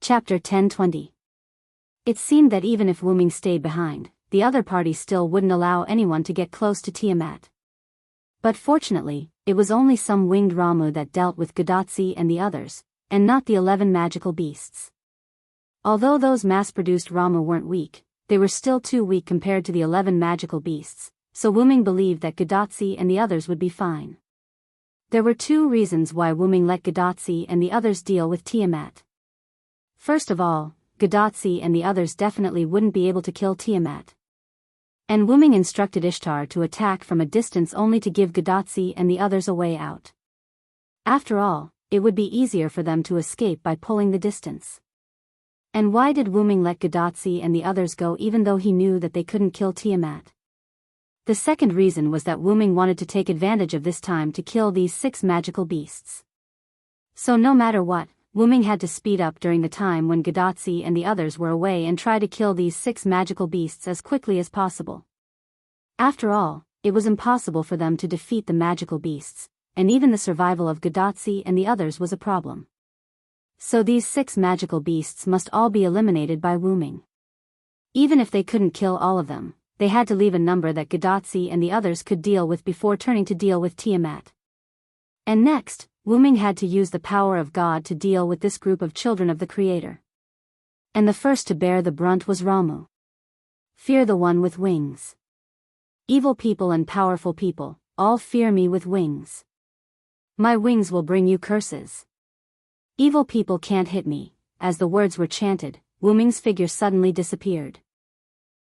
Chapter 10:20. It seemed that even if Wuming stayed behind, the other party still wouldn't allow anyone to get close to Tiamat. But fortunately, it was only some winged Ramu that dealt with Gadotsi and the others, and not the 11 magical beasts. Although those mass-produced Ramu weren't weak, they were still too weak compared to the 11 magical beasts, so Wuming believed that Gadotsi and the others would be fine. There were two reasons why Wuming let Gadotsi and the others deal with Tiamat. First of all, Gadotsi and the others definitely wouldn't be able to kill Tiamat. And Wuming instructed Ishtar to attack from a distance only to give Gadotsi and the others a way out. After all, it would be easier for them to escape by pulling the distance. And why did Wuming let Gadotsi and the others go even though he knew that they couldn't kill Tiamat? The second reason was that Wuming wanted to take advantage of this time to kill these 6 magical beasts. So no matter what, Wuming had to speed up during the time when Gadotsi and the others were away and try to kill these 6 magical beasts as quickly as possible. After all, it was impossible for them to defeat the magical beasts, and even the survival of Gadotsi and the others was a problem. So these 6 magical beasts must all be eliminated by Wuming. Even if they couldn't kill all of them, they had to leave a number that Gadotsi and the others could deal with before turning to deal with Tiamat. And next, Wuming had to use the power of God to deal with this group of children of the Creator. And the first to bear the brunt was Ramu. Fear the one with wings. Evil people and powerful people, all fear me with wings. My wings will bring you curses. Evil people can't hit me. As the words were chanted, Wuming's figure suddenly disappeared.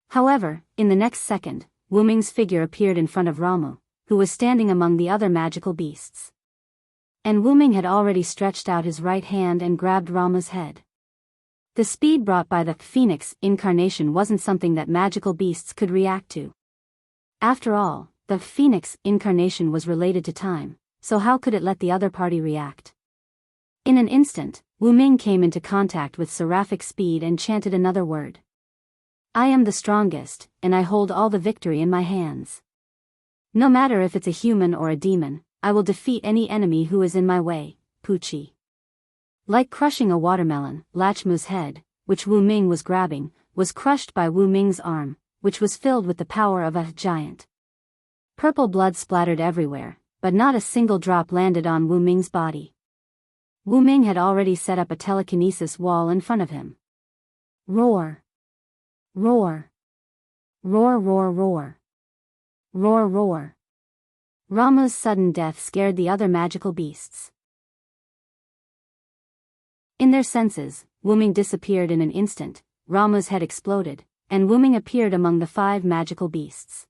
However, in the next second, Wuming's figure appeared in front of Ramu, who was standing among the other magical beasts. And Wuming had already stretched out his right hand and grabbed Ramu's head. The speed brought by the phoenix incarnation wasn't something that magical beasts could react to. After all, the phoenix incarnation was related to time, so how could it let the other party react? In an instant, Wuming came into contact with seraphic speed and chanted another word. I am the strongest, and I hold all the victory in my hands. No matter if it's a human or a demon, I will defeat any enemy who is in my way, Puchi. Like crushing a watermelon, Lachmu's head, which Wuming was grabbing, was crushed by Wuming's arm, which was filled with the power of a giant. Purple blood splattered everywhere, but not a single drop landed on Wuming's body. Wuming had already set up a telekinesis wall in front of him. Roar! Roar! Roar, roar, roar! Roar, roar! Ramu's sudden death scared the other magical beasts. In their senses, Wuming disappeared in an instant, Ramu's head exploded, and Wuming appeared among the 5 magical beasts.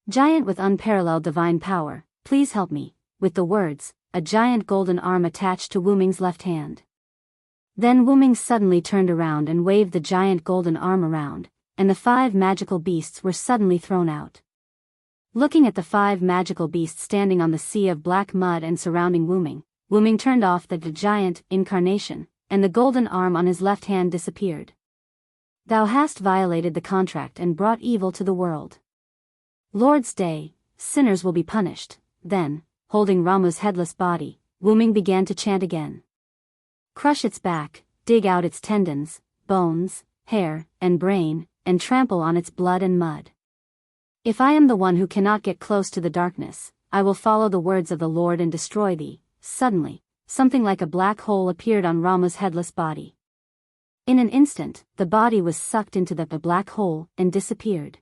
Giant with unparalleled divine power, please help me, with the words, a giant golden arm attached to Wuming's left hand. Then Wuming suddenly turned around and waved the giant golden arm around, and the 5 magical beasts were suddenly thrown out. Looking at the 5 magical beasts standing on the sea of black mud and surrounding Wuming, Wuming turned off the giant incarnation, and the golden arm on his left hand disappeared. Thou hast violated the contract and brought evil to the world. Lord's Day, sinners will be punished. Then, holding Ramu's headless body, Wuming began to chant again. Crush its back, dig out its tendons, bones, hair, and brain, and trample on its blood and mud. If I am the one who cannot get close to the darkness, I will follow the words of the Lord and destroy thee. Suddenly, something like a black hole appeared on Ramu's headless body. In an instant, the body was sucked into the black hole and disappeared.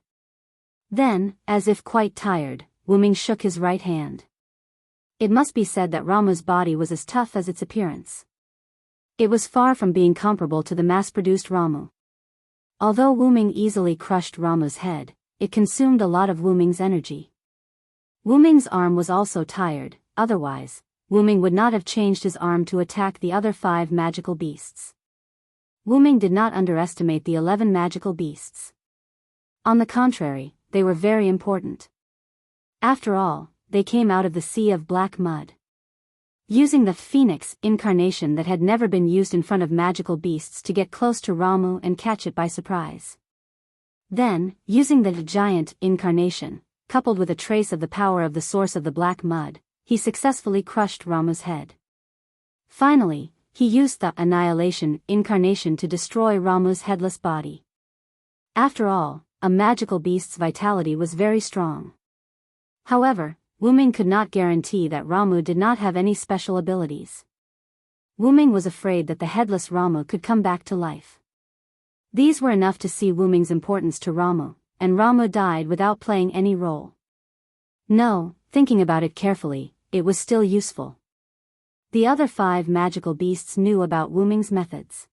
Then, as if quite tired, Wuming shook his right hand. It must be said that Ramu's body was as tough as its appearance. It was far from being comparable to the mass-produced Ramu. Although Wuming easily crushed Ramu's head, it consumed a lot of Wuming's energy. Wuming's arm was also tired, otherwise, Wuming would not have changed his arm to attack the other 5 magical beasts. Wuming did not underestimate the 11 magical beasts. On the contrary, they were very important. After all, they came out of the sea of black mud. Using the phoenix incarnation that had never been used in front of magical beasts to get close to Ramu and catch it by surprise. Then, using the giant incarnation, coupled with a trace of the power of the source of the black mud, he successfully crushed Ramu's head. Finally, He used the annihilation incarnation to destroy Ramu's headless body. After all, a magical beast's vitality was very strong. However, Wuming could not guarantee that Ramu did not have any special abilities. Wuming was afraid that the headless Ramu could come back to life. These were enough to see Wuming's importance to Ramu, and Ramu died without playing any role. No, thinking about it carefully, it was still useful. The other 5 magical beasts knew about Wuming's methods.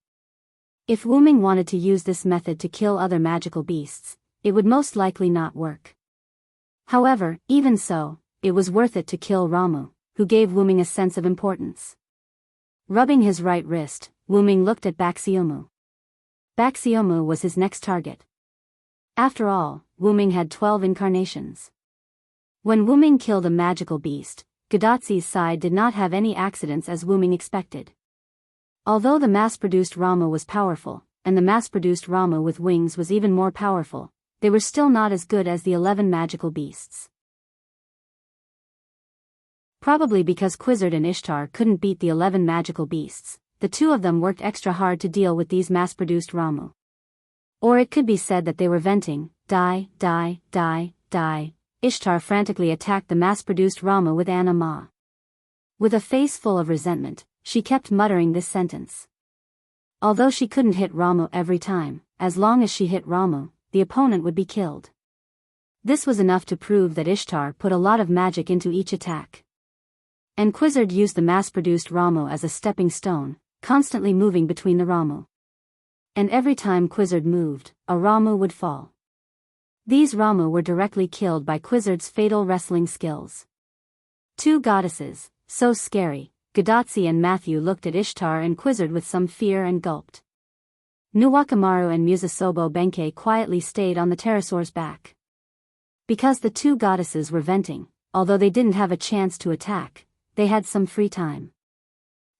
If Wuming wanted to use this method to kill other magical beasts, it would most likely not work. However, even so, it was worth it to kill Ramu, who gave Wuming a sense of importance. Rubbing his right wrist, Wuming looked at Baxiomu. Baxiomu was his next target. After all, Wuming had 12 incarnations. When Wuming killed a magical beast, Gadatzi's side did not have any accidents as Wuming expected. Although the mass-produced Ramu was powerful, and the mass-produced Ramu with wings was even more powerful, they were still not as good as the 11 magical beasts. Probably because Quizzard and Ishtar couldn't beat the 11 magical beasts, the 2 of them worked extra hard to deal with these mass-produced Ramu. Or it could be said that they were venting, die, die, die, die. Ishtar frantically attacked the mass-produced Ramu with Anna Ma. With a face full of resentment, she kept muttering this sentence. Although she couldn't hit Ramu every time, as long as she hit Ramu, the opponent would be killed. This was enough to prove that Ishtar put a lot of magic into each attack. And Quizzard used the mass-produced Ramu as a stepping stone, constantly moving between the Ramu. And every time Quizzard moved, a Ramu would fall. These Ramu were directly killed by Quizzard's fatal wrestling skills. 2 goddesses, so scary. Gadatzi and Matthew looked at Ishtar and Quizzard with some fear and gulped. Nuwakamaru and Musasobo Benkei quietly stayed on the pterosaur's back. Because the 2 goddesses were venting, although they didn't have a chance to attack, they had some free time.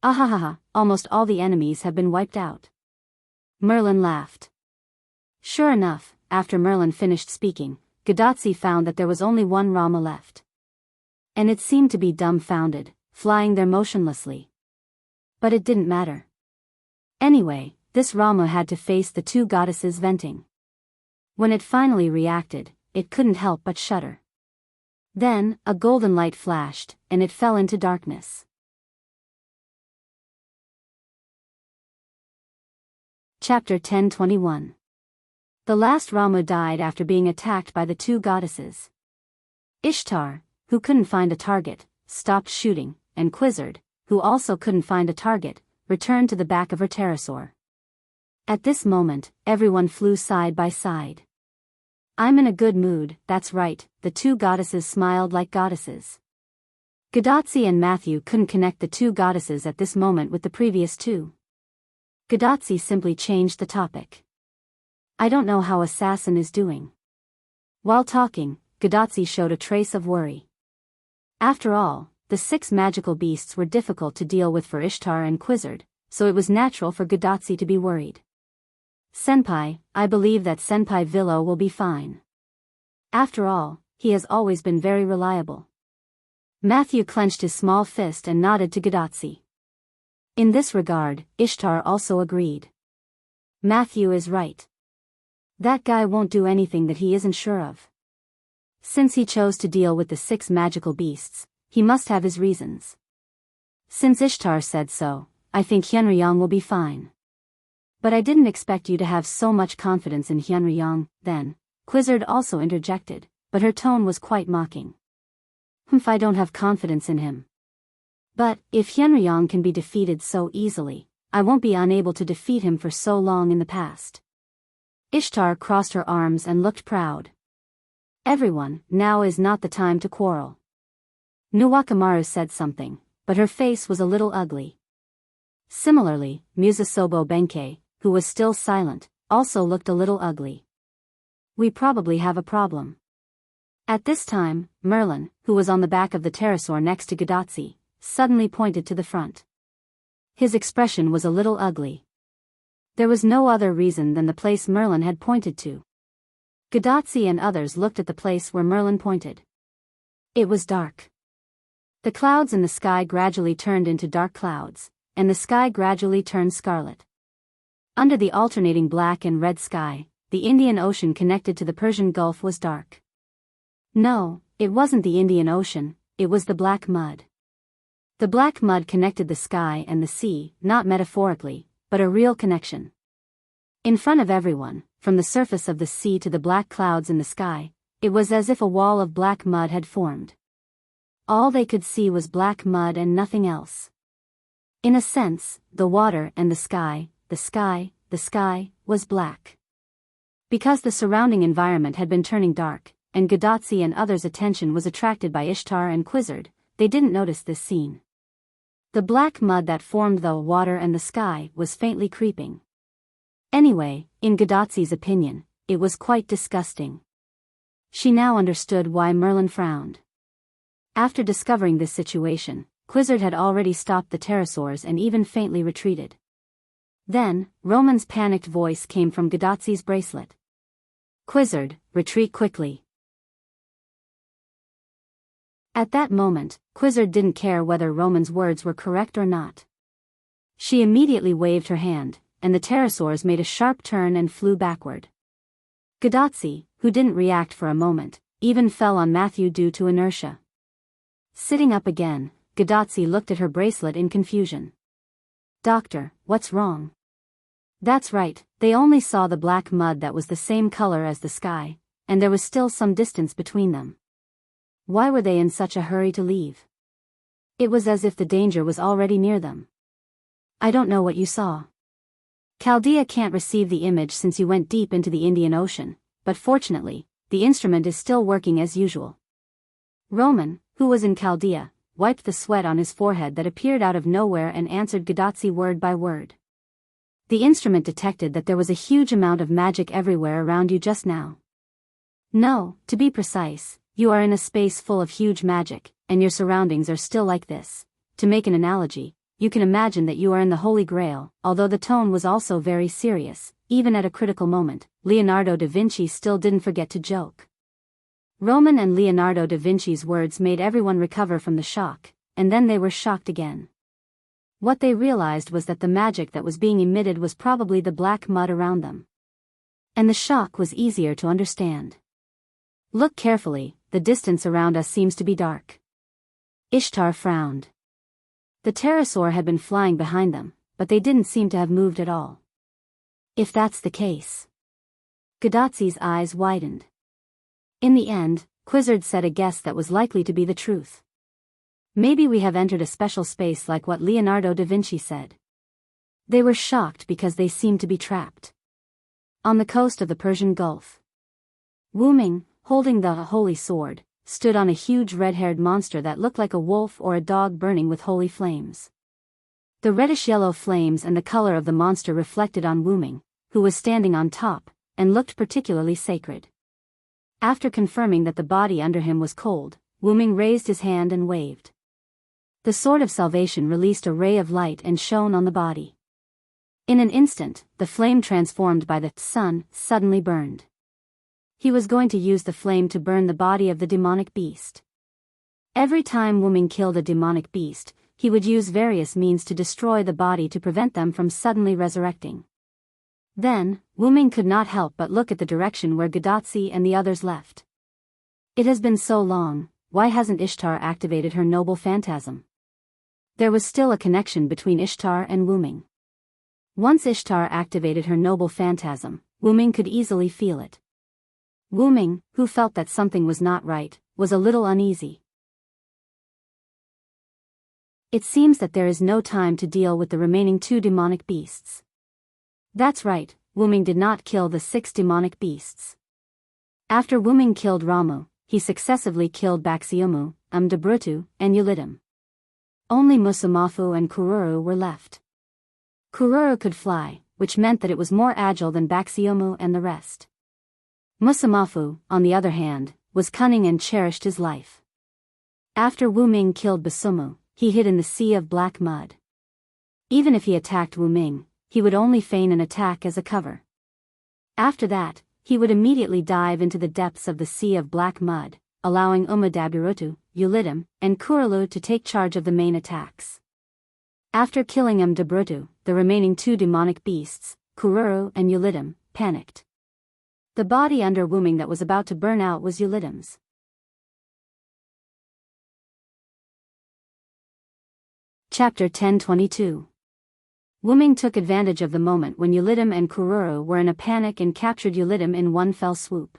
Ahahaha, almost all the enemies have been wiped out. Merlin laughed. Sure enough, after Merlin finished speaking, Gadatzi found that there was only 1 Ramu left. And it seemed to be dumbfounded, flying there motionlessly. But it didn't matter. Anyway, this Ramu had to face the 2 goddesses venting. When it finally reacted, it couldn't help but shudder. Then, a golden light flashed, and it fell into darkness. Chapter 10:21. The last Ramu died after being attacked by the 2 goddesses. Ishtar, who couldn't find a target, stopped shooting, and Quizzard, who also couldn't find a target, returned to the back of her pterosaur. At this moment, everyone flew side by side. I'm in a good mood, that's right, the 2 goddesses smiled like goddesses. Gadatzi and Matthew couldn't connect the 2 goddesses at this moment with the previous 2. Gadatzi simply changed the topic. I don't know how Assassin is doing. While talking, Gadatzi showed a trace of worry. After all, the 6 magical beasts were difficult to deal with for Ishtar and Quizzard, so it was natural for Gadatzi to be worried. Senpai, I believe that Senpai Villo will be fine. After all, he has always been very reliable. Matthew clenched his small fist and nodded to Gadatzi. In this regard, Ishtar also agreed. Matthew is right. That guy won't do anything that he isn't sure of. Since he chose to deal with the 6 magical beasts, he must have his reasons. Since Ishtar said so, I think Hyunryong will be fine. But I didn't expect you to have so much confidence in Hyunryong, then, Quizzard also interjected, but her tone was quite mocking. If I don't have confidence in him. But, if Hyunryong can be defeated so easily, I won't be unable to defeat him for so long in the past. Ishtar crossed her arms and looked proud. Everyone, now is not the time to quarrel. Nuwakamaru said something, but her face was a little ugly. Similarly, Musasobo Benkei, who was still silent, also looked a little ugly. We probably have a problem. At this time, Merlin, who was on the back of the pterosaur next to Gadatzi, suddenly pointed to the front. His expression was a little ugly. There was no other reason than the place Merlin had pointed to. Gadatzi and others looked at the place where Merlin pointed. It was dark. The clouds in the sky gradually turned into dark clouds, and the sky gradually turned scarlet. Under the alternating black and red sky, the Indian Ocean connected to the Persian Gulf was dark. No, it wasn't the Indian Ocean, it was the black mud. The black mud connected the sky and the sea, not metaphorically, but a real connection. In front of everyone, from the surface of the sea to the black clouds in the sky, it was as if a wall of black mud had formed. All they could see was black mud and nothing else. In a sense, the water and the sky was black. Because the surrounding environment had been turning dark, and Gadotsi and others' attention was attracted by Ishtar and Quizzard, they didn't notice this scene. The black mud that formed the water and the sky was faintly creeping. Anyway, in Gadotsi's opinion, it was quite disgusting. She now understood why Merlin frowned. After discovering this situation, Quizzard had already stopped the pterosaurs and even faintly retreated. Then, Roman's panicked voice came from Gadotsi's bracelet. "Quizzard, retreat quickly." At that moment, Quizzard didn't care whether Roman's words were correct or not. She immediately waved her hand, and the pterosaurs made a sharp turn and flew backward. Gadotsi, who didn't react for a moment, even fell on Matthew due to inertia. Sitting up again, Gadotsi looked at her bracelet in confusion. "Doctor, what's wrong?" "That's right, they only saw the black mud that was the same color as the sky, and there was still some distance between them. Why were they in such a hurry to leave? It was as if the danger was already near them." "I don't know what you saw. Chaldea can't receive the image since you went deep into the Indian Ocean, but fortunately, the instrument is still working as usual." Roman, who was in Chaldea, wiped the sweat on his forehead that appeared out of nowhere and answered Gadotsi word by word. "The instrument detected that there was a huge amount of magic everywhere around you just now. No, to be precise, you are in a space full of huge magic, and your surroundings are still like this. To make an analogy, you can imagine that you are in the Holy Grail." Although the tone was also very serious, even at a critical moment, Leonardo da Vinci still didn't forget to joke. Roman and Leonardo da Vinci's words made everyone recover from the shock, and then they were shocked again. What they realized was that the magic that was being emitted was probably the black mud around them. And the shock was easier to understand. "Look carefully, the distance around us seems to be dark." Ishtar frowned. The pterosaur had been flying behind them, but they didn't seem to have moved at all. "If that's the case..." Gadotsi's eyes widened. In the end, Quizzard said a guess that was likely to be the truth. "Maybe we have entered a special space like what Leonardo da Vinci said." They were shocked because they seemed to be trapped on the coast of the Persian Gulf. Wu Ming, holding the holy sword, stood on a huge red-haired monster that looked like a wolf or a dog burning with holy flames. The reddish-yellow flames and the color of the monster reflected on Wu Ming, who was standing on top, and looked particularly sacred. After confirming that the body under him was cold, Wu Ming raised his hand and waved. The sword of salvation released a ray of light and shone on the body. In an instant, the flame transformed by the sun suddenly burned. He was going to use the flame to burn the body of the demonic beast. Every time Wu Ming killed a demonic beast, he would use various means to destroy the body to prevent them from suddenly resurrecting. Then, Wu Ming could not help but look at the direction where Gadotsi and the others left. It has been so long, why hasn't Ishtar activated her noble phantasm? There was still a connection between Ishtar and Wu Ming. Once Ishtar activated her noble phantasm, Wu Ming could easily feel it. Wu Ming, who felt that something was not right, was a little uneasy. It seems that there is no time to deal with the remaining 2 demonic beasts. That's right, Wu Ming did not kill the 6 demonic beasts. After Wu Ming killed Ramu, he successively killed Baxiomu, Debrutu, and Ulidim. Only Musumafu and Kururu were left. Kururu could fly, which meant that it was more agile than Baxiomu and the rest. Musumafu, on the other hand, was cunning and cherished his life. After Wu Ming killed Basumu, he hid in the sea of black mud. Even if he attacked Wu Ming, he would only feign an attack as a cover. After that, he would immediately dive into the depths of the sea of black mud, allowing Daburutu, Ulidim, and Kurulu to take charge of the main attacks. After killing Mbrutu, the remaining two demonic beasts, Kururu and Ulidim, panicked. The body under Wuming that was about to burn out was Ulidim's. Chapter 10:22. Wuming took advantage of the moment when Ulidim and Kururu were in a panic and captured Ulidim in one fell swoop.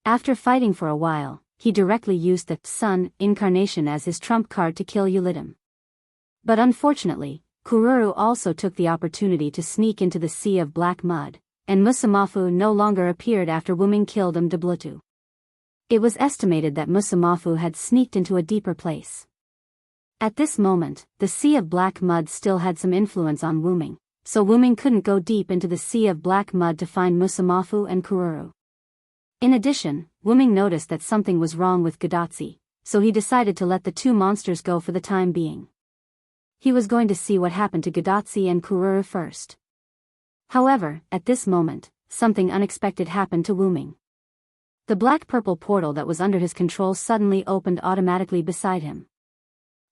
After fighting for a while, he directly used the Sun incarnation as his trump card to kill Ulidim. But unfortunately, Kururu also took the opportunity to sneak into the sea of black mud, and Musamafu no longer appeared after Wuming killed Mbrutu. It was estimated that Musamafu had sneaked into a deeper place. At this moment, the sea of black mud still had some influence on Wuming, so Wuming couldn't go deep into the sea of black mud to find Musamafu and Kururu. In addition, Wuming noticed that something was wrong with Gadatsi, so he decided to let the two monsters go for the time being. He was going to see what happened to Gadatsi and Kururu first. However, at this moment, something unexpected happened to Wuming. The black-purple portal that was under his control suddenly opened automatically beside him.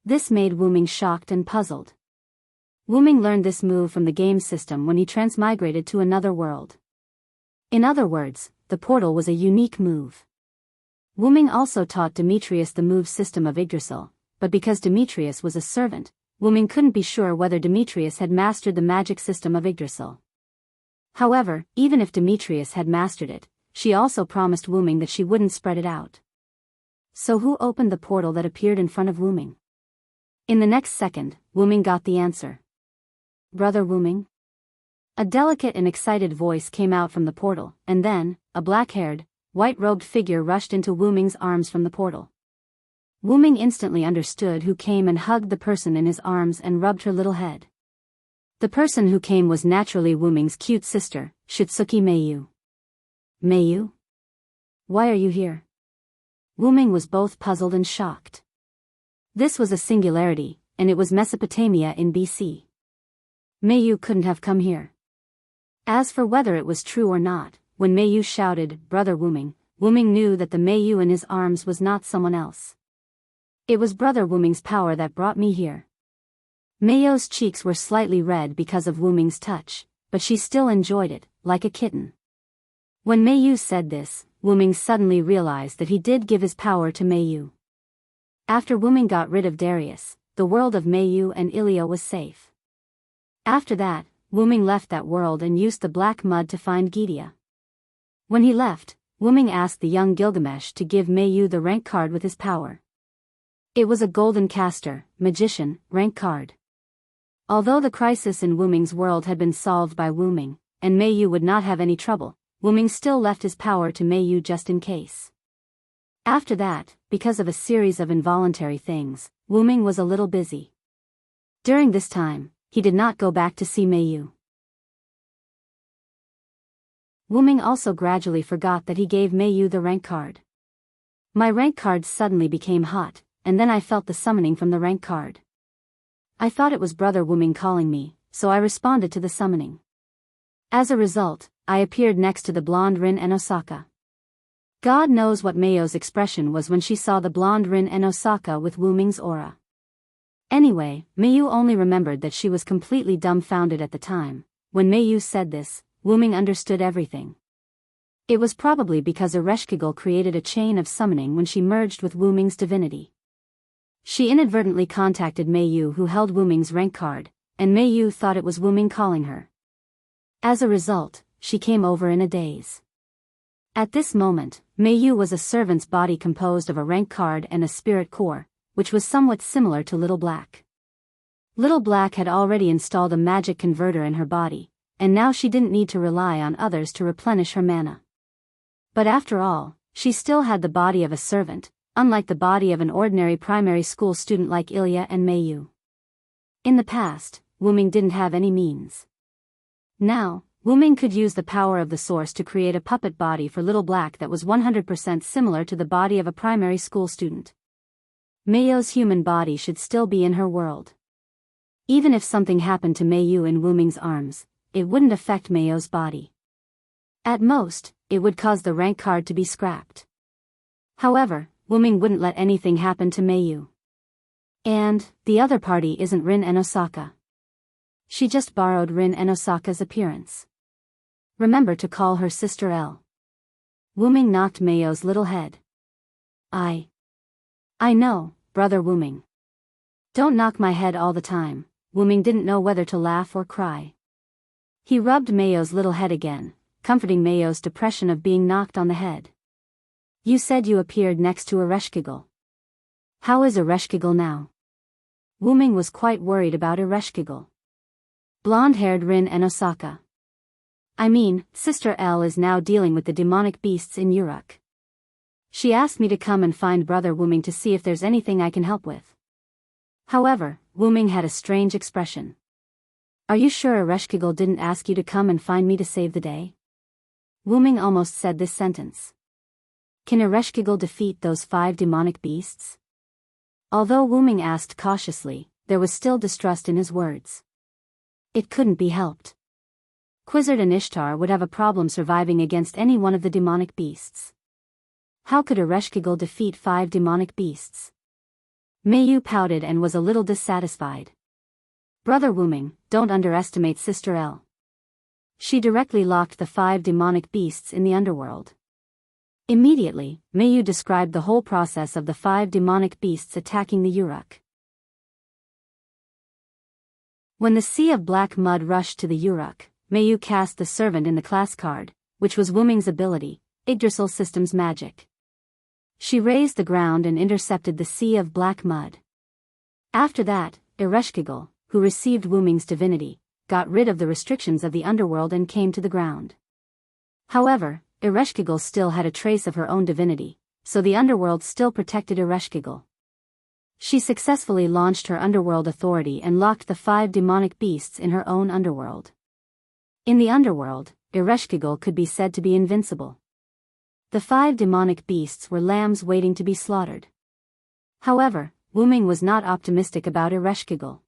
This made Wuming shocked and puzzled. Wuming learned this move from the game system when he transmigrated to another world. In other words, the portal was a unique move. Wuming also taught Demetrius the move system of Yggdrasil, but because Demetrius was a servant, Wuming couldn't be sure whether Demetrius had mastered the magic system of Yggdrasil. However, even if Demetrius had mastered it, she also promised Wuming that she wouldn't spread it out. So who opened the portal that appeared in front of Wuming? In the next second, Wuming got the answer. Brother Wuming? A delicate and excited voice came out from the portal, and then, a black-haired, white-robed figure rushed into Wuming's arms from the portal. Wuming instantly understood who came and hugged the person in his arms and rubbed her little head. The person who came was naturally Wuming's cute sister, Shitsuki Meiyu. Meiyu? Why are you here? Wuming was both puzzled and shocked. This was a singularity, and it was Mesopotamia in BC. Meiyu couldn't have come here. As for whether it was true or not, when Meiyu shouted, "Brother Wuming," Wuming knew that the Meiyu in his arms was not someone else. It was Brother Wuming's power that brought me here. Meiyu's cheeks were slightly red because of Wuming's touch, but she still enjoyed it, like a kitten. When Meiyu said this, Wuming suddenly realized that he did give his power to Meiyu. After Wuming got rid of Darius, the world of Meiyu and Ilya was safe. After that, Wuming left that world and used the black mud to find Gydia. When he left, Wuming asked the young Gilgamesh to give Meiyu the rank card with his power. It was a golden caster, magician, rank card. Although the crisis in Wuming's world had been solved by Wuming, and Meiyu would not have any trouble, Wuming still left his power to Meiyu just in case. After that, because of a series of involuntary things, Wuming was a little busy. During this time, he did not go back to see Meiyu. Wuming also gradually forgot that he gave Meiyu the rank card. My rank card suddenly became hot, and then I felt the summoning from the rank card. I thought it was Brother Wuming calling me, so I responded to the summoning. As a result, I appeared next to the blonde Rin and Osaka. God knows what Meiyu's expression was when she saw the blonde Rin and Osaka with Wuming's aura. Anyway, Meiyu only remembered that she was completely dumbfounded at the time. When Meiyu said this, Wuming understood everything. It was probably because Ereshkigal created a chain of summoning when she merged with Wuming's divinity. She inadvertently contacted Meiyu, who held Wuming's rank card, and Meiyu thought it was Wuming calling her. As a result, she came over in a daze. At this moment, Meiyu was a servant's body composed of a rank card and a spirit core, which was somewhat similar to Little Black. Little Black had already installed a magic converter in her body, and now she didn't need to rely on others to replenish her mana. But after all, she still had the body of a servant, unlike the body of an ordinary primary school student like Ilya and Meiyu. In the past, Wuming didn't have any means. Now, Wuming could use the power of the source to create a puppet body for Little Black that was 100% similar to the body of a primary school student. Meiyu's human body should still be in her world. Even if something happened to Meiyu in Wuming's arms, it wouldn't affect Meiyu's body. At most, it would cause the rank card to be scrapped. However, Wuming wouldn't let anything happen to Meiyu. And, the other party isn't Rin and Osaka. She just borrowed Rin and Osaka's appearance. Remember to call her Sister L. Wuming knocked Mayo's little head. I know, Brother Wuming. Don't knock my head all the time. Wuming didn't know whether to laugh or cry. He rubbed Mayo's little head again, comforting Mayo's depression of being knocked on the head. You said you appeared next to Ereshkigal. How is Ereshkigal now? Wuming was quite worried about Ereshkigal. Blonde-haired Rin and Osaka. I mean, Sister L is now dealing with the demonic beasts in Uruk. She asked me to come and find Brother Wuming to see if there's anything I can help with. However, Wuming had a strange expression. Are you sure Ereshkigal didn't ask you to come and find me to save the day? Wuming almost said this sentence. Can Ereshkigal defeat those 5 demonic beasts? Although Wuming asked cautiously, there was still distrust in his words. It couldn't be helped. Quizzard and Ishtar would have a problem surviving against any one of the demonic beasts. How could Ereshkigal defeat 5 demonic beasts? Mayu pouted and was a little dissatisfied. Brother Wuming, don't underestimate Sister L. She directly locked the 5 demonic beasts in the underworld. Immediately, Mayu described the whole process of the 5 demonic beasts attacking the Uruk. When the sea of black mud rushed to the Uruk, Mayu cast the servant in the class card, which was Wuming's ability, Yggdrasil Systems Magic. She raised the ground and intercepted the sea of black mud. After that, Ereshkigal, who received Wuming's divinity, got rid of the restrictions of the underworld and came to the ground. However, Ereshkigal still had a trace of her own divinity, so the underworld still protected Ereshkigal. She successfully launched her underworld authority and locked the 5 demonic beasts in her own underworld. In the underworld, Ereshkigal could be said to be invincible. The 5 demonic beasts were lambs waiting to be slaughtered. However, Wuming was not optimistic about Ereshkigal.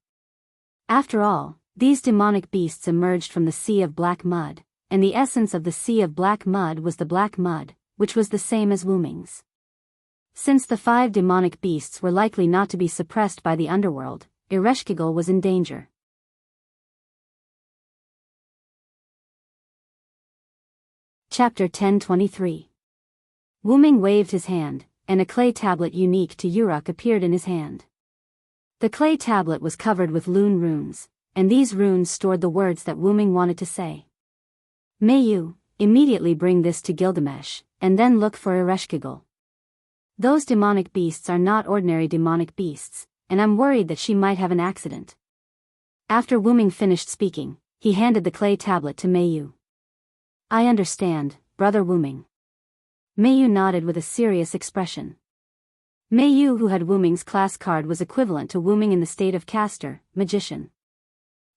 After all, these demonic beasts emerged from the sea of black mud, and the essence of the sea of black mud was the black mud, which was the same as Wuming's. Since the 5 demonic beasts were likely not to be suppressed by the underworld, Ereshkigal was in danger. Chapter 1023. Wuming waved his hand, and a clay tablet unique to Uruk appeared in his hand. The clay tablet was covered with Lune runes, and these runes stored the words that Wuming wanted to say. Mayu, immediately bring this to Gilgamesh, and then look for Ereshkigal. Those demonic beasts are not ordinary demonic beasts, and I'm worried that she might have an accident. After Wuming finished speaking, he handed the clay tablet to Mayu. I understand, Brother Wuming. Mayu nodded with a serious expression. Mayu, who had Wuming's class card, was equivalent to Wuming in the state of caster, magician.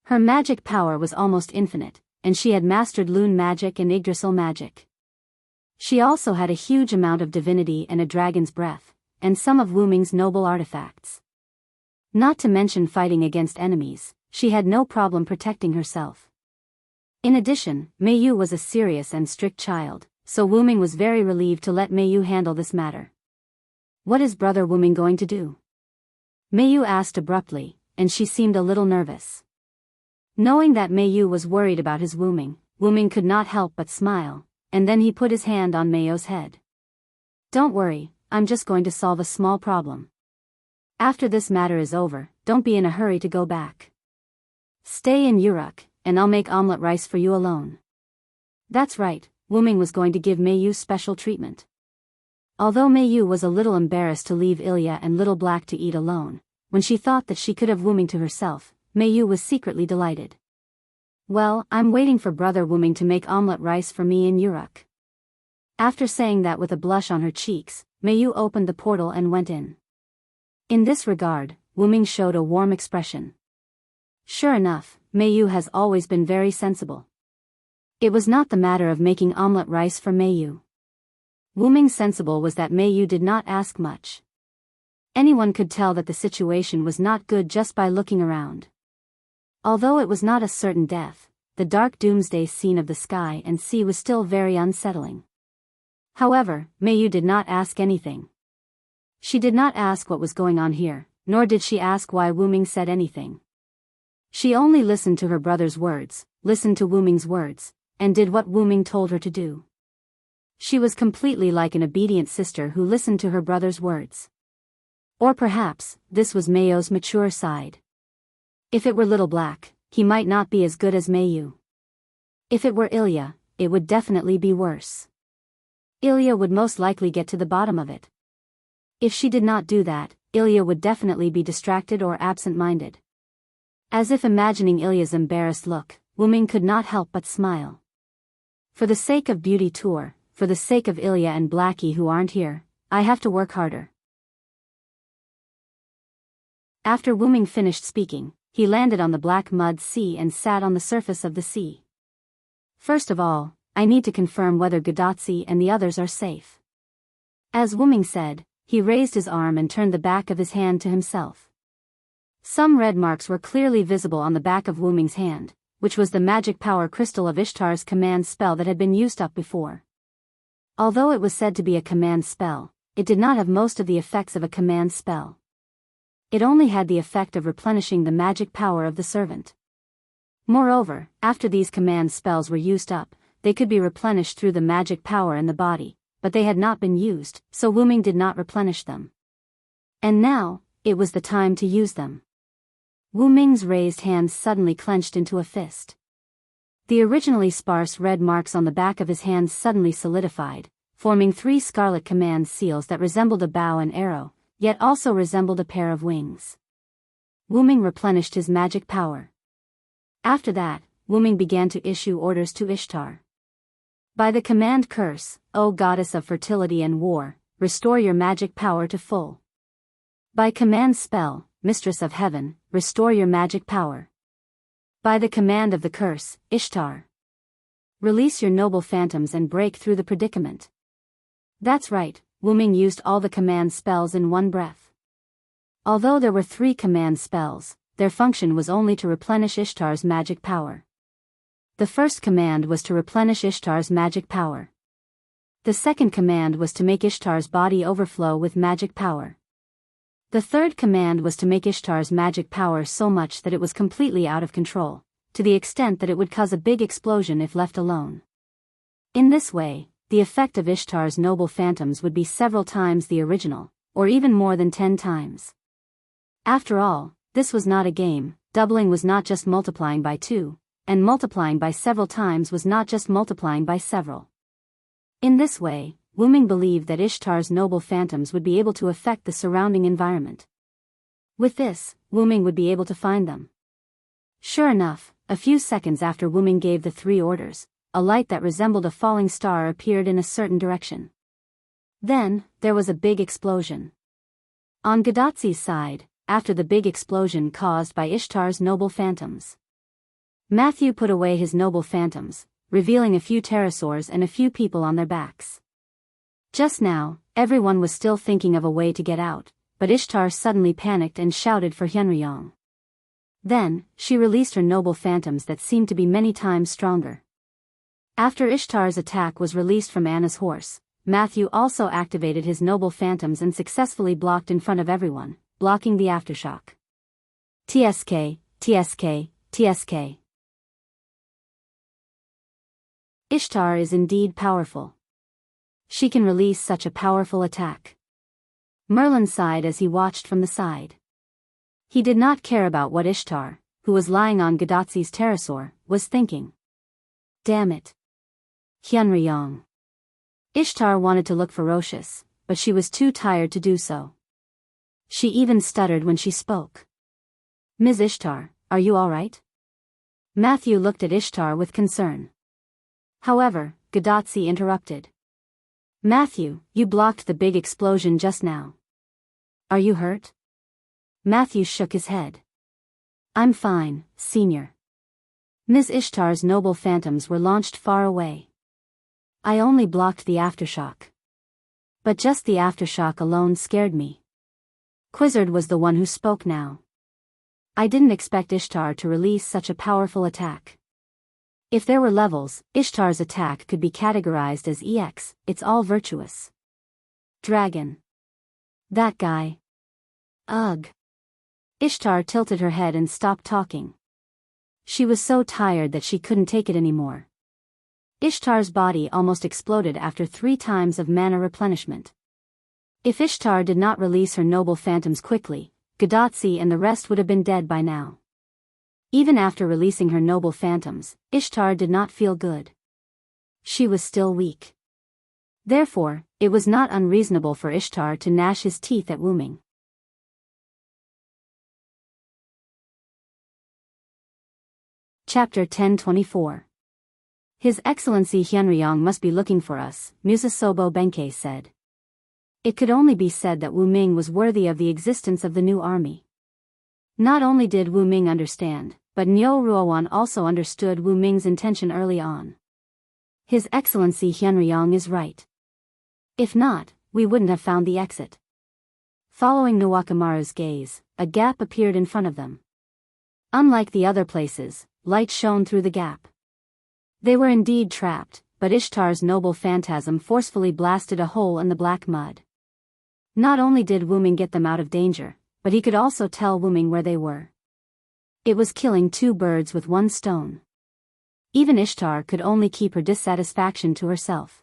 Her magic power was almost infinite, and she had mastered Lune magic and Yggdrasil magic. She also had a huge amount of divinity and a dragon's breath, and some of Wuming's noble artifacts. Not to mention fighting against enemies, she had no problem protecting herself. In addition, Mayu was a serious and strict child, so Wuming was very relieved to let Mayu handle this matter. What is Brother Wuming going to do? Mayu asked abruptly, and she seemed a little nervous. Knowing that Mayu was worried about his Wuming, Wuming could not help but smile, and then he put his hand on Mayu's head. Don't worry, I'm just going to solve a small problem. After this matter is over, don't be in a hurry to go back. Stay in Uruk, and I'll make omelet rice for you alone. That's right, Wuming was going to give Mayu special treatment. Although Mayu was a little embarrassed to leave Ilya and Little Black to eat alone, when she thought that she could have Wuming to herself, Mayu was secretly delighted. Well, I'm waiting for Brother Wuming to make omelet rice for me in Uruk. After saying that with a blush on her cheeks, Mayu opened the portal and went in. In this regard, Wuming showed a warm expression. Sure enough, Mayu has always been very sensible. It was not the matter of making omelet rice for Mayu. Wuming's sensible was that Mayu did not ask much. Anyone could tell that the situation was not good just by looking around. Although it was not a certain death, the dark doomsday scene of the sky and sea was still very unsettling. However, Mayu did not ask anything. She did not ask what was going on here, nor did she ask why Wu Ming said anything. She only listened to her brother's words, listened to Wu Ming's words, and did what Wu Ming told her to do. She was completely like an obedient sister who listened to her brother's words. Or perhaps, this was Mayo's mature side. If it were Little Black, he might not be as good as Mayu. If it were Ilya, it would definitely be worse. Ilya would most likely get to the bottom of it. If she did not do that, Ilya would definitely be distracted or absent-minded. As if imagining Ilya's embarrassed look, Wu Ming could not help but smile. For the sake of Beauty Tour, for the sake of Ilya and Blackie who aren't here, I have to work harder. After Wu Ming finished speaking, he landed on the black mud sea and sat on the surface of the sea. First of all, I need to confirm whether Gadotsi and the others are safe. As Wu Ming said, he raised his arm and turned the back of his hand to himself. Some red marks were clearly visible on the back of Wu Ming's hand, which was the magic power crystal of Ishtar's command spell that had been used up before. Although it was said to be a command spell, it did not have most of the effects of a command spell. It only had the effect of replenishing the magic power of the servant. Moreover, after these command spells were used up, they could be replenished through the magic power in the body, but they had not been used, so Wu Ming did not replenish them. And now, it was the time to use them. Wu Ming's raised hands suddenly clenched into a fist. The originally sparse red marks on the back of his hands suddenly solidified, forming 3 scarlet command seals that resembled a bow and arrow, yet also resembled a pair of wings. Wu Ming replenished his magic power. After that, Wu Ming began to issue orders to Ishtar. By the command curse, O goddess of fertility and war, restore your magic power to full. By command spell, mistress of heaven, restore your magic power. By the command of the curse, Ishtar, release your noble phantoms and break through the predicament. That's right, Wu Ming used all the command spells in one breath. Although there were 3 command spells, their function was only to replenish Ishtar's magic power. The first command was to replenish Ishtar's magic power. The second command was to make Ishtar's body overflow with magic power. The third command was to make Ishtar's magic power so much that it was completely out of control, to the extent that it would cause a big explosion if left alone. In this way, the effect of Ishtar's noble phantoms would be several times the original, or even more than 10 times. After all, this was not a game, doubling was not just multiplying by 2, and multiplying by several times was not just multiplying by several. In this way, Wu Ming believed that Ishtar's noble phantoms would be able to affect the surrounding environment. With this, Wu Ming would be able to find them. Sure enough, a few seconds after Wu Ming gave the 3 orders, a light that resembled a falling star appeared in a certain direction. Then, there was a big explosion. On Gadotsi's side, after the big explosion caused by Ishtar's noble phantoms, Matthew put away his noble phantoms, revealing a few pterosaurs and a few people on their backs. Just now, everyone was still thinking of a way to get out, but Ishtar suddenly panicked and shouted for Hyunryong. Then, she released her noble phantoms that seemed to be many times stronger. After Ishtar's attack was released from Anna's horse, Matthew also activated his noble phantoms and successfully blocked in front of everyone, blocking the aftershock. TSK, TSK, TSK. Ishtar is indeed powerful. She can release such a powerful attack. Merlin sighed as he watched from the side. He did not care about what Ishtar, who was lying on Gadotsi's pterosaur, was thinking. Damn it. Hyunryong. Ishtar wanted to look ferocious, but she was too tired to do so. She even stuttered when she spoke. Ms. Ishtar, are you all right? Matthew looked at Ishtar with concern. However, Gadotsi interrupted. Matthew, you blocked the big explosion just now. Are you hurt? Matthew shook his head. I'm fine, Senior. Ms. Ishtar's noble phantoms were launched far away. I only blocked the aftershock. But just the aftershock alone scared me. Quizzard was the one who spoke now. I didn't expect Ishtar to release such a powerful attack. If there were levels, Ishtar's attack could be categorized as EX, it's all virtuous. Dragon. That guy. Ugh. Ishtar tilted her head and stopped talking. She was so tired that she couldn't take it anymore. Ishtar's body almost exploded after 3 times of mana replenishment. If Ishtar did not release her noble phantoms quickly, Gadotsi and the rest would have been dead by now. Even after releasing her noble phantoms, Ishtar did not feel good. She was still weak. Therefore, it was not unreasonable for Ishtar to gnash his teeth at Wu Ming. Chapter 1024. His Excellency Hyunryong must be looking for us, Musasobo Benkei said. It could only be said that Wu Ming was worthy of the existence of the new army. Not only did Wu Ming understand, but Nyo Ruowan also understood Wu Ming's intention early on. His Excellency Hyunryong is right. If not, we wouldn't have found the exit. Following Nuwakamaru's gaze, a gap appeared in front of them. Unlike the other places, light shone through the gap. They were indeed trapped, but Ishtar's noble phantasm forcefully blasted a hole in the black mud. Not only did Wu Ming get them out of danger, but he could also tell Wu Ming where they were. It was killing 2 birds with 1 stone. Even Ishtar could only keep her dissatisfaction to herself.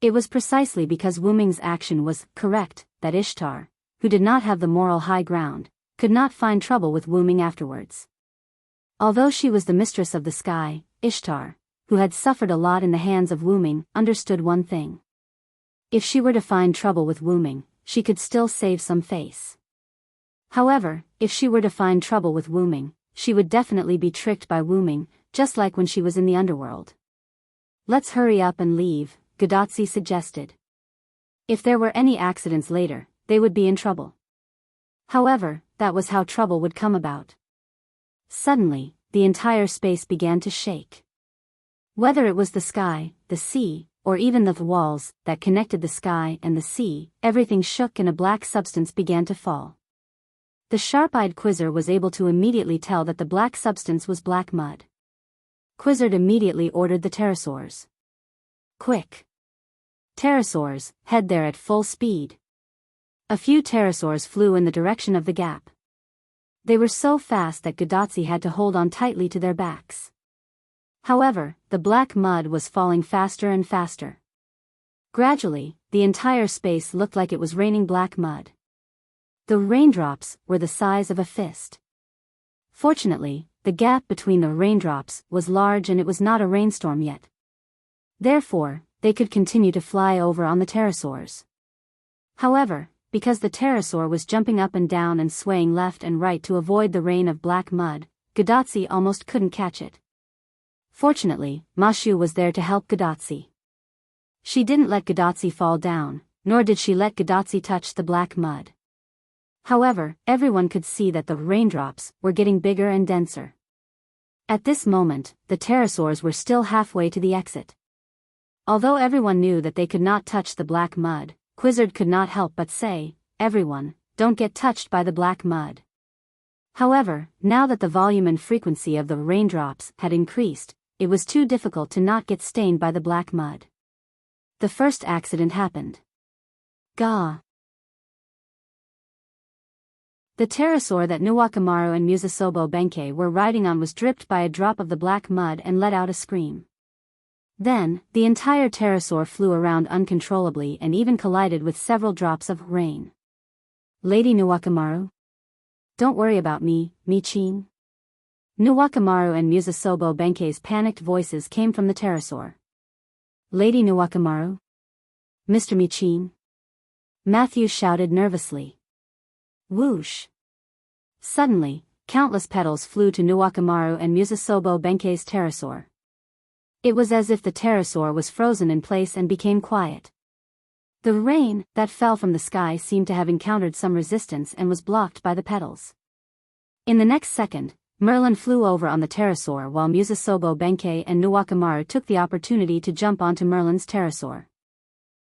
It was precisely because Wu Ming's action was correct that Ishtar, who did not have the moral high ground, could not find trouble with Wu Ming afterwards. Although she was the mistress of the sky, Ishtar, who had suffered a lot in the hands of Wu Ming, understood one thing. If she were to find trouble with Wu Ming, she could still save some face. However, if she were to find trouble with Wu Ming, she would definitely be tricked by Wu Ming, just like when she was in the underworld. Let's hurry up and leave, Gadotsi suggested. If there were any accidents later, they would be in trouble. However, that was how trouble would come about. Suddenly, the entire space began to shake. Whether it was the sky, the sea, or even the walls that connected the sky and the sea, everything shook and a black substance began to fall. The sharp-eyed Quizzer was able to immediately tell that the black substance was black mud. Quizzard immediately ordered the pterosaurs. Quick! Pterosaurs, head there at full speed. A few pterosaurs flew in the direction of the gap. They were so fast that Gadotsi had to hold on tightly to their backs. However, the black mud was falling faster and faster. Gradually, the entire space looked like it was raining black mud. The raindrops were the size of a fist. Fortunately, the gap between the raindrops was large and it was not a rainstorm yet. Therefore, they could continue to fly over on the pterosaurs. However, because the pterosaur was jumping up and down and swaying left and right to avoid the rain of black mud, Gadotsi almost couldn't catch it. Fortunately, Mashu was there to help Gadotsi. She didn't let Gadotsi fall down, nor did she let Gadotsi touch the black mud. However, everyone could see that the raindrops were getting bigger and denser. At this moment, the pterosaurs were still halfway to the exit. Although everyone knew that they could not touch the black mud, Quizzard could not help but say, "Everyone, don't get touched by the black mud." However, now that the volume and frequency of the raindrops had increased, it was too difficult to not get stained by the black mud. The first accident happened. Gah! The pterosaur that Nuwakamaru and Musasobo Benkei were riding on was dripped by a drop of the black mud and let out a scream. Then, the entire pterosaur flew around uncontrollably and even collided with several drops of rain. "Lady Nuwakamaru? Don't worry about me, Michin." Nuwakamaru and Musasobo Benkei's panicked voices came from the pterosaur. "Lady Nuwakamaru? Mr. Michin?" Matthew shouted nervously. Whoosh! Suddenly, countless petals flew to Nuwakamaru and Musasobo Benkei's pterosaur. It was as if the pterosaur was frozen in place and became quiet. The rain that fell from the sky seemed to have encountered some resistance and was blocked by the petals. In the next second, Merlin flew over on the pterosaur while Musasobo Benkei and Nuwakamaru took the opportunity to jump onto Merlin's pterosaur.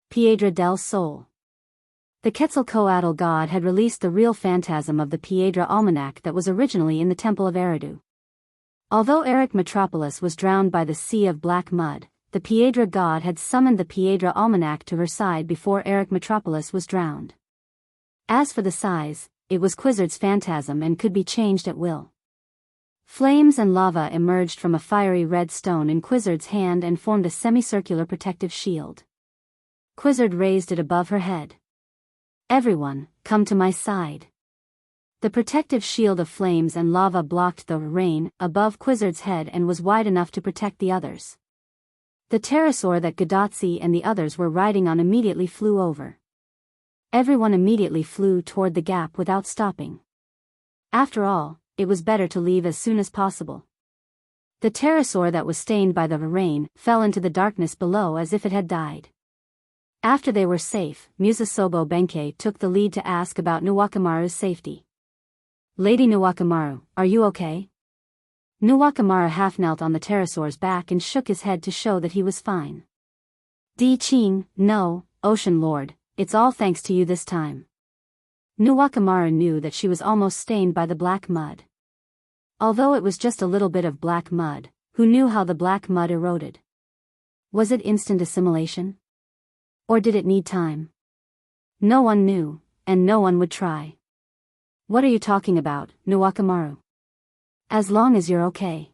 Piedra del Sol. The Quetzalcoatl god had released the real phantasm of the Piedra Almanac that was originally in the Temple of Eridu. Although Eric Metropolis was drowned by the sea of black mud, the Piedra god had summoned the Piedra Almanac to her side before Eric Metropolis was drowned. As for the size, it was Quizzard's phantasm and could be changed at will. Flames and lava emerged from a fiery red stone in Quizzard's hand and formed a semicircular protective shield. Quizzard raised it above her head. "Everyone, come to my side." The protective shield of flames and lava blocked the rain above Quizzard's head and was wide enough to protect the others. The pterosaur that Gadotsi and the others were riding on immediately flew over. Everyone immediately flew toward the gap without stopping. After all, it was better to leave as soon as possible. The pterosaur that was stained by the rain fell into the darkness below as if it had died. After they were safe, Musasobo Benkei took the lead to ask about Nuwakamaru's safety. "Lady Nuwakamaru, are you okay?" Nuwakamaru half knelt on the pterosaur's back and shook his head to show that he was fine. "Di Qing, no, Ocean Lord, it's all thanks to you this time." Nuwakamaru knew that she was almost stained by the black mud. Although it was just a little bit of black mud, who knew how the black mud eroded? Was it instant assimilation? Or did it need time? No one knew, and no one would try. "What are you talking about, Nuwakamaru? As long as you're okay."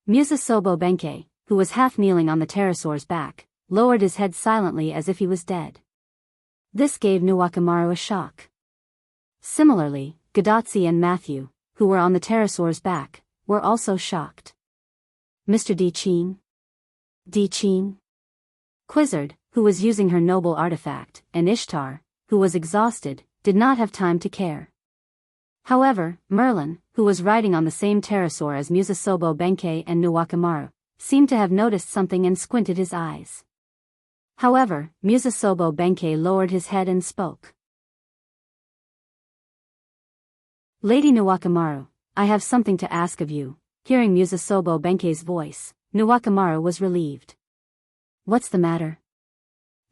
Musasobo Benkei, who was half kneeling on the pterosaur's back, lowered his head silently as if he was dead. This gave Nuwakamaru a shock. Similarly, Gadotsi and Matthew, who were on the pterosaur's back, were also shocked. "Mr. Di Qing? Di Qing?" Quizzard, who was using her noble artifact, and Ishtar, who was exhausted, did not have time to care. However, Merlin, who was riding on the same pterosaur as Musasobo Benkei and Nuwakamaru, seemed to have noticed something and squinted his eyes. However, Musasobo Benkei lowered his head and spoke. "Lady Nuwakamaru, I have something to ask of you." Hearing Musasobo Benkei's voice, Nuwakamaru was relieved. "What's the matter?"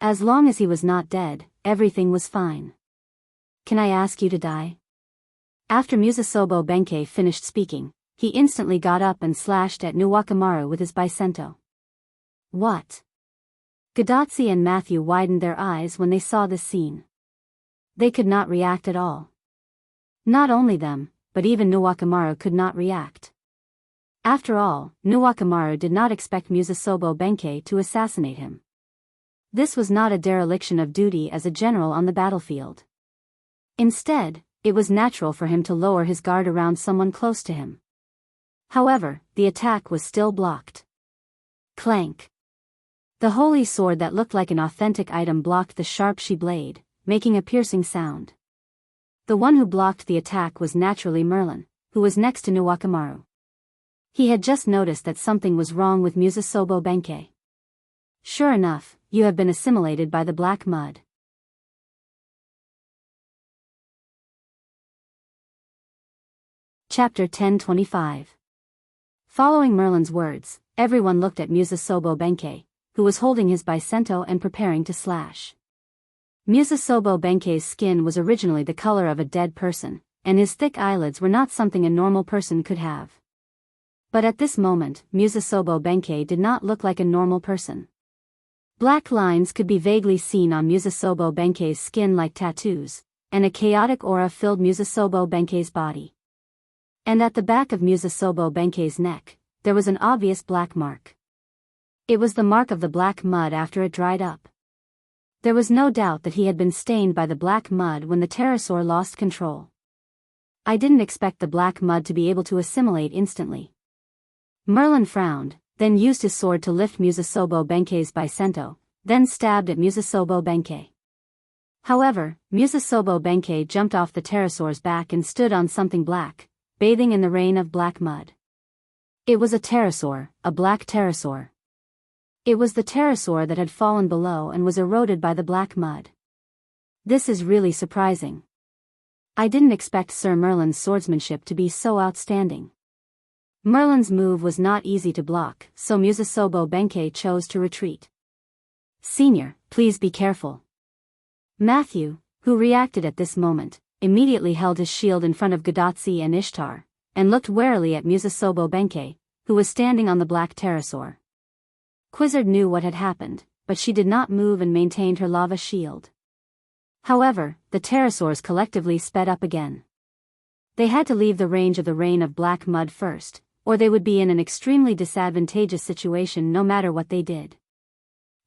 As long as he was not dead, everything was fine. "Can I ask you to die?" After Musasobo Benkei finished speaking, he instantly got up and slashed at Nuwakamaru with his bicento. "What?" Gadotsi and Matthew widened their eyes when they saw this scene. They could not react at all. Not only them, but even Nuwakamaru could not react. After all, Nuwakamaru did not expect Musasobo Benkei to assassinate him. This was not a dereliction of duty as a general on the battlefield. Instead, it was natural for him to lower his guard around someone close to him. However, the attack was still blocked. Clank. The holy sword that looked like an authentic item blocked the sharp she blade, making a piercing sound. The one who blocked the attack was naturally Merlin, who was next to Nuwakamaru. He had just noticed that something was wrong with Musasobo Benkei. "Sure enough, you have been assimilated by the black mud." Chapter 1025. Following Merlin's words, everyone looked at Musasobo Benkei, who was holding his bicento and preparing to slash. Musasobo Benkei's skin was originally the color of a dead person, and his thick eyelids were not something a normal person could have. But at this moment, Musasobo Benkei did not look like a normal person. Black lines could be vaguely seen on Musasobo Benkei's skin like tattoos, and a chaotic aura filled Musasobo Benkei's body. And at the back of Musasobo Benkei's neck, there was an obvious black mark. It was the mark of the black mud after it dried up. There was no doubt that he had been stained by the black mud when the pterosaur lost control. "I didn't expect the black mud to be able to assimilate instantly." Merlin frowned, then used his sword to lift Musasobo Benkei's bicento, then stabbed at Musasobo Benkei. However, Musasobo Benkei jumped off the pterosaur's back and stood on something black, bathing in the rain of black mud. It was a pterosaur, a black pterosaur. It was the pterosaur that had fallen below and was eroded by the black mud. This is really surprising. I didn't expect Sir Merlin's swordsmanship to be so outstanding. Merlin's move was not easy to block, so Musasobo Benkei chose to retreat. "Senior, please be careful." Matthew, who reacted at this moment, immediately held his shield in front of Gadotsi and Ishtar, and looked warily at Musasobo Benkei, who was standing on the black pterosaur. Quizzard knew what had happened, but she did not move and maintained her lava shield. However, the pterosaurs collectively sped up again. They had to leave the range of the rain of black mud first, or they would be in an extremely disadvantageous situation no matter what they did.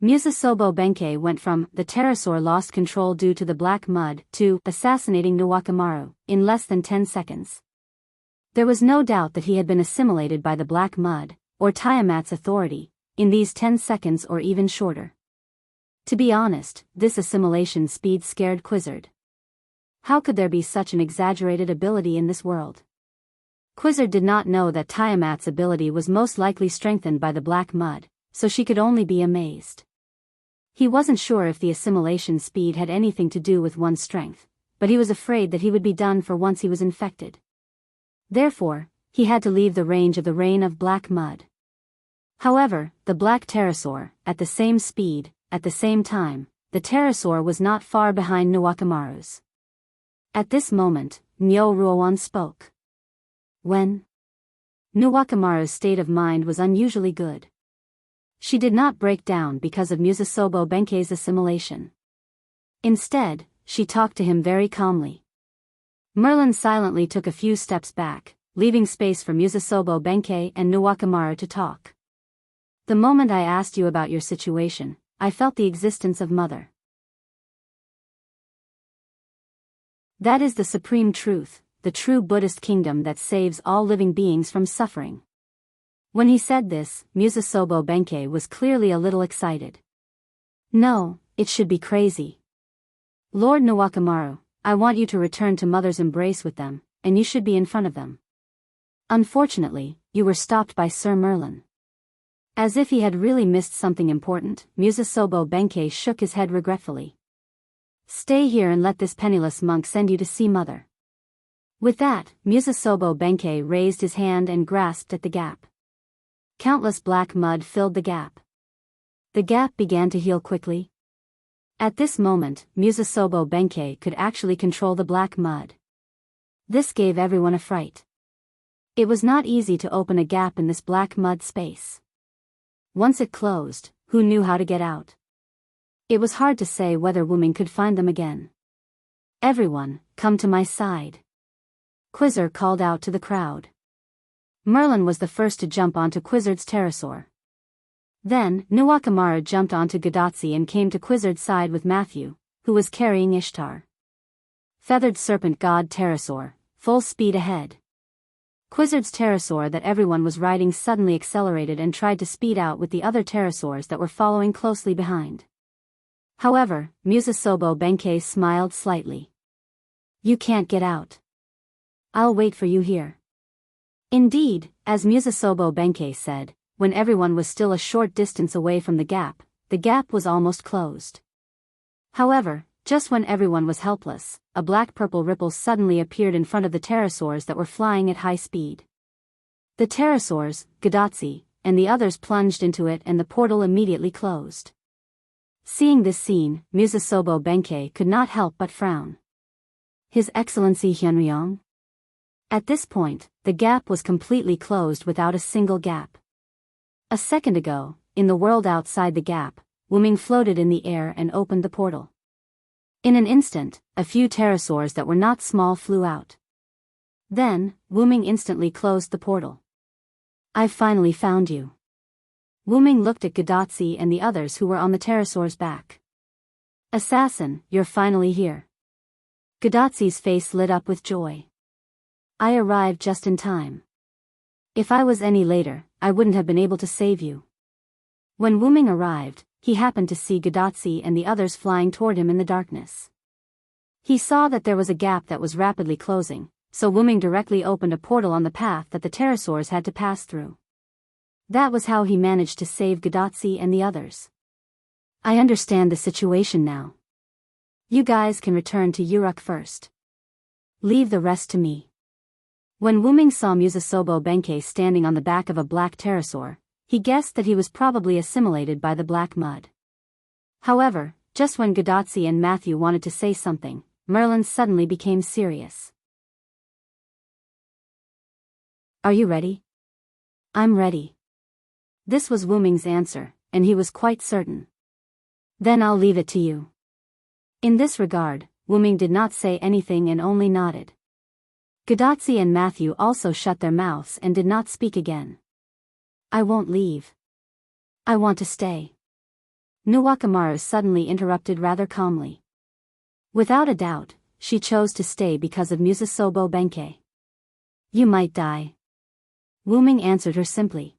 Musasobo Benkei went from the pterosaur lost control due to the black mud to assassinating Nuwakamaru in less than 10 seconds. There was no doubt that he had been assimilated by the black mud, or Tiamat's authority, in these 10 seconds or even shorter. To be honest, this assimilation speed scared Quizzard. How could there be such an exaggerated ability in this world? Quizzard did not know that Tiamat's ability was most likely strengthened by the black mud, so she could only be amazed. He wasn't sure if the assimilation speed had anything to do with one's strength, but he was afraid that he would be done for once he was infected. Therefore, he had to leave the range of the rain of black mud. However, the black pterosaur, at the same speed, at the same time, the pterosaur was not far behind Nuwakamaru's. At this moment, Nyo Ruoan spoke. When? Nuwakamaru's state of mind was unusually good. She did not break down because of Musasobo Benkei's assimilation. Instead, she talked to him very calmly. Merlin silently took a few steps back, leaving space for Musasobo Benkei and Nuwakamaru to talk. The moment I asked you about your situation, I felt the existence of Mother. That is the supreme truth, the true Buddhist kingdom that saves all living beings from suffering. When he said this, Musasobo Benkei was clearly a little excited. No, it should be crazy. Lord Nuwakamaru, I want you to return to Mother's embrace with them, and you should be in front of them. Unfortunately, you were stopped by Sir Merlin. As if he had really missed something important, Musasobo Benkei shook his head regretfully. Stay here and let this penniless monk send you to see Mother. With that, Musasobo Benkei raised his hand and grasped at the gap. Countless black mud filled the gap. The gap began to heal quickly. At this moment, Musasobo Benkei could actually control the black mud. This gave everyone a fright. It was not easy to open a gap in this black mud space. Once it closed, who knew how to get out? It was hard to say whether Wuming could find them again. Everyone, come to my side. Quizzard called out to the crowd. Merlin was the first to jump onto Quizzard's pterosaur. Then, Nuwakamaru jumped onto Gadatsi and came to Quizzard's side with Matthew, who was carrying Ishtar. Feathered serpent god pterosaur, full speed ahead. Quizzard's pterosaur that everyone was riding suddenly accelerated and tried to speed out with the other pterosaurs that were following closely behind. However, Musasobo Benkei smiled slightly. You can't get out. I'll wait for you here. Indeed, as Musasobo Benkei said, when everyone was still a short distance away from the gap was almost closed. However, just when everyone was helpless, a black-purple ripple suddenly appeared in front of the pterosaurs that were flying at high speed. The pterosaurs, Gadatsi, and the others plunged into it and the portal immediately closed. Seeing this scene, Musasobo Benkei could not help but frown. His Excellency Hyunryong? At this point, the gap was completely closed without a single gap. A second ago, in the world outside the gap, Wuming floated in the air and opened the portal. In an instant, a few pterosaurs that were not small flew out. Then, Wuming instantly closed the portal. I've finally found you. Wuming looked at Gadatsi and the others who were on the pterosaur's back. Assassin, you're finally here. Gadatsi's face lit up with joy. I arrived just in time. If I was any later, I wouldn't have been able to save you. When Wuming arrived, he happened to see Gadatsi and the others flying toward him in the darkness. He saw that there was a gap that was rapidly closing, so Wuming directly opened a portal on the path that the pterosaurs had to pass through. That was how he managed to save Gadatsi and the others. I understand the situation now. You guys can return to Uruk first. Leave the rest to me. When Wuming saw Musasobo Benkei standing on the back of a black pterosaur, he guessed that he was probably assimilated by the black mud. However, just when Gadatsi and Matthew wanted to say something, Merlin suddenly became serious. Are you ready? I'm ready. This was Wuming's answer, and he was quite certain. Then I'll leave it to you. In this regard, Wuming did not say anything and only nodded. Gadotsi and Matthew also shut their mouths and did not speak again. I won't leave. I want to stay. Nuwakamaru suddenly interrupted rather calmly. Without a doubt, she chose to stay because of Musasobo Benkei. You might die. Wuming answered her simply.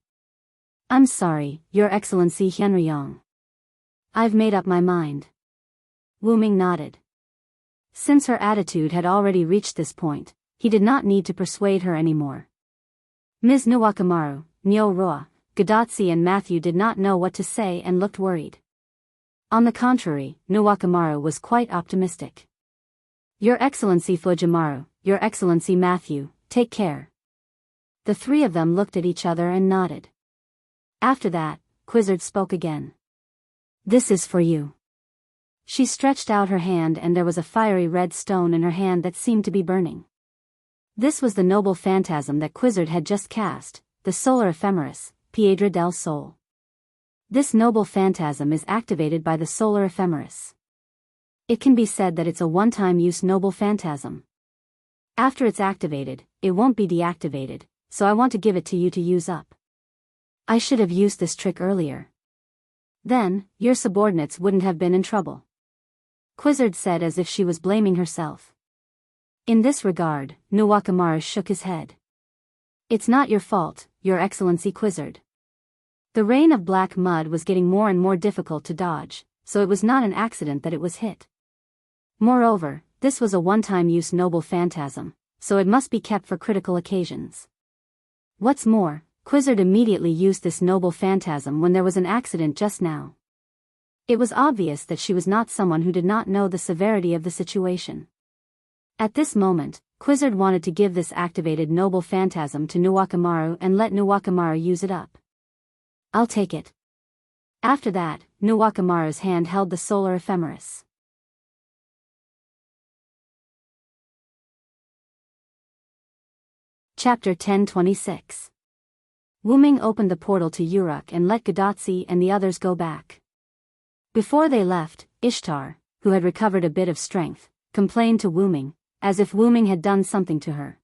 I'm sorry, Your Excellency Hyunryong. I've made up my mind. Wuming nodded. Since her attitude had already reached this point, he did not need to persuade her anymore. Ms. Nuwakamaru, Nyo Roa, Gadotsi and Matthew did not know what to say and looked worried. On the contrary, Nuwakamaru was quite optimistic. Your Excellency Fujimaru, Your Excellency Matthew, take care. The three of them looked at each other and nodded. After that, Quizzard spoke again. This is for you. She stretched out her hand and there was a fiery red stone in her hand that seemed to be burning. This was the noble phantasm that Quizzard had just cast, the solar ephemeris, Piedra del Sol. This noble phantasm is activated by the solar ephemeris. It can be said that it's a one-time use noble phantasm. After it's activated, it won't be deactivated, so I want to give it to you to use up. I should have used this trick earlier. Then, your subordinates wouldn't have been in trouble. Quizzard said as if she was blaming herself. In this regard, Nuwakamaru shook his head. It's not your fault, Your Excellency Quizzard. The rain of black mud was getting more and more difficult to dodge, so it was not an accident that it was hit. Moreover, this was a one-time use noble phantasm, so it must be kept for critical occasions. What's more, Quizzard immediately used this noble phantasm when there was an accident just now. It was obvious that she was not someone who did not know the severity of the situation. At this moment, Quizzard wanted to give this activated noble phantasm to Nuwakamaru and let Nuwakamaru use it up. I'll take it. After that, Nuwakamaru's hand held the solar ephemeris. Chapter 1026. Wuming opened the portal to Uruk and let Gadotsi and the others go back. Before they left, Ishtar, who had recovered a bit of strength, complained to Wuming, as if Wuming had done something to her.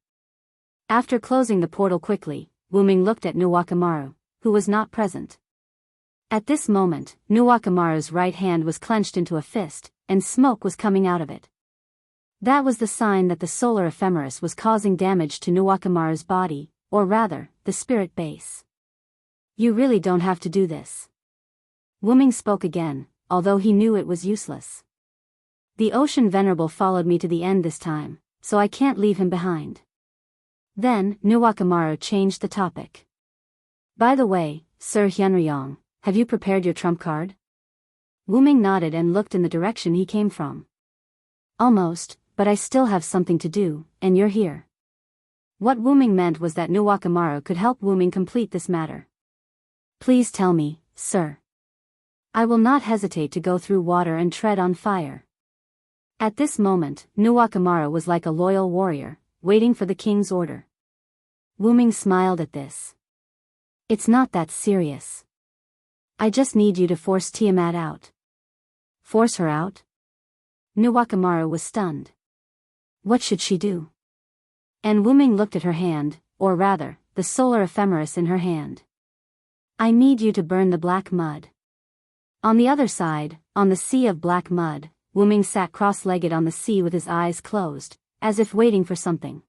After closing the portal quickly, Wuming looked at Nuwakamaru, who was not present. At this moment, Nuwakamaru's right hand was clenched into a fist, and smoke was coming out of it. That was the sign that the solar ephemeris was causing damage to Nuwakamaru's body, or rather, the spirit base. You really don't have to do this. Wuming spoke again, although he knew it was useless. The Ocean Venerable followed me to the end this time, so I can't leave him behind. Then, Nuwakamaru changed the topic. By the way, Sir Hyunryong, have you prepared your trump card? Wuming nodded and looked in the direction he came from. Almost, but I still have something to do, and you're here. What Wuming meant was that Nuwakamaru could help Wuming complete this matter. Please tell me, sir. I will not hesitate to go through water and tread on fire. At this moment, Nuwakamaru was like a loyal warrior, waiting for the king's order. Wuming smiled at this. It's not that serious. I just need you to force Tiamat out. Force her out? Nuwakamaru was stunned. What should she do? And Wuming looked at her hand, or rather, the solar ephemeris in her hand. I need you to burn the black mud. On the other side, on the sea of black mud, Wuming sat cross-legged on the sea with his eyes closed, as if waiting for something.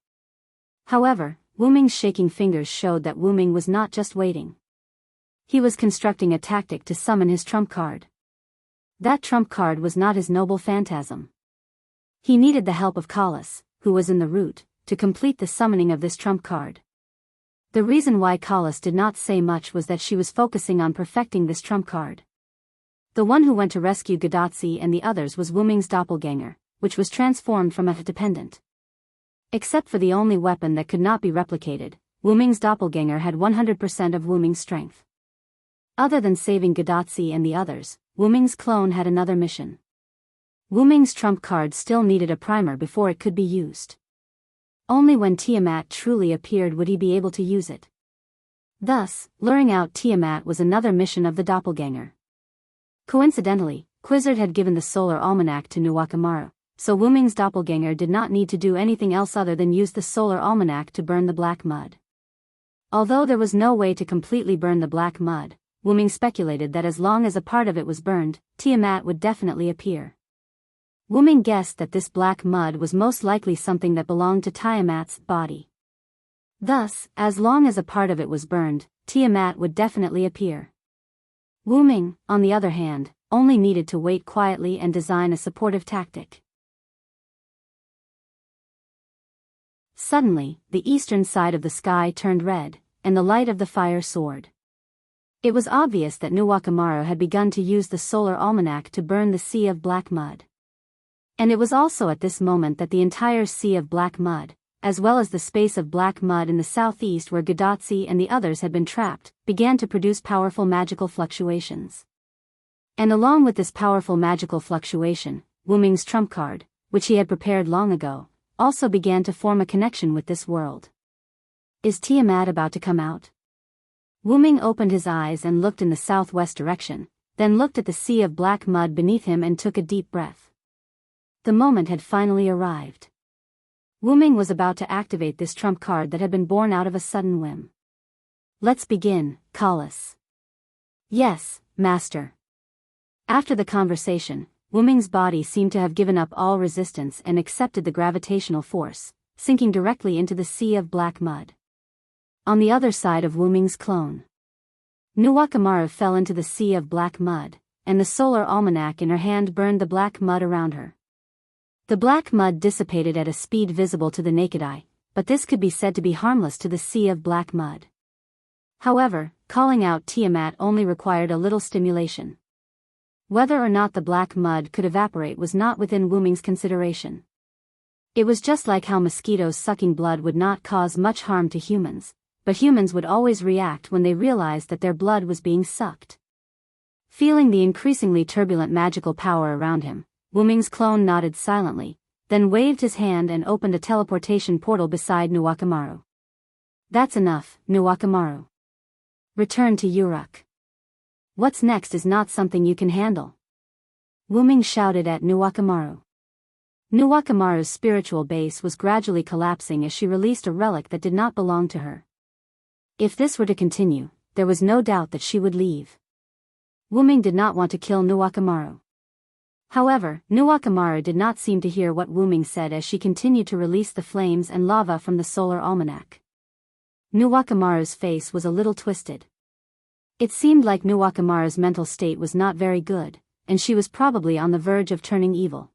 However, Wuming's shaking fingers showed that Wuming was not just waiting. He was constructing a tactic to summon his trump card. That trump card was not his noble phantasm. He needed the help of Kalas, who was in the route, to complete the summoning of this trump card. The reason why Kalas did not say much was that she was focusing on perfecting this trump card. The one who went to rescue Gadotsi and the others was Wuming's doppelganger, which was transformed from a dependent. Except for the only weapon that could not be replicated, Wuming's doppelganger had 100% of Wuming's strength. Other than saving Gadotsi and the others, Wuming's clone had another mission. Wuming's trump card still needed a primer before it could be used. Only when Tiamat truly appeared would he be able to use it. Thus, luring out Tiamat was another mission of the doppelganger. Coincidentally, Quizzard had given the solar almanac to Nuwakamaru, so Wu Ming's doppelganger did not need to do anything else other than use the solar almanac to burn the black mud. Although there was no way to completely burn the black mud, Wu Ming speculated that as long as a part of it was burned, Tiamat would definitely appear. Wu Ming guessed that this black mud was most likely something that belonged to Tiamat's body. Thus, as long as a part of it was burned, Tiamat would definitely appear. Wu Ming, on the other hand, only needed to wait quietly and design a supportive tactic. Suddenly, the eastern side of the sky turned red, and the light of the fire soared. It was obvious that Nuwakamaru had begun to use the solar almanac to burn the sea of black mud. And it was also at this moment that the entire sea of black mud, as well as the space of black mud in the southeast where Gadotsi and the others had been trapped, began to produce powerful magical fluctuations. And along with this powerful magical fluctuation, Wu Ming's trump card, which he had prepared long ago, also began to form a connection with this world. Is Tiamat about to come out? Wu Ming opened his eyes and looked in the southwest direction, then looked at the sea of black mud beneath him and took a deep breath. The moment had finally arrived. Wu Ming was about to activate this trump card that had been born out of a sudden whim. Let's begin, Kalas. Yes, Master. After the conversation, Wu Ming's body seemed to have given up all resistance and accepted the gravitational force, sinking directly into the sea of black mud. On the other side of Wu Ming's clone, Nuwakamaru fell into the sea of black mud, and the solar almanac in her hand burned the black mud around her. The black mud dissipated at a speed visible to the naked eye, but this could be said to be harmless to the sea of black mud. However, calling out Tiamat only required a little stimulation. Whether or not the black mud could evaporate was not within Wu Ming's consideration. It was just like how mosquitoes sucking blood would not cause much harm to humans, but humans would always react when they realized that their blood was being sucked. Feeling the increasingly turbulent magical power around him, Wu Ming's clone nodded silently, then waved his hand and opened a teleportation portal beside Nuwakamaru. That's enough, Nuwakamaru. Return to Uruk. What's next is not something you can handle. Wu Ming shouted at Nuwakamaru. Nuwakamaru's spiritual base was gradually collapsing as she released a relic that did not belong to her. If this were to continue, there was no doubt that she would leave. Wu Ming did not want to kill Nuwakamaru. However, Nuwakamaru did not seem to hear what Wu Ming said as she continued to release the flames and lava from the solar almanac. Nuwakamaru's face was a little twisted. It seemed like Nuwakamaru's mental state was not very good, and she was probably on the verge of turning evil.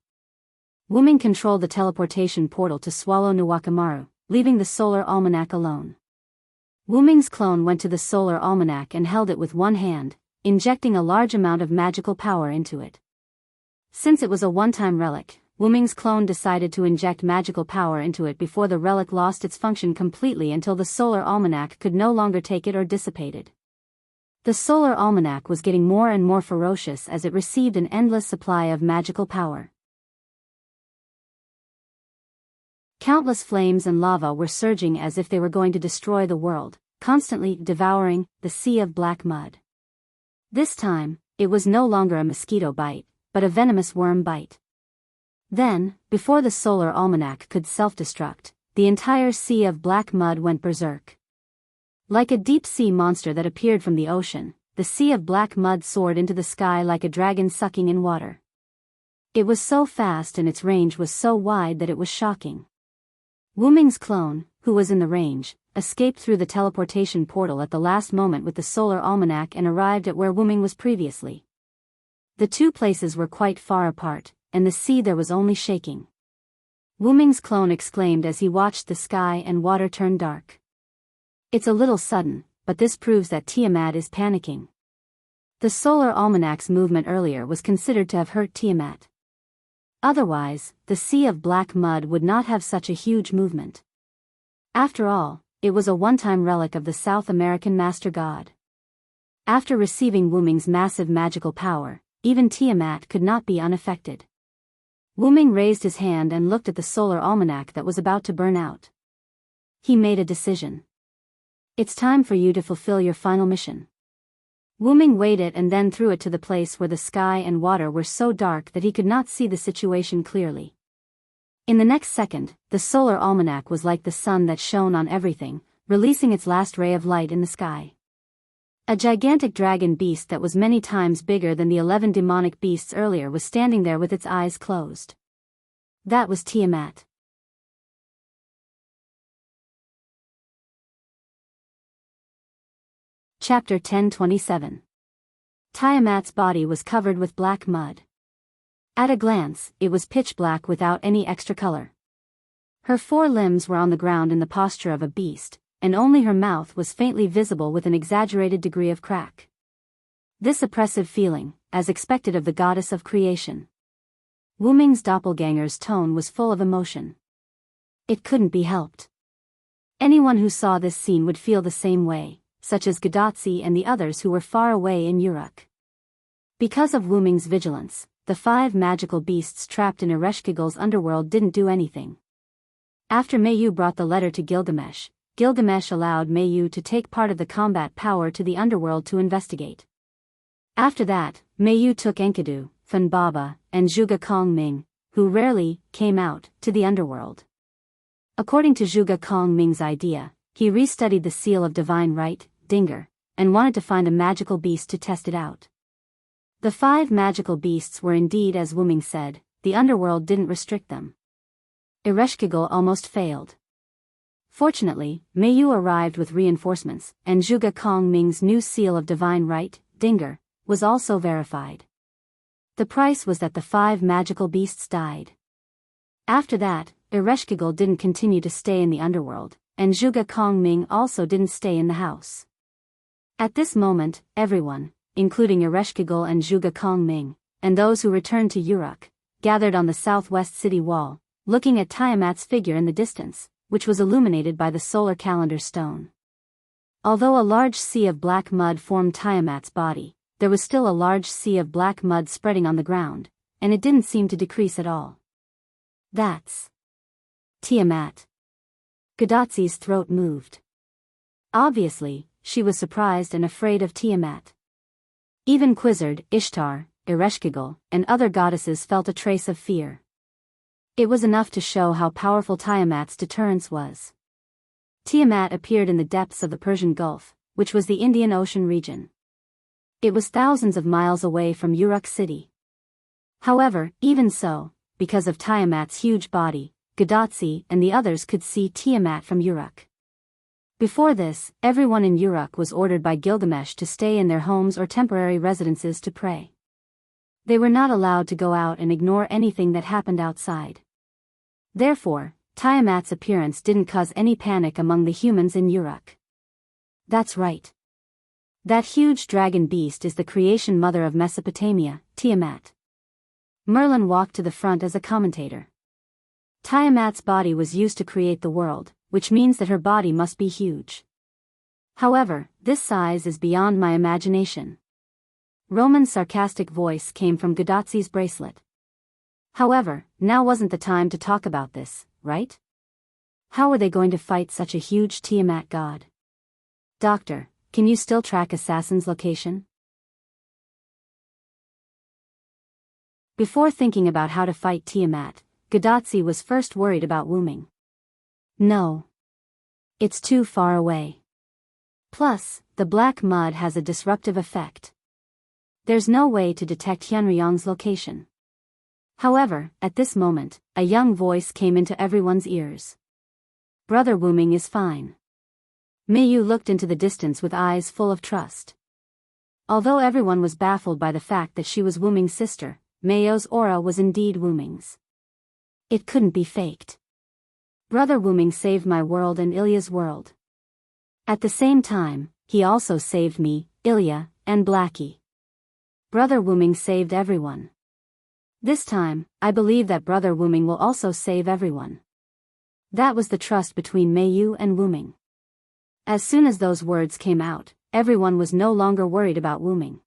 Wu Ming controlled the teleportation portal to swallow Nuwakamaru, leaving the solar almanac alone. Wu Ming's clone went to the solar almanac and held it with one hand, injecting a large amount of magical power into it. Since it was a one-time relic, Wu Ming's clone decided to inject magical power into it before the relic lost its function completely until the solar almanac could no longer take it or dissipate it. The solar almanac was getting more and more ferocious as it received an endless supply of magical power. Countless flames and lava were surging as if they were going to destroy the world, constantly devouring the sea of black mud. This time, it was no longer a mosquito bite, but a venomous worm bite. Then, before the solar almanac could self-destruct, the entire sea of black mud went berserk. Like a deep-sea monster that appeared from the ocean, the sea of black mud soared into the sky like a dragon sucking in water. It was so fast and its range was so wide that it was shocking. Wu Ming's clone, who was in the range, escaped through the teleportation portal at the last moment with the solar almanac and arrived at where Wu Ming was previously. The two places were quite far apart, and the sea there was only shaking. Wu Ming's clone exclaimed as he watched the sky and water turn dark. It's a little sudden, but this proves that Tiamat is panicking. The solar almanac's movement earlier was considered to have hurt Tiamat. Otherwise, the sea of black mud would not have such a huge movement. After all, it was a one-time relic of the South American Master God. After receiving Wu Ming's massive magical power, even Tiamat could not be unaffected. Wu Ming raised his hand and looked at the solar almanac that was about to burn out. He made a decision. It's time for you to fulfill your final mission. Wu-ming weighed it and then threw it to the place where the sky and water were so dark that he could not see the situation clearly. In the next second, the solar almanac was like the sun that shone on everything, releasing its last ray of light in the sky. A gigantic dragon beast that was many times bigger than the 11 demonic beasts earlier was standing there with its eyes closed. That was Tiamat. Chapter 10:27. Tiamat's body was covered with black mud. At a glance, it was pitch black without any extra color. Her 4 limbs were on the ground in the posture of a beast, and only her mouth was faintly visible with an exaggerated degree of crack. This oppressive feeling, as expected of the goddess of creation. Wu-ming's doppelganger's tone was full of emotion. It couldn't be helped. Anyone who saw this scene would feel the same way, such as Gadotsi and the others who were far away in Uruk. Because of Wu-ming's vigilance, the 5 magical beasts trapped in Ereshkigal's underworld didn't do anything. After Mayu brought the letter to Gilgamesh, Gilgamesh allowed Mayu to take part of the combat power to the underworld to investigate. After that, Mayu took Enkidu, Fanbaba, and Zhuge Kongming, who rarely came out, to the underworld. According to Zhuge Kongming's idea, he restudied the seal of divine right, Dinger, and wanted to find a magical beast to test it out. The 5 magical beasts were indeed as Wu-ming said, the underworld didn't restrict them. Ereshkigal almost failed. Fortunately, Mayu arrived with reinforcements, and Zhuge Kongming's new seal of divine right, Dinger, was also verified. The price was that the 5 magical beasts died. After that, Ereshkigal didn't continue to stay in the underworld, and Zhuge Kongming also didn't stay in the house. At this moment, everyone, including Ereshkigal and Zhuge Kongming, and those who returned to Uruk, gathered on the southwest city wall, looking at Tiamat's figure in the distance, which was illuminated by the solar calendar stone. Although a large sea of black mud formed Tiamat's body, there was still a large sea of black mud spreading on the ground, and it didn't seem to decrease at all. That's Tiamat. Gadotsi's throat moved. Obviously, she was surprised and afraid of Tiamat. Even Quizzard, Ishtar, Ereshkigal, and other goddesses felt a trace of fear. It was enough to show how powerful Tiamat's deterrence was. Tiamat appeared in the depths of the Persian Gulf, which was the Indian Ocean region. It was thousands of miles away from Uruk city. However, even so, because of Tiamat's huge body, Gadotsi and the others could see Tiamat from Uruk. Before this, everyone in Uruk was ordered by Gilgamesh to stay in their homes or temporary residences to pray. They were not allowed to go out and ignore anything that happened outside. Therefore, Tiamat's appearance didn't cause any panic among the humans in Uruk. That's right. That huge dragon beast is the creation mother of Mesopotamia, Tiamat. Merlin walked to the front as a commentator. Tiamat's body was used to create the world, which means that her body must be huge. However, this size is beyond my imagination. Roman's sarcastic voice came from Gadotsi's bracelet. However, now wasn't the time to talk about this, right? How were they going to fight such a huge Tiamat god? Doctor, can you still track Assassin's location? Before thinking about how to fight Tiamat, Gadotsi was first worried about Wu-ming. No. It's too far away. Plus, the black mud has a disruptive effect. There's no way to detect Hyunryong's location. However, at this moment, a young voice came into everyone's ears. Brother Wu-ming is fine. Mayu looked into the distance with eyes full of trust. Although everyone was baffled by the fact that she was Wu-ming's sister, Mayu's aura was indeed Wu-ming's. It couldn't be faked. Brother Wu-ming saved my world and Ilya's world. At the same time, he also saved me, Ilya, and Blackie. Brother Wu-ming saved everyone. This time, I believe that Brother Wu-ming will also save everyone. That was the trust between Mayu and Wu-ming. As soon as those words came out, everyone was no longer worried about Wu-ming.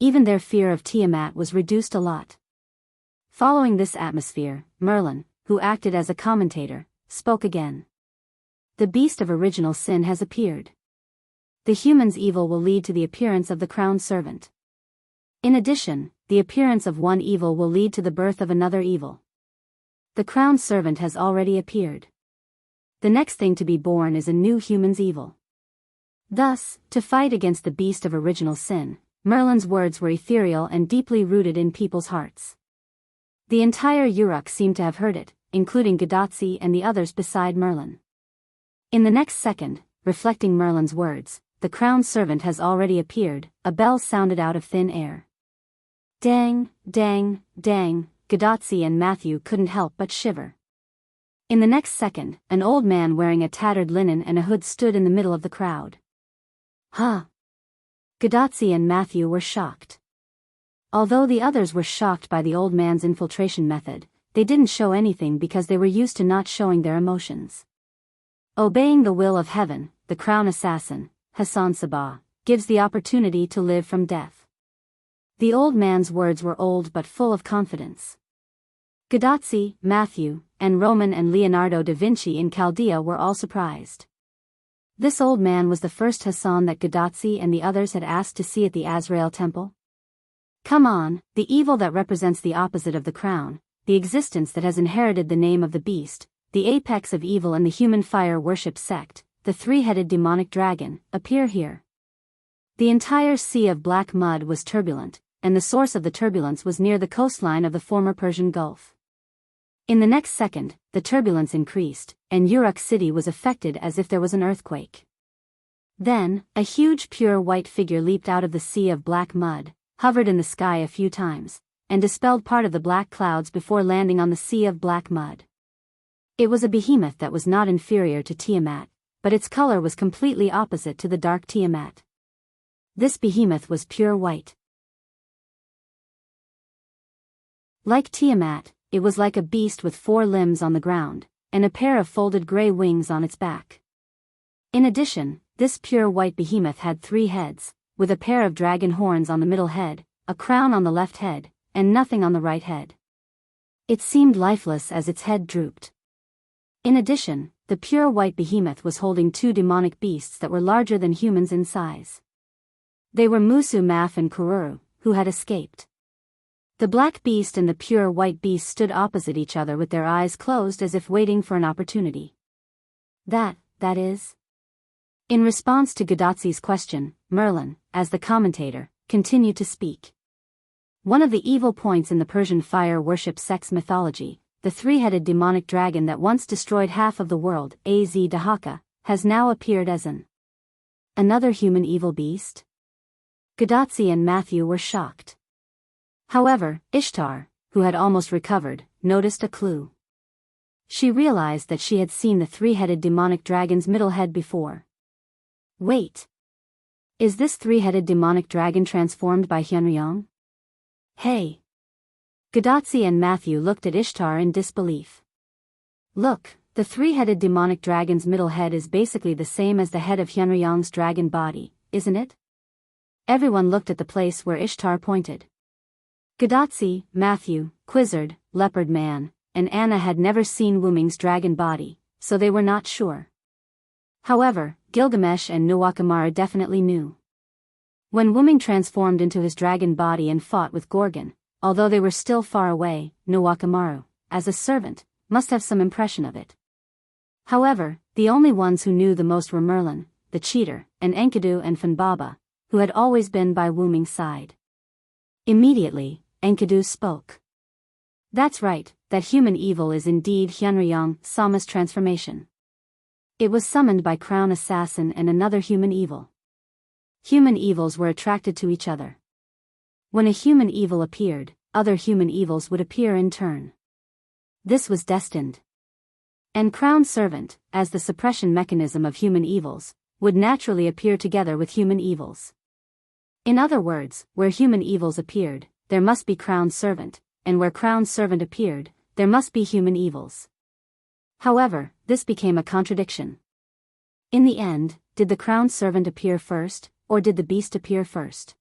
Even their fear of Tiamat was reduced a lot. Following this atmosphere, Merlin, who acted as a commentator, spoke again. The beast of original sin has appeared. the human's evil will lead to the appearance of the crowned servant. In addition, the appearance of one evil will lead to the birth of another evil. The crowned servant has already appeared. The next thing to be born is a new human's evil. Thus, to fight against the beast of original sin, Merlin's words were ethereal and deeply rooted in people's hearts. The entire Uruk seemed to have heard it, including Gadotsi and the others beside Merlin. In the next second, reflecting Merlin's words, the crowned servant has already appeared, a bell sounded out of thin air. Dang, dang, dang, Gadotsi and Matthew couldn't help but shiver. In the next second, an old man wearing a tattered linen and a hood stood in the middle of the crowd. Huh? Gadotsi and Matthew were shocked. Although the others were shocked by the old man's infiltration method, they didn't show anything because they were used to not showing their emotions. Obeying the will of heaven, the crown assassin, Hassan Sabah, gives the opportunity to live from death. The old man's words were old but full of confidence. Gadotsi, Matthew, and Roman and Leonardo da Vinci in Chaldea were all surprised. This old man was the first Hassan that Gadotsi and the others had asked to see at the Azrael temple. Come on, the evil that represents the opposite of the crown, the existence that has inherited the name of the beast, the apex of evil and the human fire worship sect, the three-headed demonic dragon, appear here. The entire sea of black mud was turbulent, and the source of the turbulence was near the coastline of the former Persian Gulf. In the next second, the turbulence increased, and Uruk City was affected as if there was an earthquake. Then, a huge pure white figure leaped out of the sea of black mud, hovered in the sky a few times, and dispelled part of the black clouds before landing on the sea of black mud. It was a behemoth that was not inferior to Tiamat, but its color was completely opposite to the dark Tiamat. This behemoth was pure white. Like Tiamat, it was like a beast with 4 limbs on the ground, and a pair of folded gray wings on its back. In addition, this pure white behemoth had 3 heads, with a pair of dragon horns on the middle head, a crown on the left head, and nothing on the right head. It seemed lifeless as its head drooped. In addition, the pure white behemoth was holding 2 demonic beasts that were larger than humans in size. They were Musu Maf and Kururu, who had escaped. The black beast and the pure white beast stood opposite each other with their eyes closed as if waiting for an opportunity. That is? In response to Gadotsi's question, Merlin, as the commentator, continued to speak. One of the evil points in the Persian fire worship sect's mythology, the 3-headed demonic dragon that once destroyed half of the world, Az Dahaka, has now appeared as another human evil beast? Gadotsi and Matthew were shocked. However, Ishtar, who had almost recovered, noticed a clue. She realized that she had seen the 3-headed demonic dragon's middle head before. Wait. Is this 3-headed demonic dragon transformed by Hyunryong? Hey. Gadotsi and Matthew looked at Ishtar in disbelief. Look, the 3-headed demonic dragon's middle head is basically the same as the head of Hyunryong's dragon body, isn't it? Everyone looked at the place where Ishtar pointed. Gadotsi, Matthew, Quizzard, Leopard Man, and Anna had never seen Wuming's dragon body, so they were not sure. However, Gilgamesh and Nuwakamara definitely knew. When Wuming transformed into his dragon body and fought with Gorgon, although they were still far away, Nuwakamaru, as a servant, must have some impression of it. However, the only ones who knew the most were Merlin, the cheater, and Enkidu and Funbaba, who had always been by Wuming's side. Immediately, Enkidu spoke. That's right, that human evil is indeed Hyunryong, Sama's transformation. It was summoned by Crown Assassin and another human evil. Human evils were attracted to each other. When a human evil appeared, other human evils would appear in turn. This was destined. And Crown Servant, as the suppression mechanism of human evils, would naturally appear together with human evils. In other words, where human evils appeared, there must be Crown Servant, and where Crown Servant appeared, there must be human evils. However, this became a contradiction. In the end, did the Crown Servant appear first, or did the beast appear first?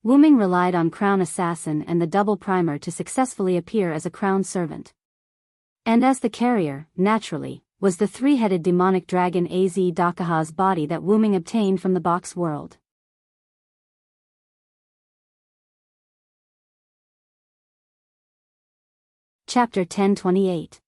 Wuming relied on Crown Assassin and the double primer to successfully appear as a Crown Servant. And as the carrier, naturally, was the three-headed demonic dragon Az Dakaha's body that Wuming obtained from the box world. Chapter 1028.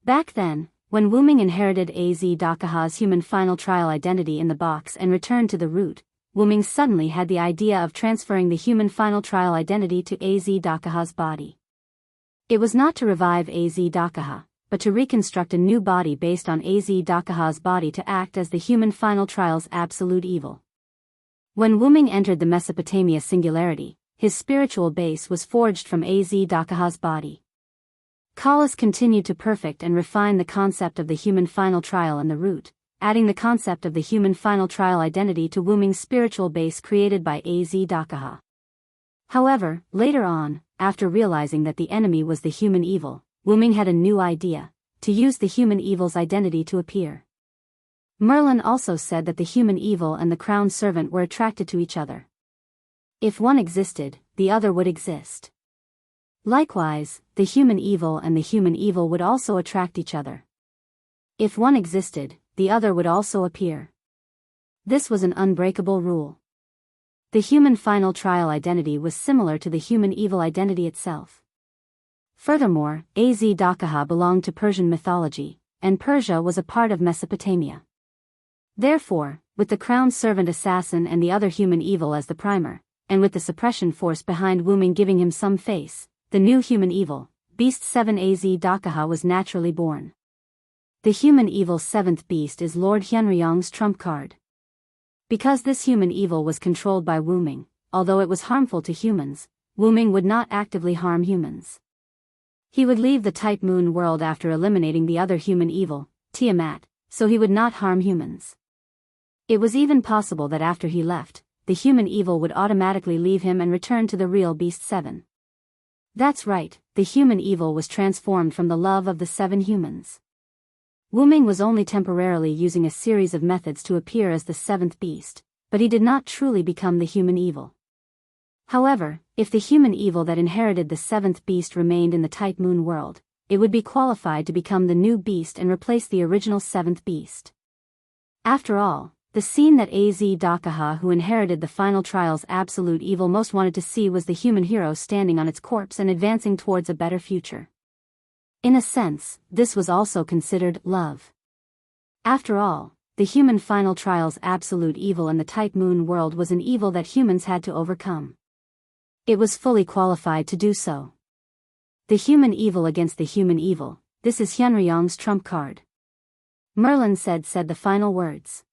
Back then, when Wuming inherited Az Dakaha's human final trial identity in the box and returned to the root, Wuming suddenly had the idea of transferring the human final trial identity to Az Dakaha's body. It was not to revive Az Dakaha, but to reconstruct a new body based on Az Dakaha's body to act as the human final trial's absolute evil. When Wuming entered the Mesopotamia singularity, his spiritual base was forged from Az Dakaha's body. Kalas continued to perfect and refine the concept of the human final trial in the root, adding the concept of the human final trial identity to Wuming's spiritual base created by Az Dakaha. However, later on, after realizing that the enemy was the human evil, Wuming had a new idea: to use the human evil's identity to appear. Merlin also said that the human evil and the crown servant were attracted to each other. If one existed, the other would exist. Likewise, the human evil and the human evil would also attract each other. If one existed, the other would also appear. This was an unbreakable rule. The human final trial identity was similar to the human evil identity itself. Furthermore, Az Dakaha belonged to Persian mythology, and Persia was a part of Mesopotamia. Therefore, with the crown servant assassin and the other human evil as the primer, and with the suppression force behind Wuming giving him some face, the new human evil, Beast 7 Az Dakaha was naturally born. The human evil's seventh beast is Lord Hyunryong's trump card. Because this human evil was controlled by Wuming, although it was harmful to humans, Wuming would not actively harm humans. He would leave the Type Moon world after eliminating the other human evil, Tiamat, so he would not harm humans. It was even possible that after he left, the human evil would automatically leave him and return to the real Beast 7. That's right, the human evil was transformed from the love of the 7 humans. Wuming was only temporarily using a series of methods to appear as the 7th beast, but he did not truly become the human evil. However, if the human evil that inherited the 7th beast remained in the Type Moon world, it would be qualified to become the new beast and replace the original 7th beast. After all, the scene that Az Dakaha, who inherited the final trial's absolute evil, most wanted to see was the human hero standing on its corpse and advancing towards a better future. In a sense, this was also considered love. After all, the human final trial's absolute evil in the Type Moon world was an evil that humans had to overcome. It was fully qualified to do so. The human evil against the human evil, this is Hyunryong's trump card. Merlin said the final words.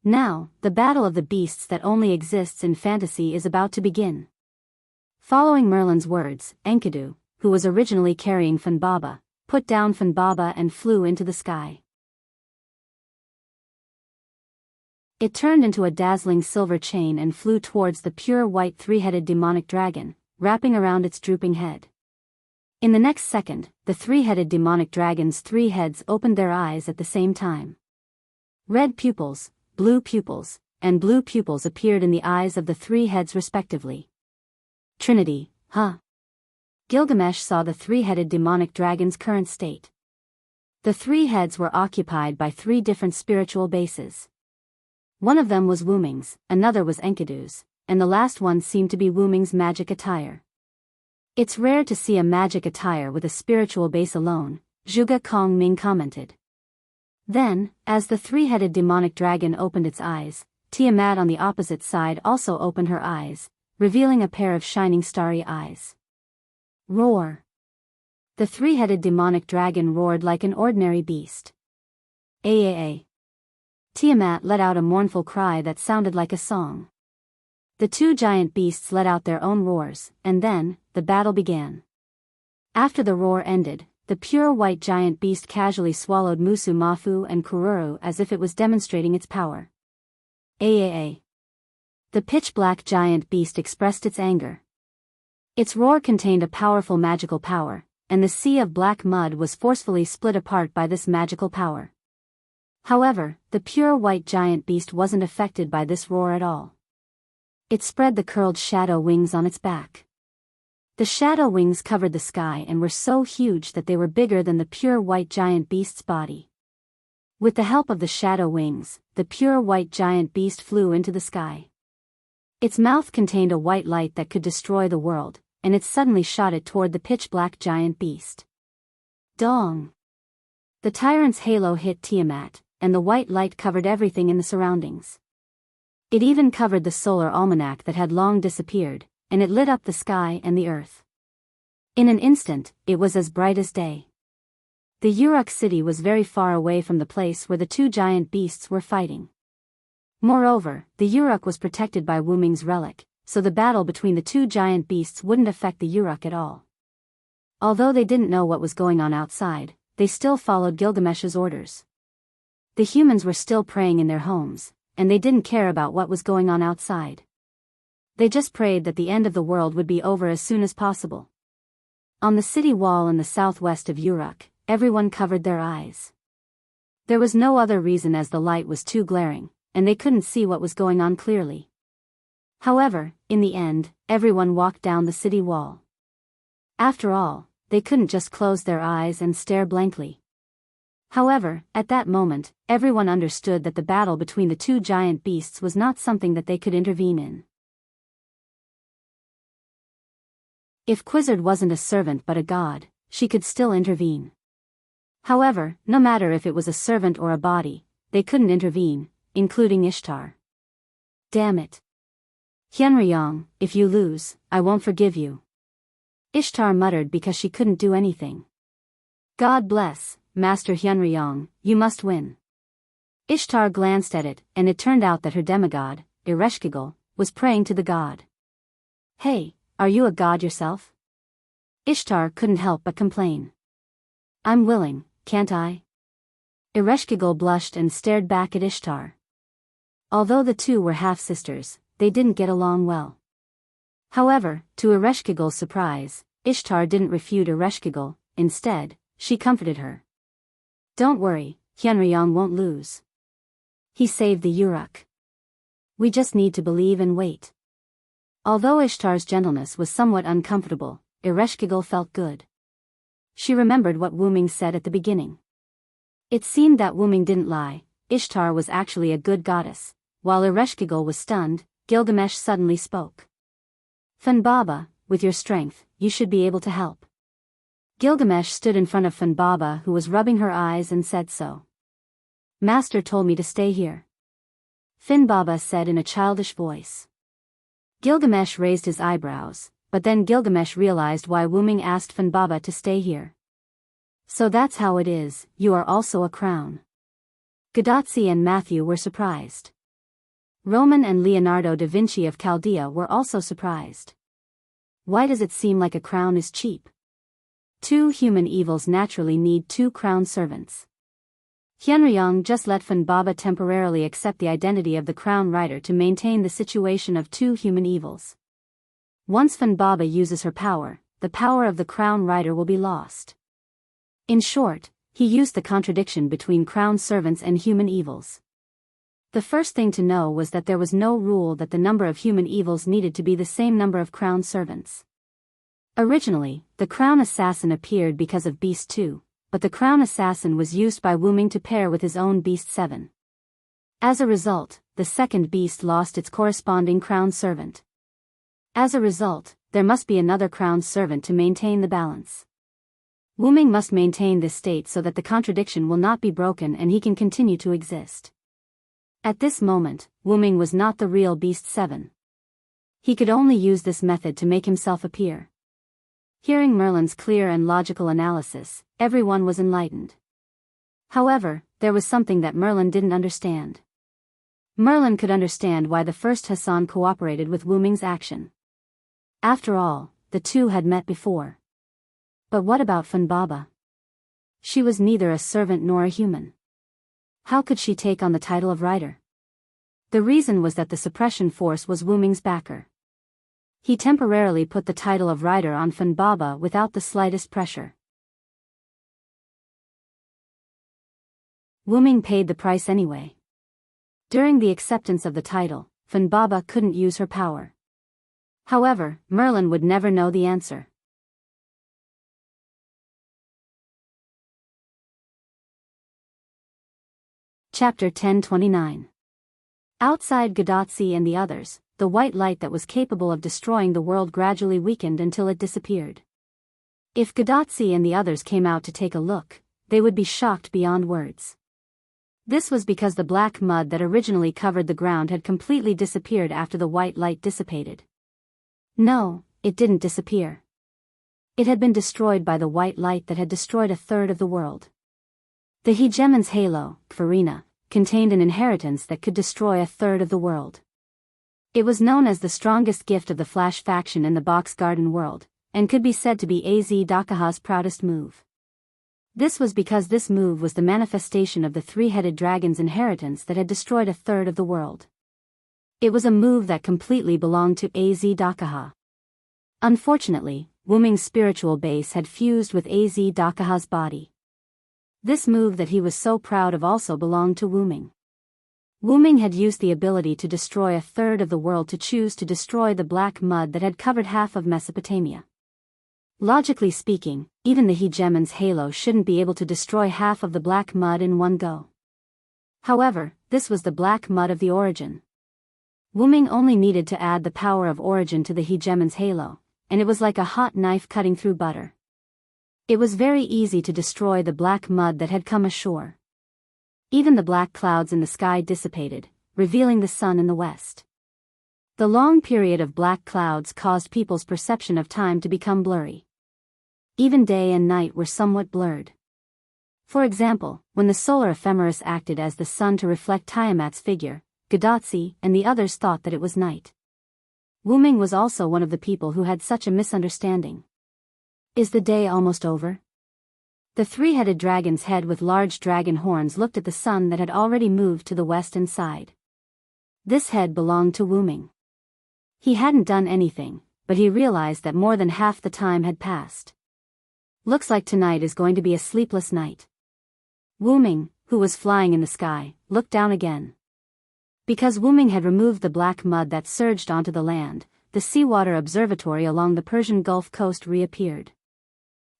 Now, the battle of the beasts that only exists in fantasy is about to begin. Following Merlin's words, Enkidu, who was originally carrying Funbaba, put down Funbaba and flew into the sky. It turned into a dazzling silver chain and flew towards the pure white three-headed demonic dragon, wrapping around its drooping head. In the next second, the three-headed demonic dragon's 3 heads opened their eyes at the same time. Red pupils, blue pupils, and blue pupils appeared in the eyes of the 3 heads respectively. Trinity, huh? Gilgamesh saw the 3-headed demonic dragon's current state. The 3 heads were occupied by 3 different spiritual bases. One of them was Wuming's, another was Enkidu's, and the last one seemed to be Wuming's magic attire. It's rare to see a magic attire with a spiritual base alone, Zhuge Kongming commented. Then, as the 3-headed demonic dragon opened its eyes, Tiamat on the opposite side also opened her eyes, revealing a pair of shining starry eyes. Roar! The 3-headed demonic dragon roared like an ordinary beast. Aa! Tiamat let out a mournful cry that sounded like a song. The 2 giant beasts let out their own roars, and then, the battle began. After the roar ended, the pure white giant beast casually swallowed Musu Mafu and Kururu as if it was demonstrating its power. Aa! The pitch-black giant beast expressed its anger. Its roar contained a powerful magical power, and the sea of black mud was forcefully split apart by this magical power. However, the pure white giant beast wasn't affected by this roar at all. It spread the curled shadow wings on its back. The shadow wings covered the sky and were so huge that they were bigger than the pure white giant beast's body. With the help of the shadow wings, the pure white giant beast flew into the sky. Its mouth contained a white light that could destroy the world, and it suddenly shot it toward the pitch-black giant beast. Dong! The tyrant's halo hit Tiamat, and the white light covered everything in the surroundings. It even covered the solar almanac that had long disappeared, and it lit up the sky and the earth. In an instant, it was as bright as day. The Uruk city was very far away from the place where the two giant beasts were fighting. Moreover, the Uruk was protected by Wu Ming's relic, so the battle between the two giant beasts wouldn't affect the Uruk at all. Although they didn't know what was going on outside, they still followed Gilgamesh's orders. The humans were still praying in their homes, and they didn't care about what was going on outside. They just prayed that the end of the world would be over as soon as possible. On the city wall in the southwest of Uruk, everyone covered their eyes. There was no other reason as the light was too glaring, and they couldn't see what was going on clearly. However, in the end, everyone walked down the city wall. After all, they couldn't just close their eyes and stare blankly. However, at that moment, everyone understood that the battle between the two giant beasts was not something that they could intervene in. If Quizzard wasn't a servant but a god, she could still intervene. However, no matter if it was a servant or a body, they couldn't intervene, including Ishtar. Damn it. Hyunryong, if you lose, I won't forgive you. Ishtar muttered because she couldn't do anything. God bless, Master Hyunryong, you must win. Ishtar glanced at it, and it turned out that her demigod, Ereshkigal, was praying to the god. Hey, are you a god yourself? Ishtar couldn't help but complain. I'm willing, can't I? Ereshkigal blushed and stared back at Ishtar. Although the two were half-sisters, they didn't get along well. However, to Ereshkigal's surprise, Ishtar didn't refute Ereshkigal. Instead, she comforted her. Don't worry, Hyunryong won't lose. He saved the Uruk. We just need to believe and wait. Although Ishtar's gentleness was somewhat uncomfortable, Ereshkigal felt good. She remembered what Wu Ming said at the beginning. It seemed that Wu Ming didn't lie, Ishtar was actually a good goddess. While Ereshkigal was stunned, Gilgamesh suddenly spoke. Funbaba, with your strength, you should be able to help. Gilgamesh stood in front of Funbaba, who was rubbing her eyes, and said so. Master told me to stay here. Funbaba said in a childish voice. Gilgamesh raised his eyebrows, but then Gilgamesh realized why Wu Ming asked Funbaba to stay here. So that's how it is, you are also a crown. Gadotsi and Matthew were surprised. Roman and Leonardo da Vinci of Chaldea were also surprised. Why does it seem like a crown is cheap? Two human evils naturally need two crown servants. Hyunryong just let Funbaba temporarily accept the identity of the crown rider to maintain the situation of two human evils. Once Funbaba uses her power, the power of the crown rider will be lost. In short, he used the contradiction between crown servants and human evils. The first thing to know was that there was no rule that the number of human evils needed to be the same number of crown servants. Originally, the crown assassin appeared because of Beast 2. But the crown assassin was used by Wu Ming to pair with his own Beast 7. As a result, the second beast lost its corresponding crown servant. As a result, there must be another crown servant to maintain the balance. Wu Ming must maintain this state so that the contradiction will not be broken and he can continue to exist. At this moment, Wu Ming was not the real Beast 7. He could only use this method to make himself appear. Hearing Merlin's clear and logical analysis, everyone was enlightened. However, there was something that Merlin didn't understand. Merlin could understand why the first Hassan cooperated with Wu Ming's action. After all, the two had met before. But what about Funbaba? She was neither a servant nor a human. How could she take on the title of rider? The reason was that the suppression force was Wu Ming's backer. He temporarily put the title of rider on Funbaba without the slightest pressure. Wu Ming paid the price anyway. During the acceptance of the title, Funbaba couldn't use her power. However, Merlin would never know the answer. Chapter 1029. Outside Gadotsi and the others, the white light that was capable of destroying the world gradually weakened until it disappeared. If Gadotsi and the others came out to take a look, they would be shocked beyond words. This was because the black mud that originally covered the ground had completely disappeared after the white light dissipated. No, it didn't disappear. It had been destroyed by the white light that had destroyed a third of the world. The hegemon's halo, Farina, contained an inheritance that could destroy a third of the world. It was known as the strongest gift of the Flash faction in the Box Garden world, and could be said to be AZ Dakaha's proudest move. This was because this move was the manifestation of the three-headed dragon's inheritance that had destroyed a third of the world. It was a move that completely belonged to AZ Dakaha. Unfortunately, Wuming's spiritual base had fused with AZ Dakaha's body. This move that he was so proud of also belonged to Wuming. Wuming had used the ability to destroy a third of the world to choose to destroy the black mud that had covered half of Mesopotamia. Logically speaking, even the hegemon's halo shouldn't be able to destroy half of the black mud in one go. However, this was the black mud of the origin. Wuming only needed to add the power of origin to the hegemon's halo, and it was like a hot knife cutting through butter. It was very easy to destroy the black mud that had come ashore. Even the black clouds in the sky dissipated, revealing the sun in the west. The long period of black clouds caused people's perception of time to become blurry. Even day and night were somewhat blurred. For example, when the solar ephemeris acted as the sun to reflect Tiamat's figure, Gadotsi and the others thought that it was night. Wuming was also one of the people who had such a misunderstanding. Is the day almost over? The three-headed dragon's head with large dragon horns looked at the sun that had already moved to the west and sighed. This head belonged to Wuming. He hadn't done anything, but he realized that more than half the time had passed. Looks like tonight is going to be a sleepless night. Wuming, who was flying in the sky, looked down again. Because Wuming had removed the black mud that surged onto the land, the seawater observatory along the Persian Gulf coast reappeared.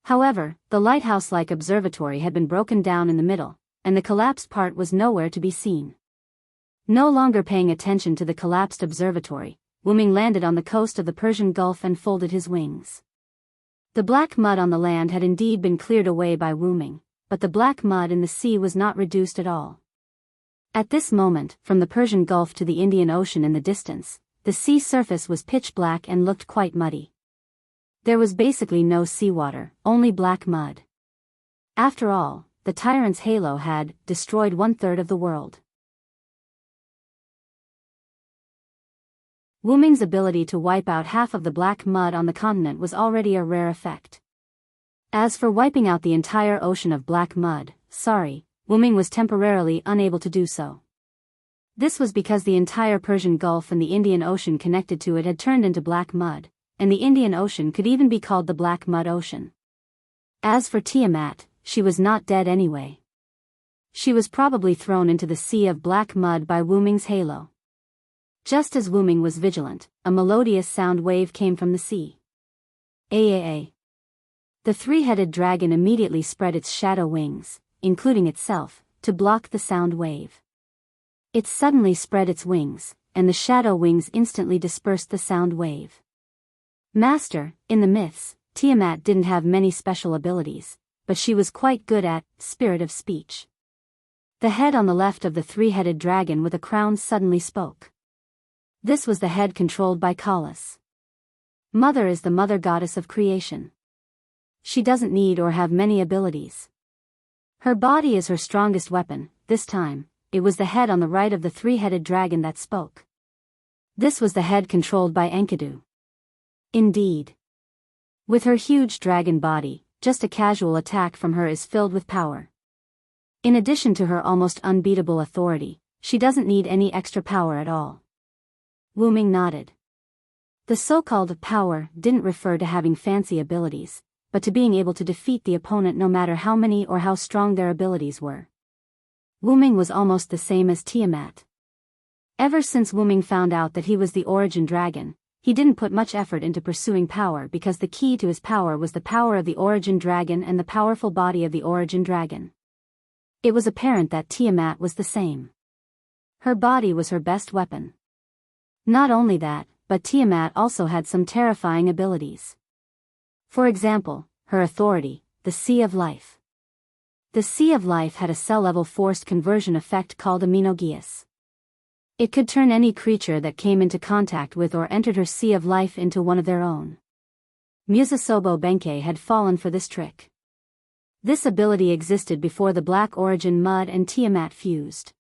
However, the lighthouse-like observatory had been broken down in the middle, and the collapsed part was nowhere to be seen. No longer paying attention to the collapsed observatory, Wuming landed on the coast of the Persian Gulf and folded his wings. The black mud on the land had indeed been cleared away by Wuming, but the black mud in the sea was not reduced at all. At this moment, from the Persian Gulf to the Indian Ocean in the distance, the sea surface was pitch black and looked quite muddy. There was basically no seawater, only black mud. After all, the tyrant's halo had destroyed one-third of the world. Wuming's ability to wipe out half of the black mud on the continent was already a rare effect. As for wiping out the entire ocean of black mud, Wuming was temporarily unable to do so. This was because the entire Persian Gulf and the Indian Ocean connected to it had turned into black mud, and the Indian Ocean could even be called the Black Mud Ocean. As for Tiamat, she was not dead anyway. She was probably thrown into the sea of black mud by Wuming's halo. Just as Wuming was vigilant, a melodious sound wave came from the sea. Aa. The three-headed dragon immediately spread its shadow wings, including itself, to block the sound wave. It suddenly spread its wings, and the shadow wings instantly dispersed the sound wave. Master, in the myths, Tiamat didn't have many special abilities, but she was quite good at spirit of speech. The head on the left of the three-headed dragon with a crown suddenly spoke. This was the head controlled by Kalas. Mother is the mother goddess of creation. She doesn't need or have many abilities. Her body is her strongest weapon. This time, it was the head on the right of the three-headed dragon that spoke. This was the head controlled by Enkidu. Indeed. With her huge dragon body, just a casual attack from her is filled with power. In addition to her almost unbeatable authority, she doesn't need any extra power at all. Wuming nodded. The so-called power didn't refer to having fancy abilities, but to being able to defeat the opponent no matter how many or how strong their abilities were. Wuming was almost the same as Tiamat. Ever since Wuming found out that he was the origin dragon, he didn't put much effort into pursuing power because the key to his power was the power of the origin dragon and the powerful body of the origin dragon. It was apparent that Tiamat was the same. Her body was her best weapon. Not only that, but Tiamat also had some terrifying abilities. For example, her authority, the Sea of Life. The Sea of Life had a cell-level forced conversion effect called Aminogeas. It could turn any creature that came into contact with or entered her Sea of Life into one of their own. Musasobo Benkei had fallen for this trick. This ability existed before the Black Origin Mud and Tiamat fused.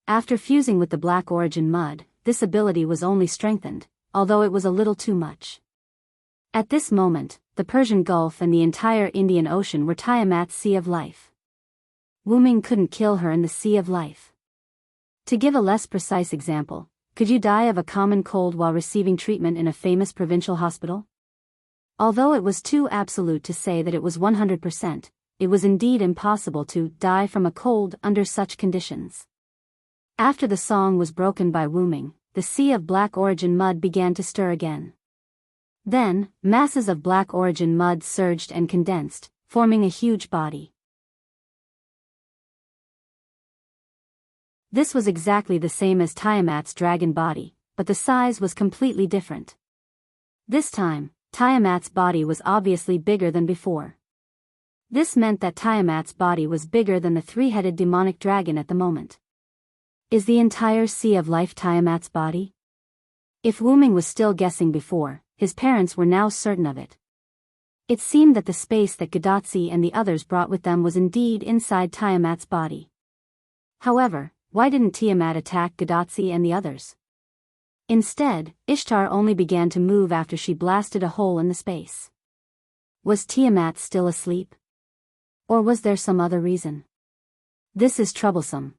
After fusing with the Black Origin Mud, this ability was only strengthened, although it was a little too much. At this moment, the Persian Gulf and the entire Indian Ocean were Tiamat's Sea of Life. Wuming couldn't kill her in the Sea of Life. To give a less precise example, could you die of a common cold while receiving treatment in a famous provincial hospital? Although it was too absolute to say that it was 100%, it was indeed impossible to die from a cold under such conditions. After the song was broken by Wuming, the Sea of Black Origin Mud began to stir again. Then, masses of Black Origin Mud surged and condensed, forming a huge body. This was exactly the same as Tiamat's dragon body, but the size was completely different. This time, Tiamat's body was obviously bigger than before. This meant that Tiamat's body was bigger than the three-headed demonic dragon at the moment. Is the entire Sea of Life Tiamat's body? If Wuming was still guessing before, his parents were now certain of it. It seemed that the space that Gadotsi and the others brought with them was indeed inside Tiamat's body. However, why didn't Tiamat attack Gadotsi and the others? Instead, Ishtar only began to move after she blasted a hole in the space. Was Tiamat still asleep? Or was there some other reason? This is troublesome.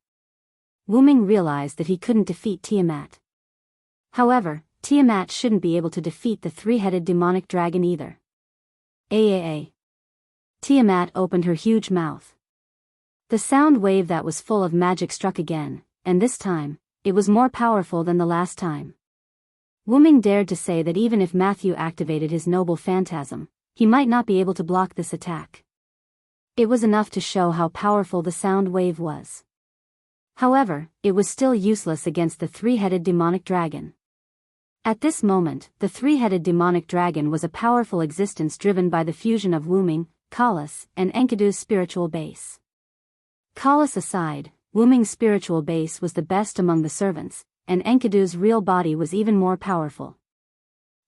Wuming realized that he couldn't defeat Tiamat. However, Tiamat shouldn't be able to defeat the three-headed demonic dragon either. Tiamat opened her huge mouth. The sound wave that was full of magic struck again, and this time, it was more powerful than the last time. Wuming dared to say that even if Matthew activated his noble phantasm, he might not be able to block this attack. It was enough to show how powerful the sound wave was. However, it was still useless against the three-headed demonic dragon. At this moment, the three-headed demonic dragon was a powerful existence driven by the fusion of Wuming, Kalas, and Enkidu's spiritual base. Kalas aside, Wuming's spiritual base was the best among the servants, and Enkidu's real body was even more powerful.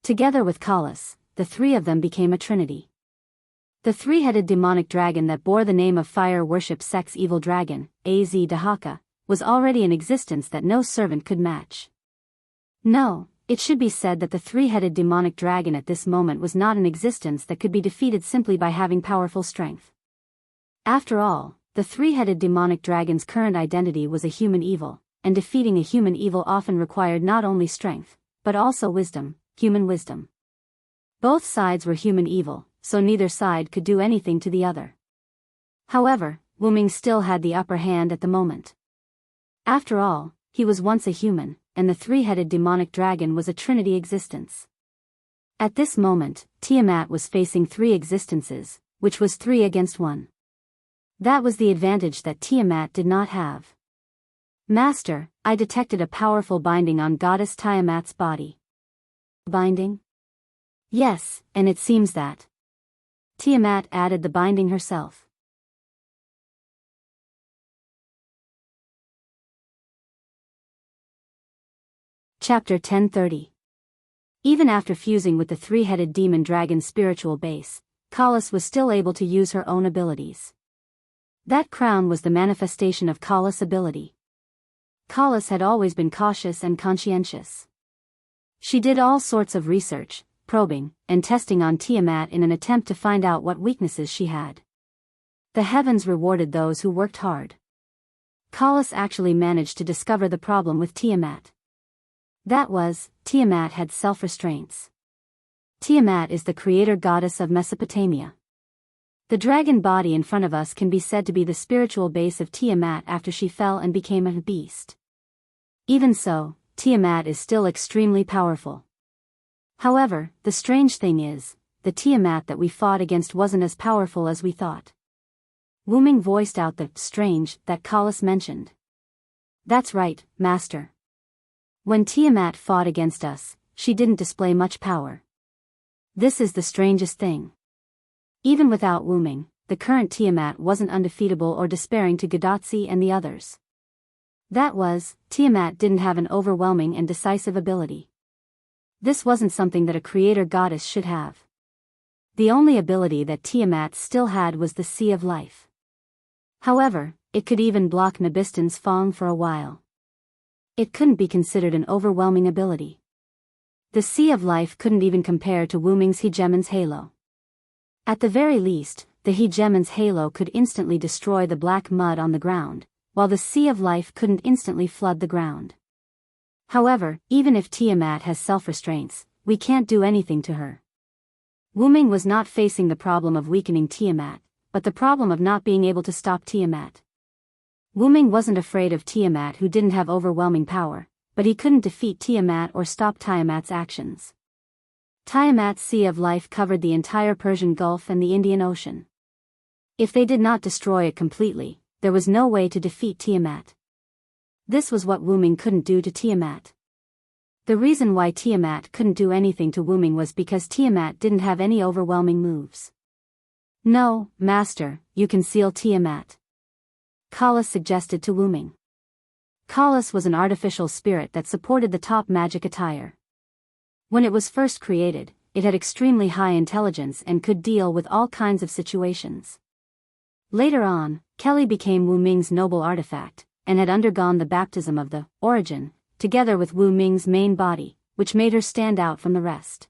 Together with Kalas, the three of them became a trinity. The three-headed demonic dragon that bore the name of Fire Worship Sex Evil Dragon, Az Dahaka, was already an existence that no servant could match. No, it should be said that the three-headed demonic dragon at this moment was not an existence that could be defeated simply by having powerful strength. After all, the three-headed demonic dragon's current identity was a human evil, and defeating a human evil often required not only strength, but also wisdom, human wisdom. Both sides were human evil, so neither side could do anything to the other. However, Wuming still had the upper hand at the moment. After all, he was once a human, and the three-headed demonic dragon was a trinity existence. At this moment, Tiamat was facing three existences, which was 3 against 1. That was the advantage that Tiamat did not have. Master, I detected a powerful binding on Goddess Tiamat's body. Binding? Yes, and it seems that Tiamat added the binding herself. Chapter 1030. Even after fusing with the three-headed demon dragon's spiritual base, Kalas was still able to use her own abilities. That crown was the manifestation of Kalas' ability. Kalas had always been cautious and conscientious. She did all sorts of research, probing, and testing on Tiamat in an attempt to find out what weaknesses she had. The heavens rewarded those who worked hard. Kalas actually managed to discover the problem with Tiamat. That was, Tiamat had self-restraints. Tiamat is the creator goddess of Mesopotamia. The dragon body in front of us can be said to be the spiritual base of Tiamat after she fell and became a beast. Even so, Tiamat is still extremely powerful. However, the strange thing is, the Tiamat that we fought against wasn't as powerful as we thought. Wu-Ming voiced out the strange that Kalas mentioned. That's right, Master. When Tiamat fought against us, she didn't display much power. This is the strangest thing. Even without Wu-Ming, the current Tiamat wasn't undefeatable or despairing to Gadotsi and the others. That was, Tiamat didn't have an overwhelming and decisive ability. This wasn't something that a creator goddess should have. The only ability that Tiamat still had was the Sea of Life. However, it could even block Nabistan's Fong for a while. It couldn't be considered an overwhelming ability. The Sea of Life couldn't even compare to Wu-Ming's Hegemon's Halo. At the very least, the Hegemon's Halo could instantly destroy the black mud on the ground, while the Sea of Life couldn't instantly flood the ground. However, even if Tiamat has self-restraints, we can't do anything to her. Wu-Ming was not facing the problem of weakening Tiamat, but the problem of not being able to stop Tiamat. Wu-Ming wasn't afraid of Tiamat who didn't have overwhelming power, but he couldn't defeat Tiamat or stop Tiamat's actions. Tiamat's Sea of Life covered the entire Persian Gulf and the Indian Ocean. If they did not destroy it completely, there was no way to defeat Tiamat. This was what Wu-Ming couldn't do to Tiamat. The reason why Tiamat couldn't do anything to Wu-Ming was because Tiamat didn't have any overwhelming moves. No, Master, you can seal Tiamat. Kalas suggested to Wu-Ming. Kalas was an artificial spirit that supported the top magic attire. When it was first created, it had extremely high intelligence and could deal with all kinds of situations. Later on, Kelly became Wu-Ming's noble artifact, and had undergone the baptism of the origin, together with Wu-Ming's main body, which made her stand out from the rest.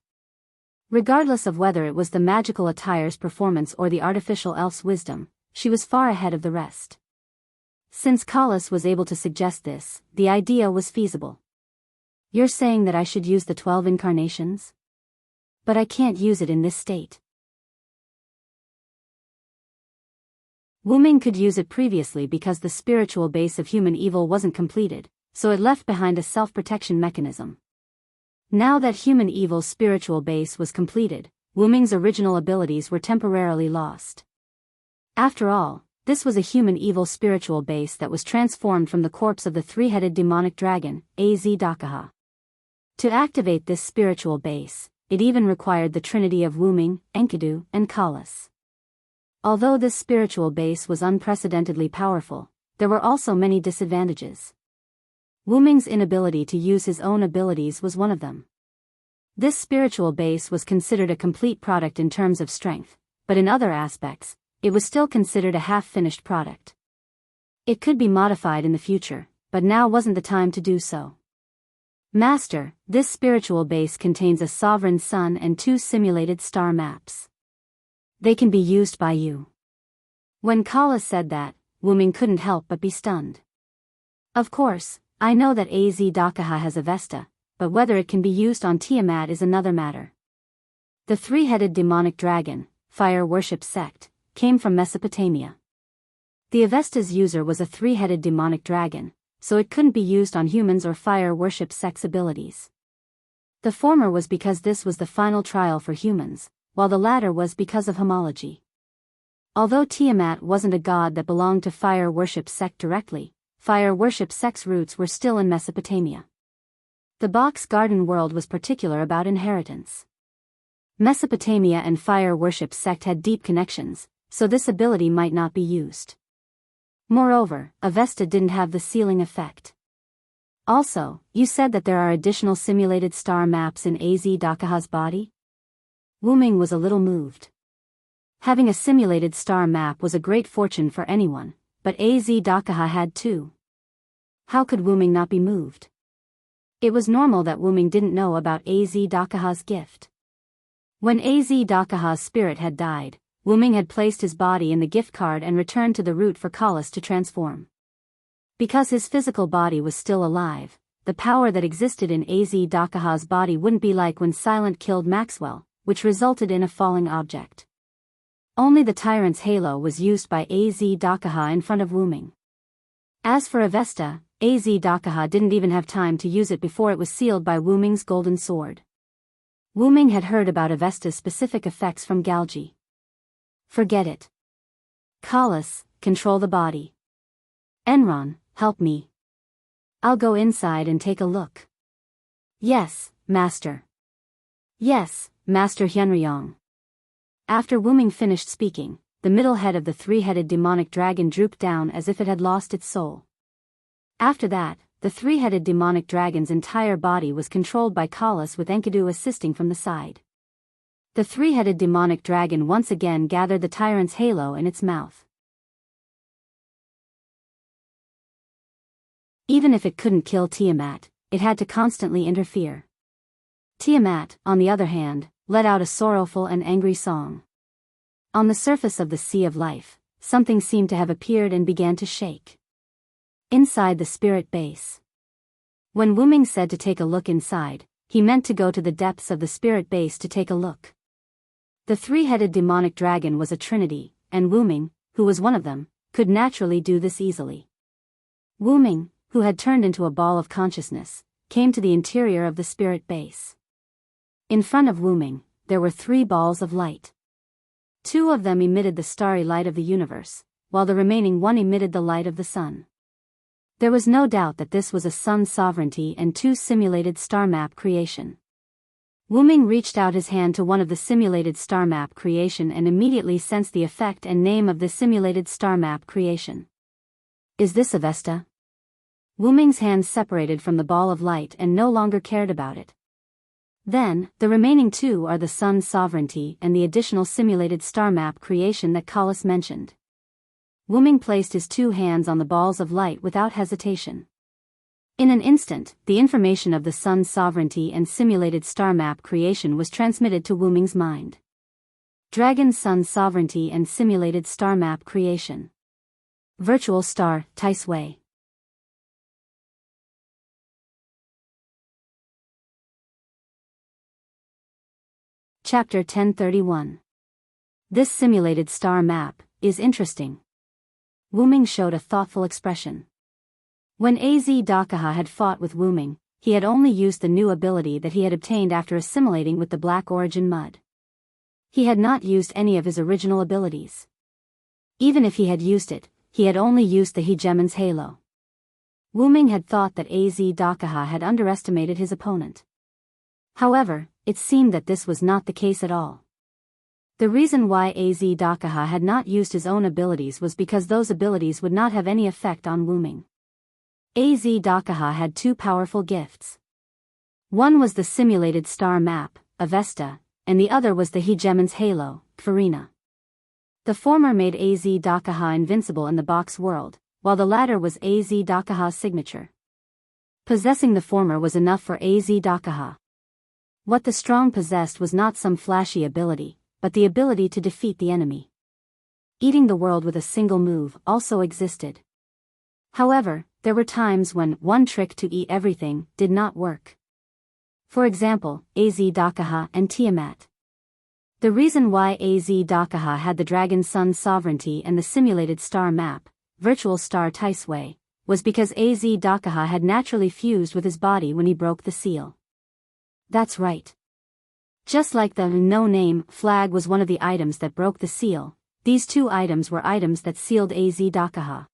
Regardless of whether it was the magical attire's performance or the artificial elf's wisdom, she was far ahead of the rest. Since Kalas was able to suggest this, the idea was feasible. You're saying that I should use the 12 incarnations? But I can't use it in this state. Wu-Ming could use it previously because the spiritual base of human evil wasn't completed, so it left behind a self-protection mechanism. Now that human evil's spiritual base was completed, Wu-Ming's original abilities were temporarily lost. After all, this was a human evil spiritual base that was transformed from the corpse of the three-headed demonic dragon, Az-Dakaha. To activate this spiritual base, it even required the trinity of Wu-Ming, Enkidu, and Kalas. Although this spiritual base was unprecedentedly powerful, there were also many disadvantages. Wu-Ming's inability to use his own abilities was one of them. This spiritual base was considered a complete product in terms of strength, but in other aspects, it was still considered a half-finished product. It could be modified in the future, but now wasn't the time to do so. Master, this spiritual base contains a sovereign sun and 2 simulated star maps. They can be used by you. When Kalas said that, Wu-Ming couldn't help but be stunned. Of course, I know that Az-Dakaha has a Vesta, but whether it can be used on Tiamat is another matter. The three-headed demonic dragon, fire worship sect, came from Mesopotamia. The Avesta's user was a three-headed demonic dragon, so it couldn't be used on humans or fire worship sect's abilities. The former was because this was the final trial for humans, while the latter was because of homology. Although Tiamat wasn't a god that belonged to fire worship sect directly, fire worship sect's roots were still in Mesopotamia. The box garden world was particular about inheritance. Mesopotamia and fire worship sect had deep connections, so this ability might not be used. Moreover, Avesta didn't have the sealing effect. Also, you said that there are additional simulated star maps in Az-Dakaha's body? Wu-Ming was a little moved. Having a simulated star map was a great fortune for anyone, but Az-Dakaha had too. How could Wu-Ming not be moved? It was normal that Wu-Ming didn't know about Az-Dakaha's gift. When Az-Dakaha's spirit had died, Wu-Ming had placed his body in the gift card and returned to the root for Kalas to transform. Because his physical body was still alive, the power that existed in Az-Dakaha's body wouldn't be like when Silent killed Maxwell, which resulted in a falling object. Only the tyrant's halo was used by Az-Dakaha in front of Wu-Ming. As for Avesta, Az-Dakaha didn't even have time to use it before it was sealed by Wu-Ming's golden sword. Wu Ming had heard about Avesta's specific effects from Galgi. Forget it. Kalas, control the body. Enron, help me. I'll go inside and take a look. Yes, Master. Yes, Master Hyunryong. After Wu Ming finished speaking, the middle head of the three-headed demonic dragon drooped down as if it had lost its soul. After that, the three-headed demonic dragon's entire body was controlled by Kalas with Enkidu assisting from the side. The three-headed demonic dragon once again gathered the tyrant's halo in its mouth. Even if it couldn't kill Tiamat, it had to constantly interfere. Tiamat, on the other hand, let out a sorrowful and angry song. On the surface of the Sea of Life, something seemed to have appeared and began to shake. Inside the spirit base. When Wu Ming said to take a look inside, he meant to go to the depths of the spirit base to take a look. The three-headed demonic dragon was a trinity, and Wu Ming, who was one of them, could naturally do this easily. Wu Ming, who had turned into a ball of consciousness, came to the interior of the spirit base. In front of Wu Ming, there were 3 balls of light. 2 of them emitted the starry light of the universe, while the remaining 1 emitted the light of the sun. There was no doubt that this was a sun sovereignty and 2 simulated star map creation. Wu Ming reached out his hand to one of the simulated star map creation and immediately sensed the effect and name of the simulated star map creation. Is this Avesta? Wu Ming's hand separated from the ball of light and no longer cared about it. Then, the remaining 2 are the sun's sovereignty and the additional simulated star map creation that Kalas mentioned. Wu Ming placed his 2 hands on the balls of light without hesitation. In an instant, the information of the sun's sovereignty and simulated star map creation was transmitted to Wu Ming's mind. Dragon Sun sovereignty and simulated star map creation. Virtual star, Taisui. Chapter 1031. This simulated star map is interesting. Wu Ming showed a thoughtful expression. When Az Dakaha had fought with Wu Ming, he had only used the new ability that he had obtained after assimilating with the Black Origin Mud. He had not used any of his original abilities. Even if he had used it, he had only used the Hegemon's halo. Wu Ming had thought that Az Dakaha had underestimated his opponent. However, it seemed that this was not the case at all. The reason why Az Dakaha had not used his own abilities was because those abilities would not have any effect on Wu Ming. Az Dakaha had 2 powerful gifts. One was the simulated star map, Avesta, and the other was the Hegemon's halo, Farina. The former made Az Dakaha invincible in the box world, while the latter was Az Dakaha's signature. Possessing the former was enough for Az Dakaha. What the strong possessed was not some flashy ability, but the ability to defeat the enemy. Eating the world with a single move also existed. However, there were times when one trick to eat everything did not work. For example, Az Dakaha and Tiamat. The reason why Az Dakaha had the Dragon Sun sovereignty and the simulated star map, Virtual Star Taisui, was because Az Dakaha had naturally fused with his body when he broke the seal. That's right. Just like the no-name flag was one of the items that broke the seal, these 2 items were items that sealed Az Dakaha.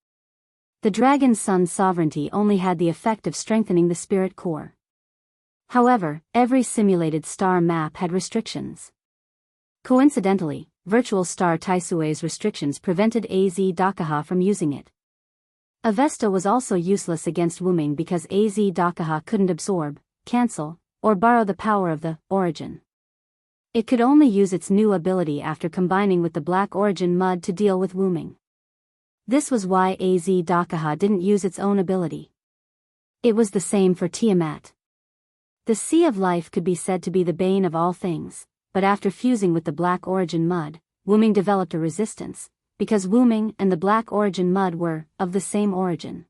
The Dragon Sun sovereignty only had the effect of strengthening the spirit core. However, every simulated star map had restrictions. Coincidentally, Virtual Star Taisui's restrictions prevented Az Dakaha from using it. Avesta was also useless against Wu Ming because Az Dakaha couldn't absorb, cancel, or borrow the power of the origin. It could only use its new ability after combining with the Black Origin Mud to deal with Wu Ming. This was why Az Dakaha didn't use its own ability. It was the same for Tiamat. The Sea of Life could be said to be the bane of all things, but after fusing with the Black Origin Mud, Wu Ming developed a resistance, because Wu Ming and the Black Origin Mud were of the same origin.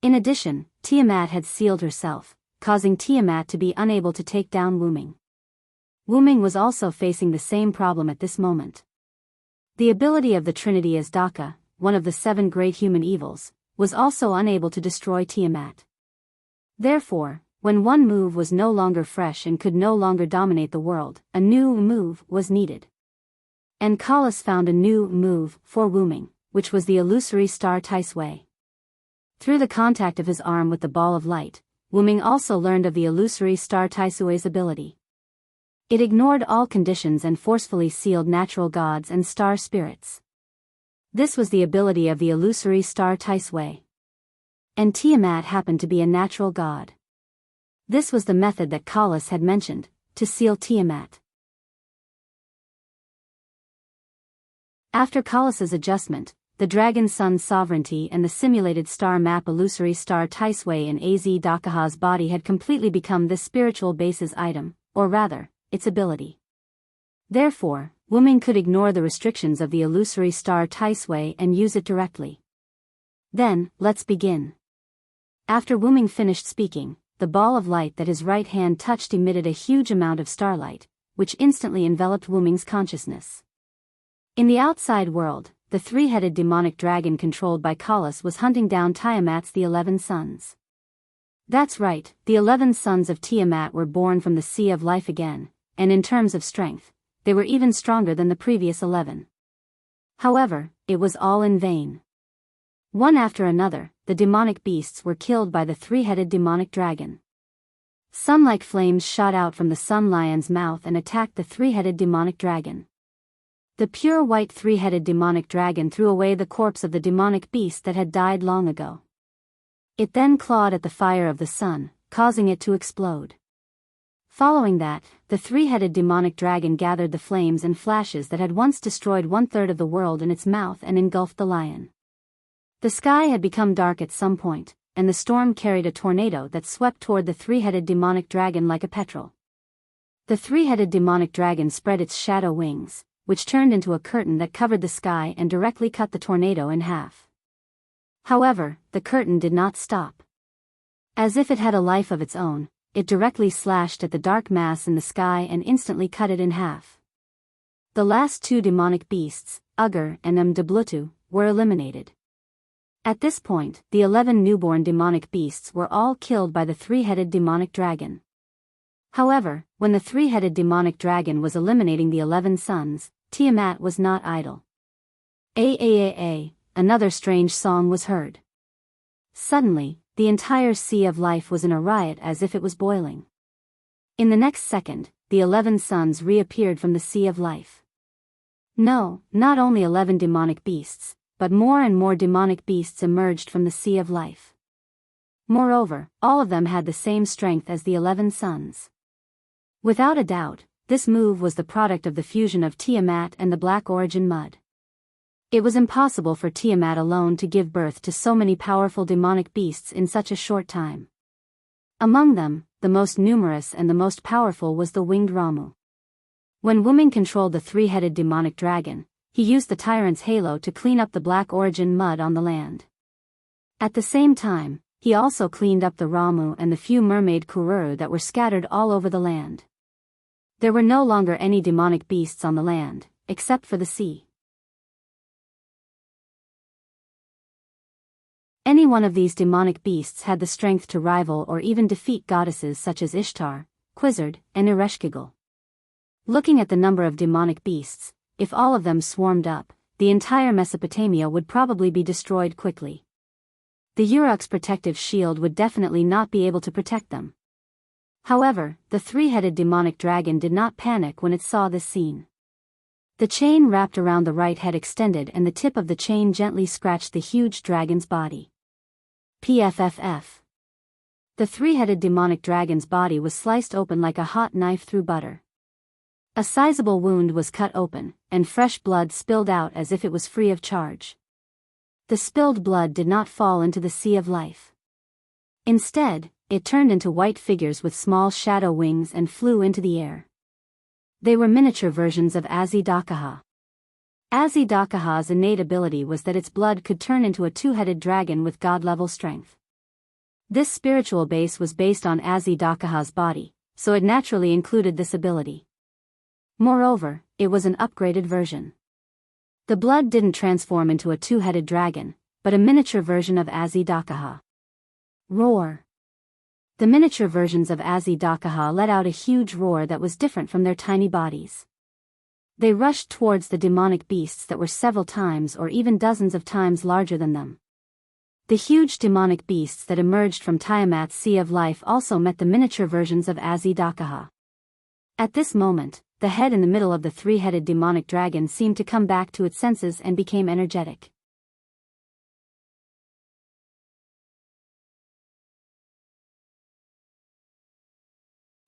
In addition, Tiamat had sealed herself, causing Tiamat to be unable to take down Wu Ming. Wu Ming was also facing the same problem at this moment. The ability of the Trinity as Daka, one of the 7 great human evils, was also unable to destroy Tiamat. Therefore, When one move was no longer fresh and could no longer dominate the world, a new move was needed. And Collis found a new move for Wooming, which was the illusory star Tisway. Through the contact of his arm with the ball of light, Wooming also learned of the illusory star Tisway's ability. It ignored all conditions and forcefully sealed natural gods and star spirits. This was the ability of the illusory star Tisway. And Tiamat happened to be a natural god. This was the method that Collis had mentioned, to seal Tiamat. After Collis's adjustment, the Dragon Sun's sovereignty and the simulated star map illusory star Tisway in Az Dakaha's body had completely become this spiritual base's item, or rather, its ability. Therefore, Wooming could ignore the restrictions of the illusory star Tisway and use it directly. Then, let's begin. After Wooming finished speaking, the ball of light that his right hand touched emitted a huge amount of starlight, which instantly enveloped Wooming's consciousness. In the outside world, the three-headed demonic dragon controlled by Collis was hunting down Tiamat's the 11 sons. That's right, the 11 sons of Tiamat were born from the Sea of Life again, and in terms of strength, they were even stronger than the previous 11. However, it was all in vain. One after another, the demonic beasts were killed by the three-headed demonic dragon. Sun-like flames shot out from the Sun Lion's mouth and attacked the three-headed demonic dragon. The pure white three-headed demonic dragon threw away the corpse of the demonic beast that had died long ago. It then clawed at the fire of the sun, causing it to explode. Following that, the three-headed demonic dragon gathered the flames and flashes that had once destroyed 1/3 of the world in its mouth and engulfed the lion. The sky had become dark at some point, and the storm carried a tornado that swept toward the three-headed demonic dragon like a petrel. The three-headed demonic dragon spread its shadow wings, which turned into a curtain that covered the sky and directly cut the tornado in half. However, the curtain did not stop. As if it had a life of its own, it directly slashed at the dark mass in the sky and instantly cut it in half. The last two demonic beasts, Ugger and Mdblutu, were eliminated. At this point, the 11 newborn demonic beasts were all killed by the three-headed demonic dragon. However, when the three-headed demonic dragon was eliminating the 11 sons, Tiamat was not idle. Another strange song was heard. Suddenly, the entire Sea of Life was in a riot as if it was boiling. In the next second, the 11 sons reappeared from the Sea of Life. No, not only 11 demonic beasts, but more and more demonic beasts emerged from the Sea of Life. Moreover, all of them had the same strength as the 11 sons. Without a doubt, this move was the product of the fusion of Tiamat and the Black Origin Mud. It was impossible for Tiamat alone to give birth to so many powerful demonic beasts in such a short time. Among them, the most numerous and the most powerful was the winged Ramu. When Wooming controlled the three-headed demonic dragon, he used the tyrant's halo to clean up the Black Origin Mud on the land. At the same time, he also cleaned up the Ramu and the few mermaid Kururu that were scattered all over the land. There were no longer any demonic beasts on the land, except for the sea. Any one of these demonic beasts had the strength to rival or even defeat goddesses such as Ishtar, Quizzard, and Ereshkigal. Looking at the number of demonic beasts, if all of them swarmed up, the entire Mesopotamia would probably be destroyed quickly. The Uruk's protective shield would definitely not be able to protect them. However, the three-headed demonic dragon did not panic when it saw this scene. The chain wrapped around the right head extended and the tip of the chain gently scratched the huge dragon's body. PFFF. The three-headed demonic dragon's body was sliced open like a hot knife through butter. A sizable wound was cut open, and fresh blood spilled out as if it was free of charge. The spilled blood did not fall into the Sea of Life. Instead, it turned into white figures with small shadow wings and flew into the air. They were miniature versions of Az Dakaha. Az Dakaha's innate ability was that its blood could turn into a two-headed dragon with god-level strength. This spiritual base was based on Az Dakaha's body, so it naturally included this ability. Moreover, it was an upgraded version. The blood didn't transform into a two-headed dragon, but a miniature version of Az Dakaha. Roar. The miniature versions of Azidakaha let out a huge roar that was different from their tiny bodies. They rushed towards the demonic beasts that were several times or even dozens of times larger than them. The huge demonic beasts that emerged from Tiamat's Sea of Life also met the miniature versions of Azidakaha. At this moment, the head in the middle of the three-headed demonic dragon seemed to come back to its senses and became energetic.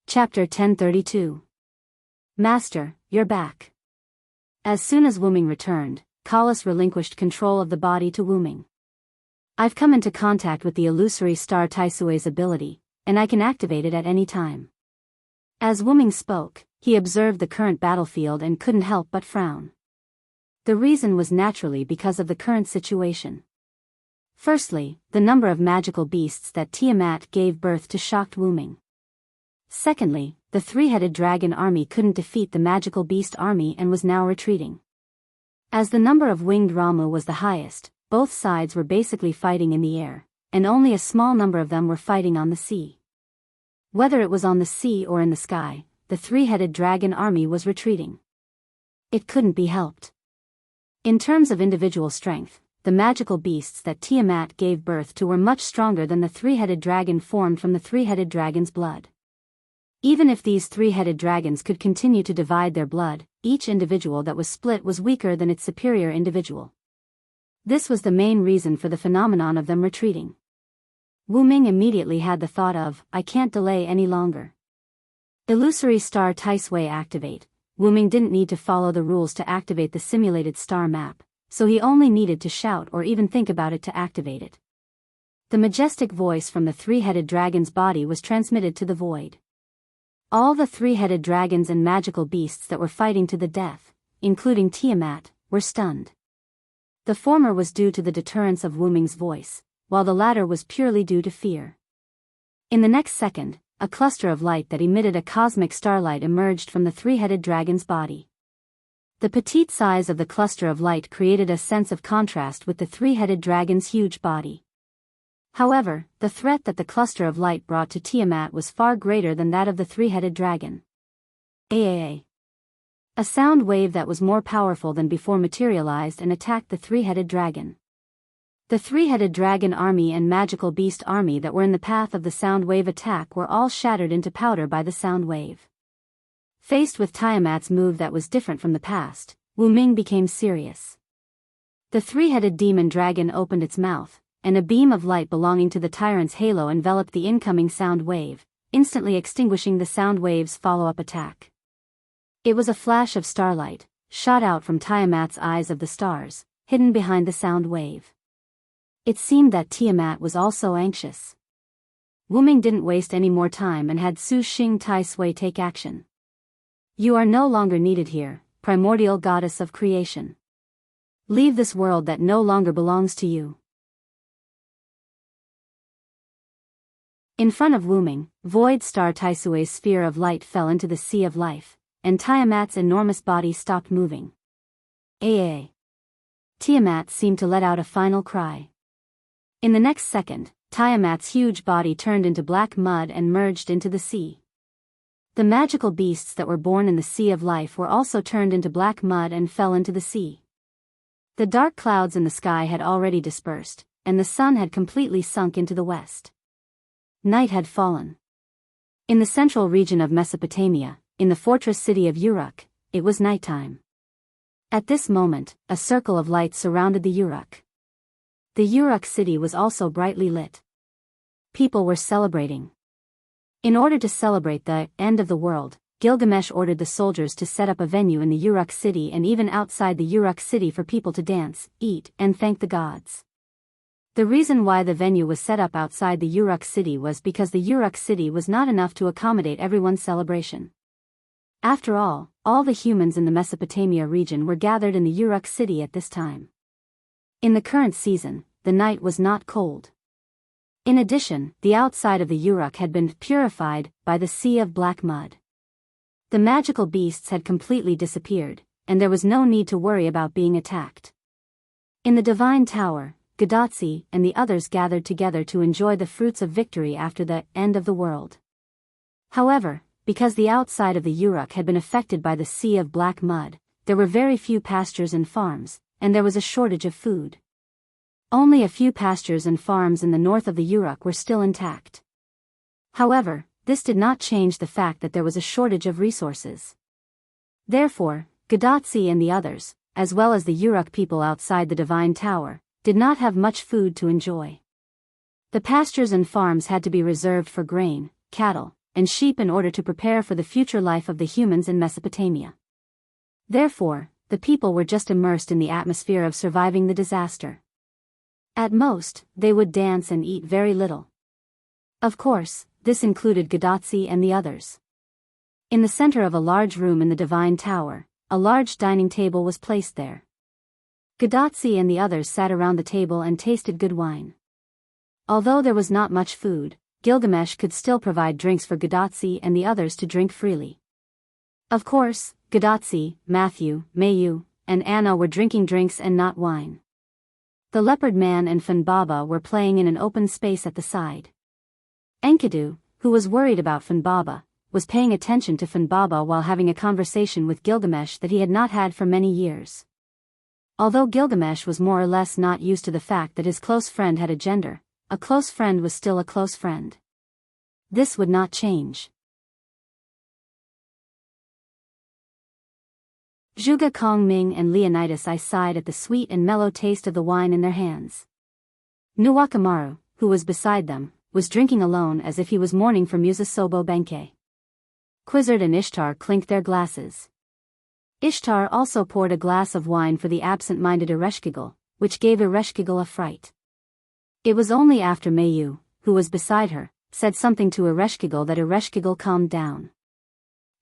Chapter 1032. Master, you're back. As soon as Wuming returned, Kalas relinquished control of the body to Wuming. I've come into contact with the illusory star Taisue's ability, and I can activate it at any time. As Wuming spoke, he observed the current battlefield and couldn't help but frown. The reason was naturally because of the current situation. Firstly, the number of magical beasts that Tiamat gave birth to shocked Wuming. Secondly, the three-headed dragon army couldn't defeat the magical beast army and was now retreating. As the number of winged Ramu was the highest, both sides were basically fighting in the air, and only a small number of them were fighting on the sea. Whether it was on the sea or in the sky, the three-headed dragon army was retreating. It couldn't be helped. In terms of individual strength, the magical beasts that Tiamat gave birth to were much stronger than the three-headed dragon formed from the three-headed dragon's blood. Even if these three-headed dragons could continue to divide their blood, each individual that was split was weaker than its superior individual. This was the main reason for the phenomenon of them retreating. Wuming immediately had the thought of, I can't delay any longer. Illusory star Taisui activate. Wuming didn't need to follow the rules to activate the simulated star map, so he only needed to shout or even think about it to activate it. The majestic voice from the three-headed dragon's body was transmitted to the void. All the three-headed dragons and magical beasts that were fighting to the death, including Tiamat, were stunned. The former was due to the deterrence of Wuming's voice, while the latter was purely due to fear. In the next second, a cluster of light that emitted a cosmic starlight emerged from the three-headed dragon's body. The petite size of the cluster of light created a sense of contrast with the three-headed dragon's huge body. However, the threat that the cluster of light brought to Tiamat was far greater than that of the three-headed dragon. A sound wave that was more powerful than before materialized and attacked the three-headed dragon. The three-headed dragon army and magical beast army that were in the path of the sound wave attack were all shattered into powder by the sound wave. Faced with Tiamat's move that was different from the past, Wuming became serious. The three-headed demon dragon opened its mouth, and a beam of light belonging to the tyrant's halo enveloped the incoming sound wave, instantly extinguishing the sound wave's follow-up attack. It was a flash of starlight, shot out from Tiamat's eyes of the stars, hidden behind the sound wave. It seemed that Tiamat was also anxious. Wuming didn't waste any more time and had Su Xing Tai Sui take action. You are no longer needed here, primordial goddess of creation. Leave this world that no longer belongs to you. In front of Wuming, Void Star Taisue's sphere of light fell into the Sea of Life, and Tiamat's enormous body stopped moving. Tiamat seemed to let out a final cry. In the next second, Tiamat's huge body turned into black mud and merged into the sea. The magical beasts that were born in the Sea of Life were also turned into black mud and fell into the sea. The dark clouds in the sky had already dispersed, and the sun had completely sunk into the west. Night had fallen. In the central region of Mesopotamia, in the fortress city of Uruk, it was nighttime. At this moment, a circle of light surrounded the Uruk. The Uruk city was also brightly lit. People were celebrating. In order to celebrate the end of the world, Gilgamesh ordered the soldiers to set up a venue in the Uruk city and even outside the Uruk city for people to dance, eat, and thank the gods. The reason why the venue was set up outside the Uruk city was because the Uruk city was not enough to accommodate everyone's celebration. After all the humans in the Mesopotamia region were gathered in the Uruk city at this time. In the current season, the night was not cold. In addition, the outside of the Uruk had been purified by the sea of black mud. The magical beasts had completely disappeared, and there was no need to worry about being attacked. In the divine tower, Gadotsi and the others gathered together to enjoy the fruits of victory after the end of the world. However, because the outside of the Uruk had been affected by the sea of black mud, there were very few pastures and farms, and there was a shortage of food. Only a few pastures and farms in the north of the Uruk were still intact. However, this did not change the fact that there was a shortage of resources. Therefore, Gadotsi and the others, as well as the Uruk people outside the Divine Tower, did not have much food to enjoy. The pastures and farms had to be reserved for grain, cattle, and sheep in order to prepare for the future life of the humans in Mesopotamia. Therefore, the people were just immersed in the atmosphere of surviving the disaster. At most, they would dance and eat very little. Of course, this included Gadotsi and the others. In the center of a large room in the Divine Tower, a large dining table was placed there. Gadotsi and the others sat around the table and tasted good wine. Although there was not much food, Gilgamesh could still provide drinks for Gadotsi and the others to drink freely. Of course, Gadotsi, Matthew, Mayu, and Anna were drinking drinks and not wine. The leopard man and Funbaba were playing in an open space at the side. Enkidu, who was worried about Funbaba, was paying attention to Funbaba while having a conversation with Gilgamesh that he had not had for many years. Although Gilgamesh was more or less not used to the fact that his close friend had a gender, a close friend was still a close friend. This would not change. Zhuge Kongming and Leonidas I sighed at the sweet and mellow taste of the wine in their hands. Nuwakamaru, who was beside them, was drinking alone as if he was mourning for Musasobo Benkei. Quizzard and Ishtar clinked their glasses. Ishtar also poured a glass of wine for the absent-minded Ereshkigal, which gave Ereshkigal a fright. It was only after Mayu, who was beside her, said something to Ereshkigal that Ereshkigal calmed down.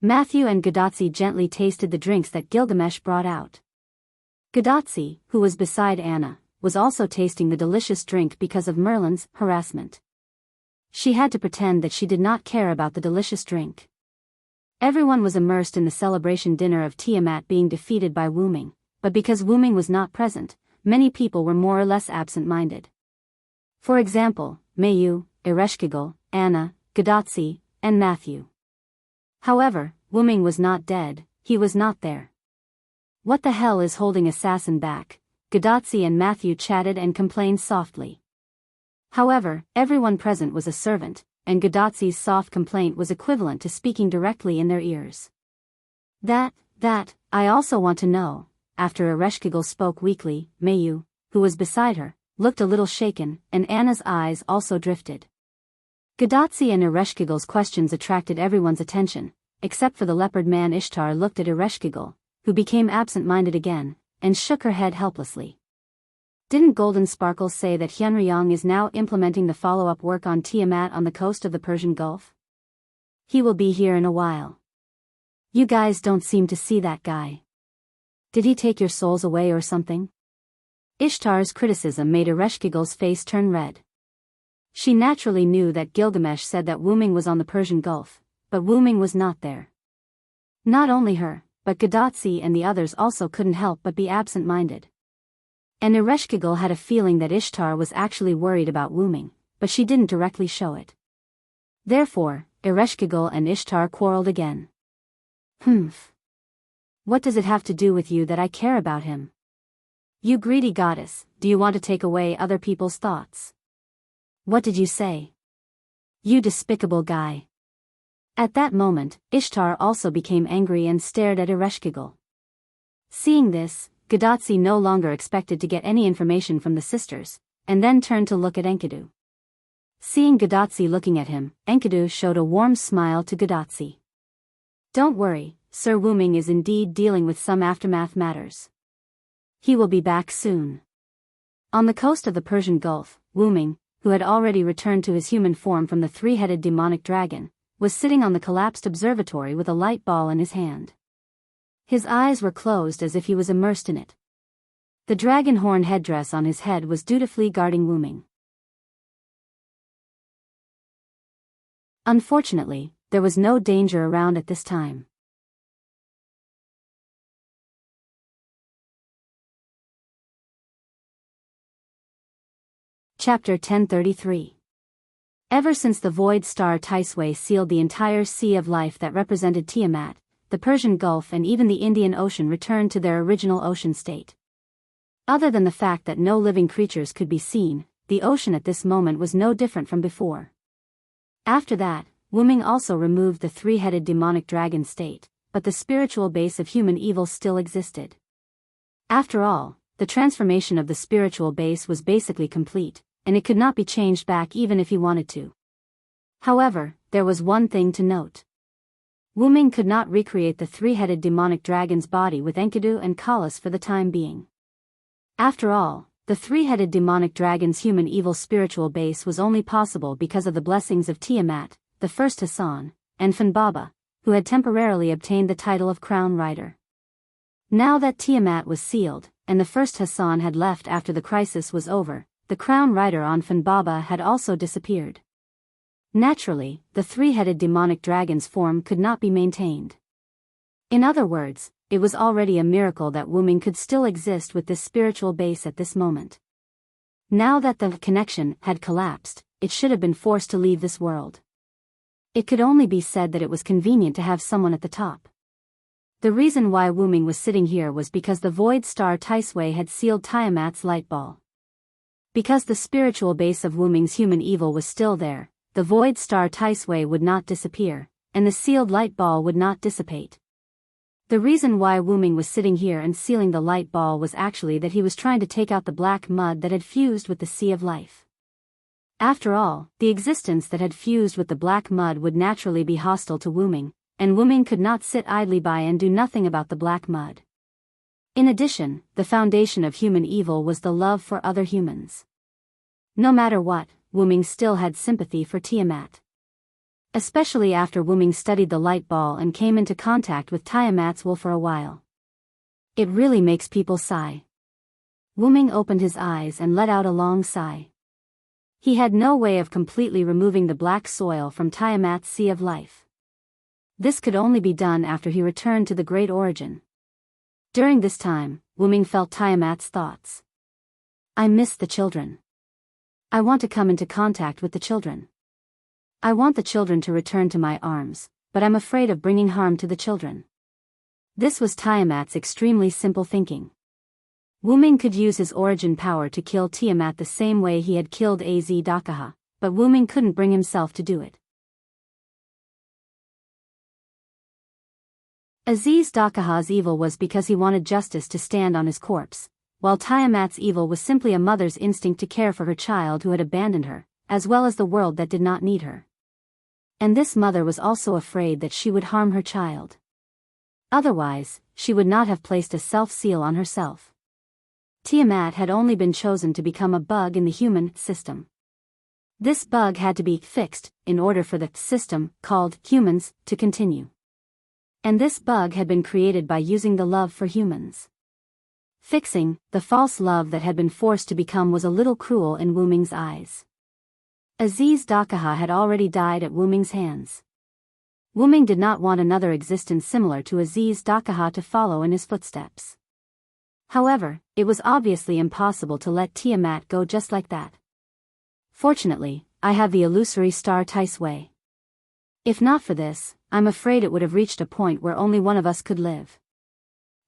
Matthew and Gadotsi gently tasted the drinks that Gilgamesh brought out. Gadotsi, who was beside Anna, was also tasting the delicious drink because of Merlin's harassment. She had to pretend that she did not care about the delicious drink. Everyone was immersed in the celebration dinner of Tiamat being defeated by Wuming, but because Wuming was not present, many people were more or less absent-minded. For example, Mayu, Ereshkigal, Anna, Gadotsi, and Matthew. However, Wuming was not dead, he was not there. What the hell is holding Assassin back? Gadotsi and Matthew chatted and complained softly. However, everyone present was a servant, and Gadotsi's soft complaint was equivalent to speaking directly in their ears. That, I also want to know. After Ereshkigal spoke weakly, Mayu, who was beside her, looked a little shaken, and Anna's eyes also drifted. Gadotsi and Ereshkigal's questions attracted everyone's attention, except for the leopard man. Ishtar looked at Ereshkigal, who became absent-minded again, and shook her head helplessly. Didn't Golden Sparkles say that Hyunryong is now implementing the follow-up work on Tiamat on the coast of the Persian Gulf? He will be here in a while. You guys don't seem to see that guy. Did he take your souls away or something? Ishtar's criticism made Ereshkigal's face turn red. She naturally knew that Gilgamesh said that Wuming was on the Persian Gulf, but Wuming was not there. Not only her, but Gadotsi and the others also couldn't help but be absent-minded. And Ereshkigal had a feeling that Ishtar was actually worried about Wuming, but she didn't directly show it. Therefore, Ereshkigal and Ishtar quarreled again. What does it have to do with you that I care about him? You greedy goddess, do you want to take away other people's thoughts? What did you say? You despicable guy. At that moment, Ishtar also became angry and stared at Ereshkigal. Seeing this, Gadotsi no longer expected to get any information from the sisters, and then turned to look at Enkidu. Seeing Gadotsi looking at him, Enkidu showed a warm smile to Gadotsi. Don't worry, Sir Wuming is indeed dealing with some aftermath matters. He will be back soon. On the coast of the Persian Gulf, Wuming, who had already returned to his human form from the three-headed demonic dragon, was sitting on the collapsed observatory with a light ball in his hand. His eyes were closed as if he was immersed in it. The dragon horn headdress on his head was dutifully guarding Wuming. Unfortunately, there was no danger around at this time. Chapter 1033. Ever since the void star Tisway sealed the entire sea of life that represented Tiamat, the Persian Gulf and even the Indian Ocean returned to their original ocean state. Other than the fact that no living creatures could be seen, the ocean at this moment was no different from before. After that, Wuming also removed the three-headed demonic dragon state, but the spiritual base of human evil still existed. After all, the transformation of the spiritual base was basically complete, and it could not be changed back even if he wanted to. However, there was one thing to note. Wuming could not recreate the three-headed demonic dragon's body with Enkidu and Kalas for the time being. After all, the three-headed demonic dragon's human evil spiritual base was only possible because of the blessings of Tiamat, the first Hassan, and Funbaba, who had temporarily obtained the title of Crown Rider. Now that Tiamat was sealed, and the first Hassan had left after the crisis was over, the Crown Rider on Funbaba had also disappeared. Naturally, the three-headed demonic dragon's form could not be maintained. In other words, it was already a miracle that Wuming could still exist with this spiritual base at this moment. Now that the connection had collapsed, it should have been forced to leave this world. It could only be said that it was convenient to have someone at the top. The reason why Wuming was sitting here was because the void star Tisway had sealed Tiamat's light ball. Because the spiritual base of Wuming's human evil was still there, the void star Tisway would not disappear, and the sealed light ball would not dissipate. The reason why Wuming was sitting here and sealing the light ball was actually that he was trying to take out the black mud that had fused with the sea of life. After all, the existence that had fused with the black mud would naturally be hostile to Wuming, and Wuming could not sit idly by and do nothing about the black mud. In addition, the foundation of human evil was the love for other humans. No matter what, Wuming still had sympathy for Tiamat. Especially after Wuming studied the light ball and came into contact with Tiamat's will for a while. It really makes people sigh. Wuming opened his eyes and let out a long sigh. He had no way of completely removing the black soil from Tiamat's sea of life. This could only be done after he returned to the Great Origin. During this time, Wuming felt Tiamat's thoughts. I miss the children. I want to come into contact with the children. I want the children to return to my arms, but I'm afraid of bringing harm to the children. This was Tiamat's extremely simple thinking. Wuming could use his origin power to kill Tiamat the same way he had killed Az Dakaha, but Wuming couldn't bring himself to do it. Aziz Dakaha's evil was because he wanted justice to stand on his corpse, while Tiamat's evil was simply a mother's instinct to care for her child who had abandoned her, as well as the world that did not need her. And this mother was also afraid that she would harm her child. Otherwise, she would not have placed a self-seal on herself. Tiamat had only been chosen to become a bug in the human system. This bug had to be fixed in order for the system, called humans, to continue. And this bug had been created by using the love for humans. Fixing the false love that had been forced to become was a little cruel in Wuming's eyes. Aziz Dakaha had already died at Wuming's hands. Wuming did not want another existence similar to Aziz Dakaha to follow in his footsteps. However, it was obviously impossible to let Tiamat go just like that. Fortunately, I have the illusory star Tisway. If not for this, I'm afraid it would have reached a point where only one of us could live.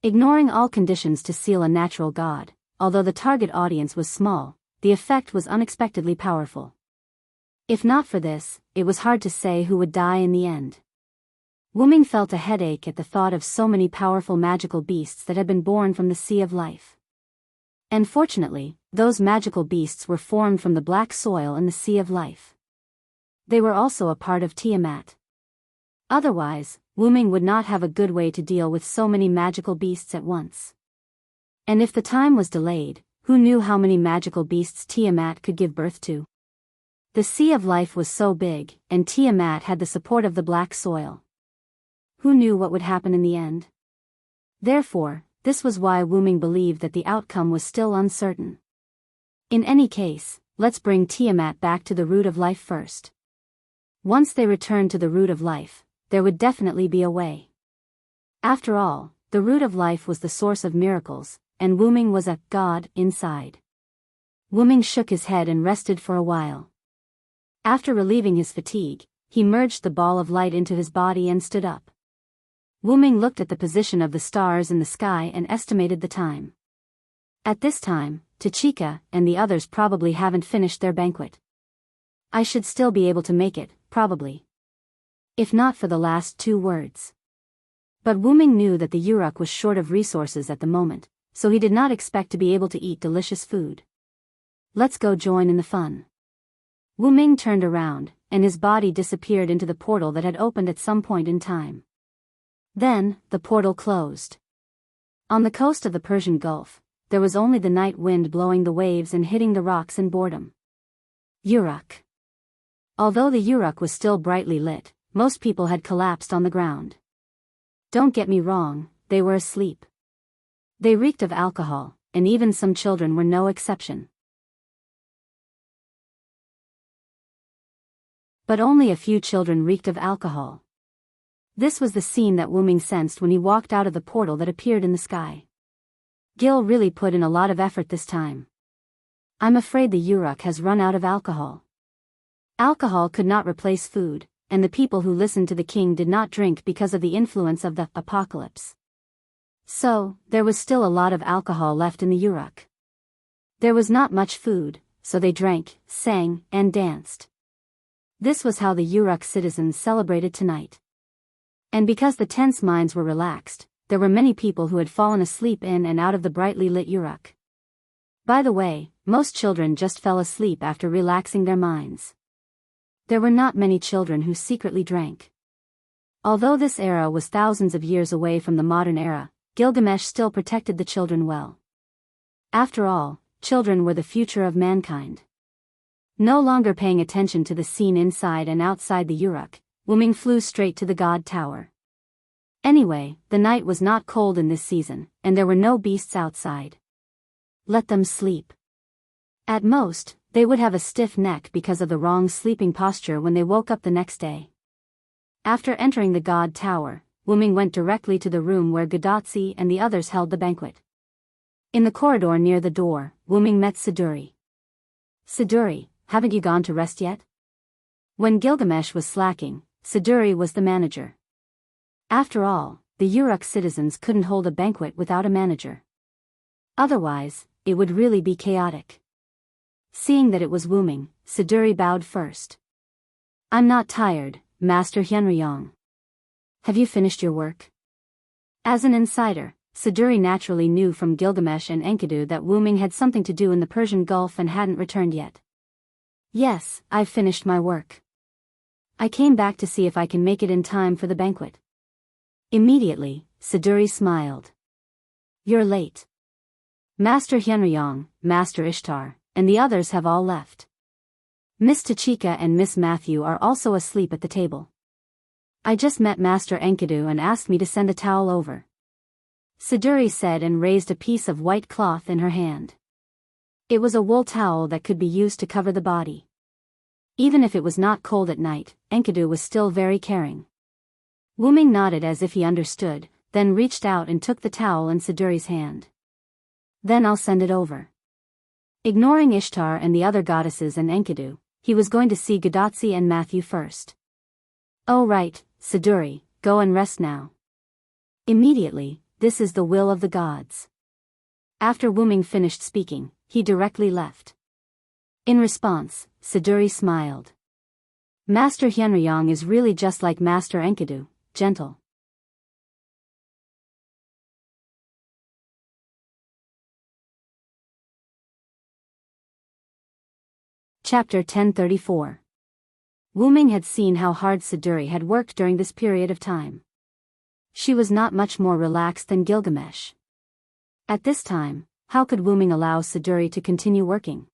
Ignoring all conditions to seal a natural god, although the target audience was small, the effect was unexpectedly powerful. If not for this, it was hard to say who would die in the end. Wuming felt a headache at the thought of so many powerful magical beasts that had been born from the sea of life. And fortunately, those magical beasts were formed from the black soil in the sea of life. They were also a part of Tiamat. Otherwise, Wuming would not have a good way to deal with so many magical beasts at once. And if the time was delayed, who knew how many magical beasts Tiamat could give birth to? The sea of life was so big, and Tiamat had the support of the black soil. Who knew what would happen in the end? Therefore, this was why Wuming believed that the outcome was still uncertain. In any case, let's bring Tiamat back to the root of life first. Once they returned to the root of life, there would definitely be a way. After all, the root of life was the source of miracles, and Wuming was a god inside. Wuming shook his head and rested for a while. After relieving his fatigue, he merged the ball of light into his body and stood up. Wuming looked at the position of the stars in the sky and estimated the time. At this time, Tachika and the others probably haven't finished their banquet. I should still be able to make it, probably. If not for the last 2 words. But Wuming knew that the Uruk was short of resources at the moment, so he did not expect to be able to eat delicious food. Let's go join in the fun. Wuming turned around, and his body disappeared into the portal that had opened at some point in time. Then, the portal closed. On the coast of the Persian Gulf, there was only the night wind blowing the waves and hitting the rocks in boredom. Uruk. Although the Uruk was still brightly lit, most people had collapsed on the ground. Don't get me wrong, they were asleep. They reeked of alcohol, and even some children were no exception. But only a few children reeked of alcohol. This was the scene that Wuming sensed when he walked out of the portal that appeared in the sky. Gil really put in a lot of effort this time. I'm afraid the Uruk has run out of alcohol. Alcohol could not replace food, and the people who listened to the king did not drink because of the influence of the apocalypse. So, there was still a lot of alcohol left in the Uruk. There was not much food, so they drank, sang, and danced. This was how the Uruk citizens celebrated tonight. And because the tense minds were relaxed, there were many people who had fallen asleep in and out of the brightly lit Uruk. By the way, most children just fell asleep after relaxing their minds. There were not many children who secretly drank. Although this era was thousands of years away from the modern era, Gilgamesh still protected the children well. After all, children were the future of mankind. No longer paying attention to the scene inside and outside the Uruk, Wuming flew straight to the God Tower. Anyway, the night was not cold in this season, and there were no beasts outside. Let them sleep. At most, they would have a stiff neck because of the wrong sleeping posture when they woke up the next day. After entering the God Tower, Wuming went directly to the room where Gadotsi and the others held the banquet. In the corridor near the door, Wuming met Siduri. Siduri, haven't you gone to rest yet? When Gilgamesh was slacking, Siduri was the manager. After all, the Uruk citizens couldn't hold a banquet without a manager. Otherwise, it would really be chaotic. Seeing that it was Wuming, Siduri bowed first. I'm not tired, Master Hyunryong. Have you finished your work? As an insider, Siduri naturally knew from Gilgamesh and Enkidu that Wuming had something to do in the Persian Gulf and hadn't returned yet. Yes, I've finished my work. I came back to see if I can make it in time for the banquet. Immediately, Siduri smiled. You're late. Master Hyunryong, Master Ishtar, and the others have all left. Miss Tachika and Miss Matthew are also asleep at the table. I just met Master Enkidu and asked me to send a towel over. Siduri said and raised a piece of white cloth in her hand. It was a wool towel that could be used to cover the body. Even if it was not cold at night, Enkidu was still very caring. Wuming nodded as if he understood, then reached out and took the towel in Siduri's hand. Then I'll send it over. Ignoring Ishtar and the other goddesses and Enkidu, he was going to see Gadotsi and Matthew first. Oh right, Siduri, go and rest now. Immediately, this is the will of the gods. After Wuming finished speaking, he directly left. In response, Siduri smiled. Master Hyunryong is really just like Master Enkidu, gentle. Chapter 1034. Wuming had seen how hard Siduri had worked during this period of time. She was not much more relaxed than Gilgamesh. At this time, how could Wuming allow Siduri to continue working?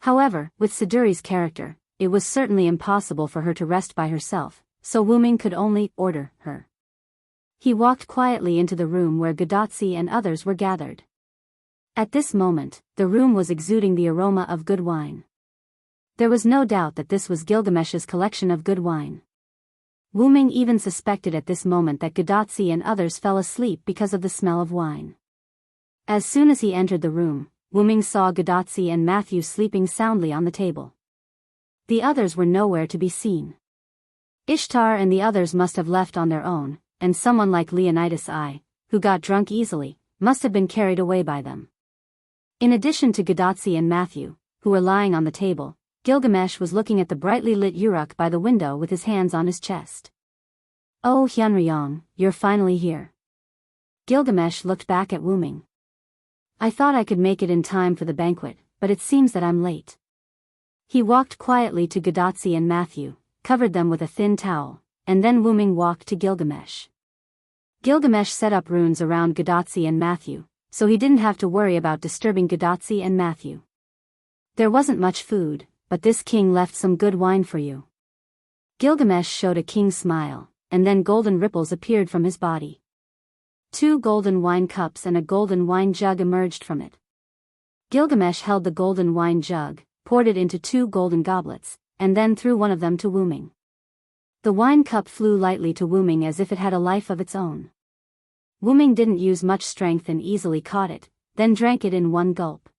However, with Siduri's character, it was certainly impossible for her to rest by herself, so Wuming could only order her. He walked quietly into the room where Gadotsi and others were gathered. At this moment, the room was exuding the aroma of good wine. There was no doubt that this was Gilgamesh's collection of good wine. Wuming even suspected at this moment that Gadotsi and others fell asleep because of the smell of wine. As soon as he entered the room, Wuming saw Gadotsi and Matthew sleeping soundly on the table. The others were nowhere to be seen. Ishtar and the others must have left on their own, and someone like Leonidas I, who got drunk easily, must have been carried away by them. In addition to Gadotsi and Matthew, who were lying on the table, Gilgamesh was looking at the brightly lit Uruk by the window with his hands on his chest. "Oh Hyunryong, you're finally here." Gilgamesh looked back at Wuming. "I thought I could make it in time for the banquet, but it seems that I'm late." He walked quietly to Gadotsi and Matthew, covered them with a thin towel, and then Wuming walked to Gilgamesh. Gilgamesh set up runes around Gadotsi and Matthew, so he didn't have to worry about disturbing Gadotsi and Matthew. "There wasn't much food, but this king left some good wine for you." Gilgamesh showed a king's smile, and then golden ripples appeared from his body. 2 golden wine cups and a golden wine jug emerged from it. Gilgamesh held the golden wine jug, poured it into 2 golden goblets, and then threw one of them to Wuming. The wine cup flew lightly to Wuming as if it had a life of its own. Wuming didn't use much strength and easily caught it, then drank it in one gulp.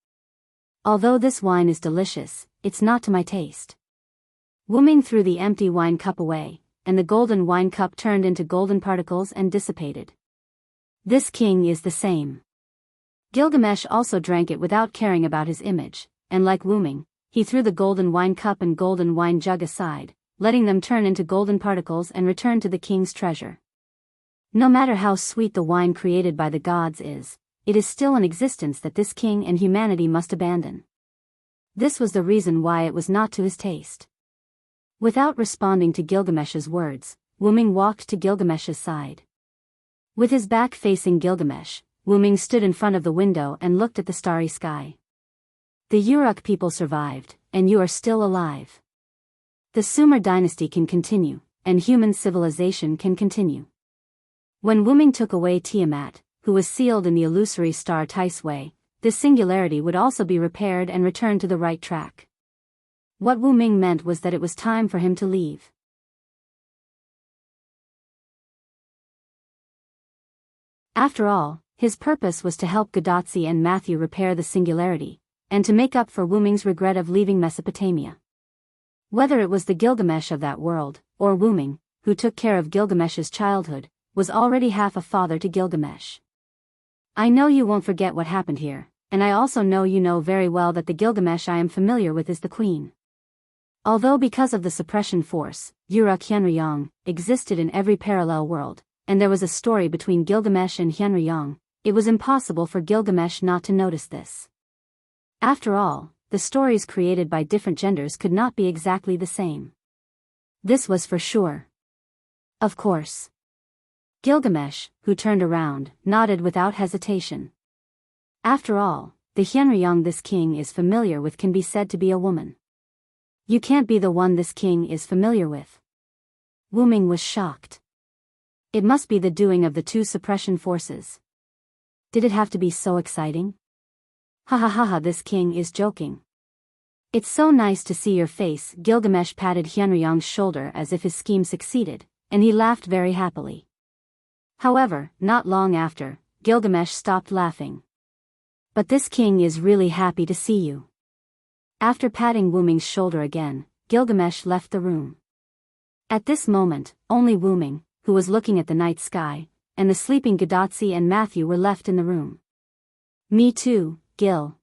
"Although this wine is delicious, it's not to my taste." Wuming threw the empty wine cup away, and the golden wine cup turned into golden particles and dissipated. "This king is the same." Gilgamesh also drank it without caring about his image, and like Wuming, he threw the golden wine cup and golden wine jug aside, letting them turn into golden particles and return to the king's treasure. No matter how sweet the wine created by the gods is, it is still an existence that this king and humanity must abandon. This was the reason why it was not to his taste. Without responding to Gilgamesh's words, Wuming walked to Gilgamesh's side. With his back facing Gilgamesh, Wuming stood in front of the window and looked at the starry sky. "The Uruk people survived, and you are still alive. The Sumer dynasty can continue, and human civilization can continue." When Wuming took away Tiamat, who was sealed in the illusory star Taisway, this singularity would also be repaired and returned to the right track. What Wuming meant was that it was time for him to leave. After all, his purpose was to help Gadotsi and Matthew repair the singularity, and to make up for Wuming's regret of leaving Mesopotamia. Whether it was the Gilgamesh of that world, or Wuming, who took care of Gilgamesh's childhood, was already half a father to Gilgamesh. "I know you won't forget what happened here, and I also know you know very well that the Gilgamesh I am familiar with is the queen." Although because of the suppression force, Uruk Hyunryong existed in every parallel world, and there was a story between Gilgamesh and Hyunryong, it was impossible for Gilgamesh not to notice this. After all, the stories created by different genders could not be exactly the same. This was for sure. Of course. Gilgamesh, who turned around, nodded without hesitation. After all, the Hyunryong this king is familiar with can be said to be a woman. You can't be the one this king is familiar with. Wuming was shocked. It must be the doing of the 2 suppression forces. Did it have to be so exciting? Ha ha ha ha, this king is joking. "It's so nice to see your face." Gilgamesh patted Hyunryong's shoulder as if his scheme succeeded, and he laughed very happily. However, not long after, Gilgamesh stopped laughing. "But this king is really happy to see you." After patting Wuming's shoulder again, Gilgamesh left the room. At this moment, only Wuming, who was looking at the night sky, and the sleeping Gadotsi and Matthew were left in the room. "Me too, Gil."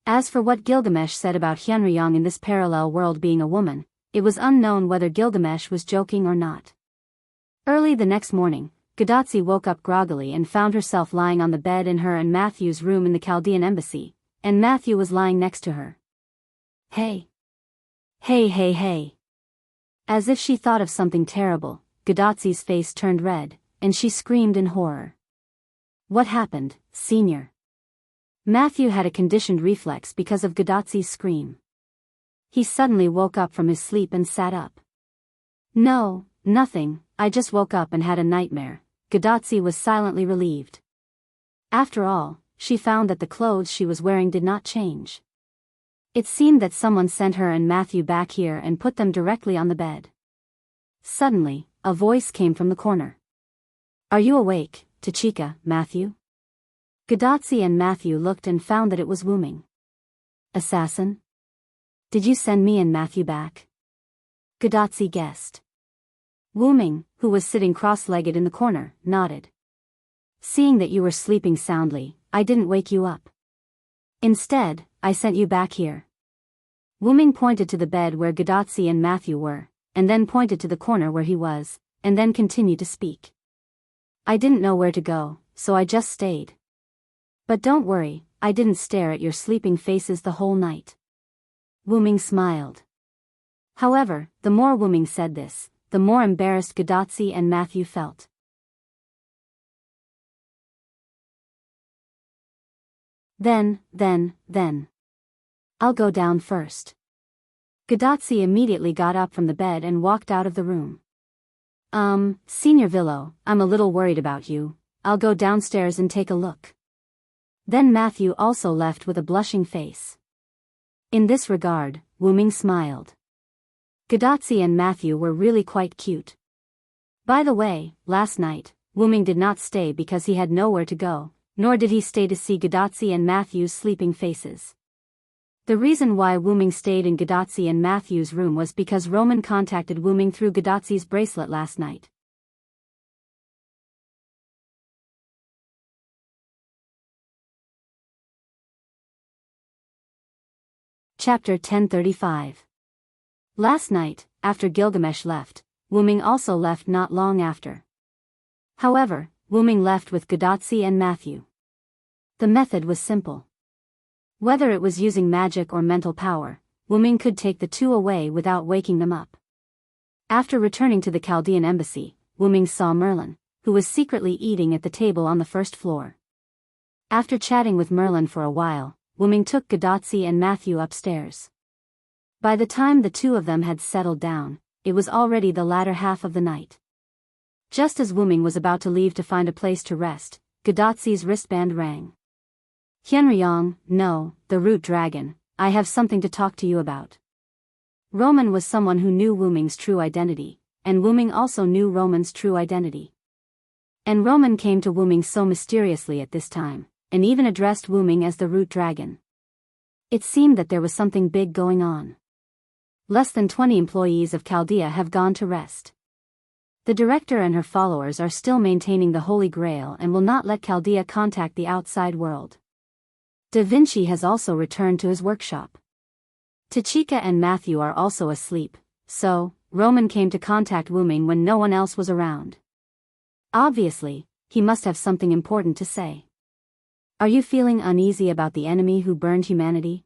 As for what Gilgamesh said about Hyunryong in this parallel world being a woman, it was unknown whether Gilgamesh was joking or not. Early the next morning, Gadotsi woke up groggily and found herself lying on the bed in her and Matthew's room in the Chaldean embassy, and Matthew was lying next to her. "Hey. Hey hey hey." As if she thought of something terrible, Gadotsi's face turned red, and she screamed in horror. "What happened, Senior?" Matthew had a conditioned reflex because of Gadotsi's scream. He suddenly woke up from his sleep and sat up. "No, nothing, I just woke up and had a nightmare." Gadotsi was silently relieved. After all, she found that the clothes she was wearing did not change. It seemed that someone sent her and Matthew back here and put them directly on the bed. Suddenly, a voice came from the corner. "Are you awake, Tachika, Matthew?" Gadotsi and Matthew looked and found that it was Wooming. Assassin? Did you send me and Matthew back? Gadotsi guessed. Wooming, who was sitting cross-legged in the corner, nodded. Seeing that you were sleeping soundly, I didn't wake you up. Instead, I sent you back here. Wooming pointed to the bed where Gadotsi and Matthew were, and then pointed to the corner where he was, and then continued to speak. I didn't know where to go, so I just stayed. But don't worry, I didn't stare at your sleeping faces the whole night. Wooming smiled. However, the more Wooming said this, the more embarrassed Gadotsi and Matthew felt. Then. I'll go down first. Gadotsi immediately got up from the bed and walked out of the room. Senior Villo, I'm a little worried about you. I'll go downstairs and take a look. Then Matthew also left with a blushing face. In this regard, Wooming smiled. Gadotsi and Matthew were really quite cute. By the way, last night, Wooming did not stay because he had nowhere to go, nor did he stay to see Gadotsi and Matthew's sleeping faces. The reason why Wooming stayed in Gadotsi and Matthew's room was because Roman contacted Wooming through Gadotsi's bracelet last night. Chapter 1035. Last night, after Gilgamesh left, Wooming also left not long after. However, Wooming left with Gadotsi and Matthew. The method was simple. Whether it was using magic or mental power, Wooming could take the two away without waking them up. After returning to the Chaldean embassy, Wooming saw Merlin, who was secretly eating at the table on the first floor. After chatting with Merlin for a while, Wooming took Gadotsi and Matthew upstairs. By the time the two of them had settled down, it was already the latter half of the night. Just as Wooming was about to leave to find a place to rest, Gadotsi's wristband rang. Hyunryong, no, the Root Dragon, I have something to talk to you about. Roman was someone who knew Wooming's true identity, and Wooming also knew Roman's true identity. And Roman came to Wooming so mysteriously at this time, and even addressed Wooming as the Root Dragon. It seemed that there was something big going on. Less than 20 employees of Chaldea have gone to rest. The director and her followers are still maintaining the Holy Grail and will not let Chaldea contact the outside world. Da Vinci has also returned to his workshop. Tachika and Matthew are also asleep, so Roman came to contact Wooming when no one else was around. Obviously, he must have something important to say. Are you feeling uneasy about the enemy who burned humanity?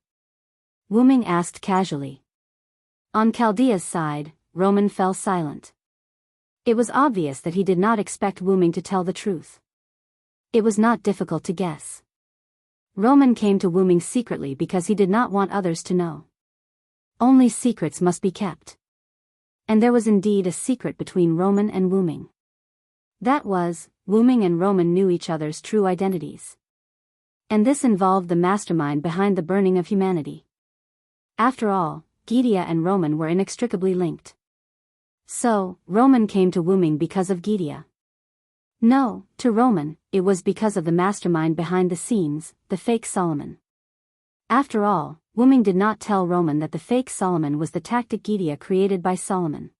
Wooming asked casually. On Chaldea's side, Roman fell silent. It was obvious that he did not expect Wooming to tell the truth. It was not difficult to guess. Roman came to Wooming secretly because he did not want others to know. Only secrets must be kept. And there was indeed a secret between Roman and Wooming. That was, Wooming and Roman knew each other's true identities. And this involved the mastermind behind the burning of humanity. After all, Gydia and Roman were inextricably linked. So, Roman came to Wooming because of Gydia. No, to Roman, it was because of the mastermind behind the scenes, the fake Solomon. After all, Wooming did not tell Roman that the fake Solomon was the tactic Gydia created by Solomon.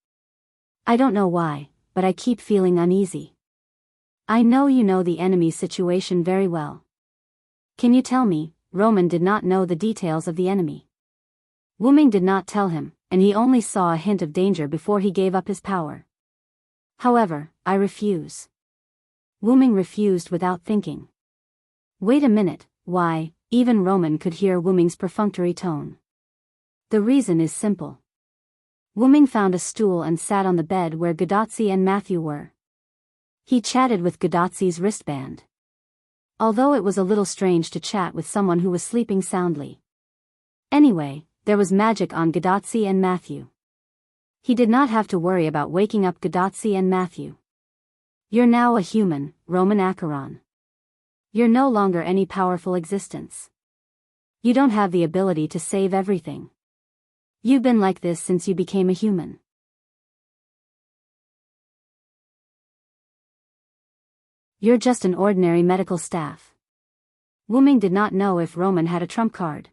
I don't know why, but I keep feeling uneasy. I know you know the enemy's situation very well. Can you tell me? Roman did not know the details of the enemy. Wooming did not tell him, and he only saw a hint of danger before he gave up his power. However, I refuse. Wooming refused without thinking. Wait a minute, why? Even Roman could hear Wooming's perfunctory tone. The reason is simple. Wooming found a stool and sat on the bed where Gadotsi and Matthew were. He chatted with Gadotsi's wristband. Although it was a little strange to chat with someone who was sleeping soundly. Anyway, there was magic on Gadotsi and Matthew. He did not have to worry about waking up Gadotsi and Matthew. You're now a human, Roman Acheron. You're no longer any powerful existence. You don't have the ability to save everything. You've been like this since you became a human. You're just an ordinary medical staff. Wu Ming did not know if Roman had a trump card.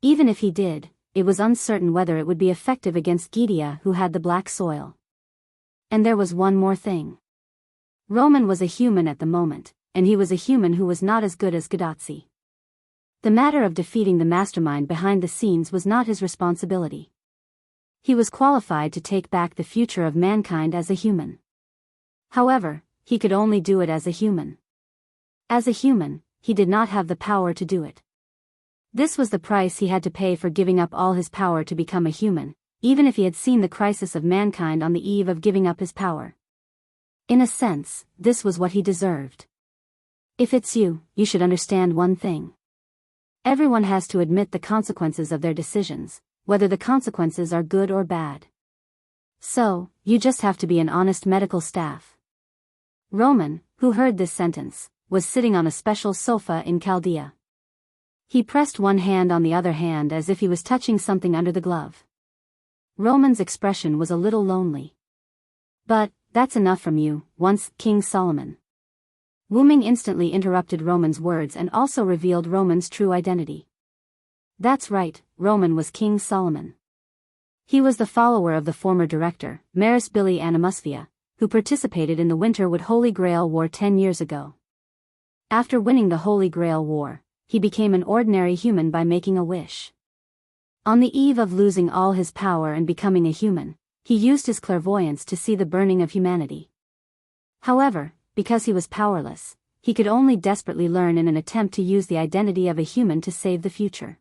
Even if he did, it was uncertain whether it would be effective against Gidia, who had the black soil. And there was one more thing. Roman was a human at the moment, and he was a human who was not as good as Gadotsi. The matter of defeating the mastermind behind the scenes was not his responsibility. He was qualified to take back the future of mankind as a human. However, he could only do it as a human. As a human, he did not have the power to do it. This was the price he had to pay for giving up all his power to become a human, even if he had seen the crisis of mankind on the eve of giving up his power. In a sense, this was what he deserved. If it's you, you should understand one thing. Everyone has to admit the consequences of their decisions, whether the consequences are good or bad. So, you just have to be an honest medical staff. Roman, who heard this sentence, was sitting on a special sofa in Chaldea. He pressed one hand on the other hand as if he was touching something under the glove. Roman's expression was a little lonely. But, that's enough from you, once King Solomon. Wu Ming instantly interrupted Roman's words and also revealed Roman's true identity. That's right, Roman was King Solomon. He was the follower of the former director, Maris Billy Animusvia, who participated in the Winterwood Holy Grail War 10 years ago. After winning the Holy Grail War, he became an ordinary human by making a wish. On the eve of losing all his power and becoming a human, he used his clairvoyance to see the burning of humanity. However, because he was powerless, he could only desperately learn in an attempt to use the identity of a human to save the future.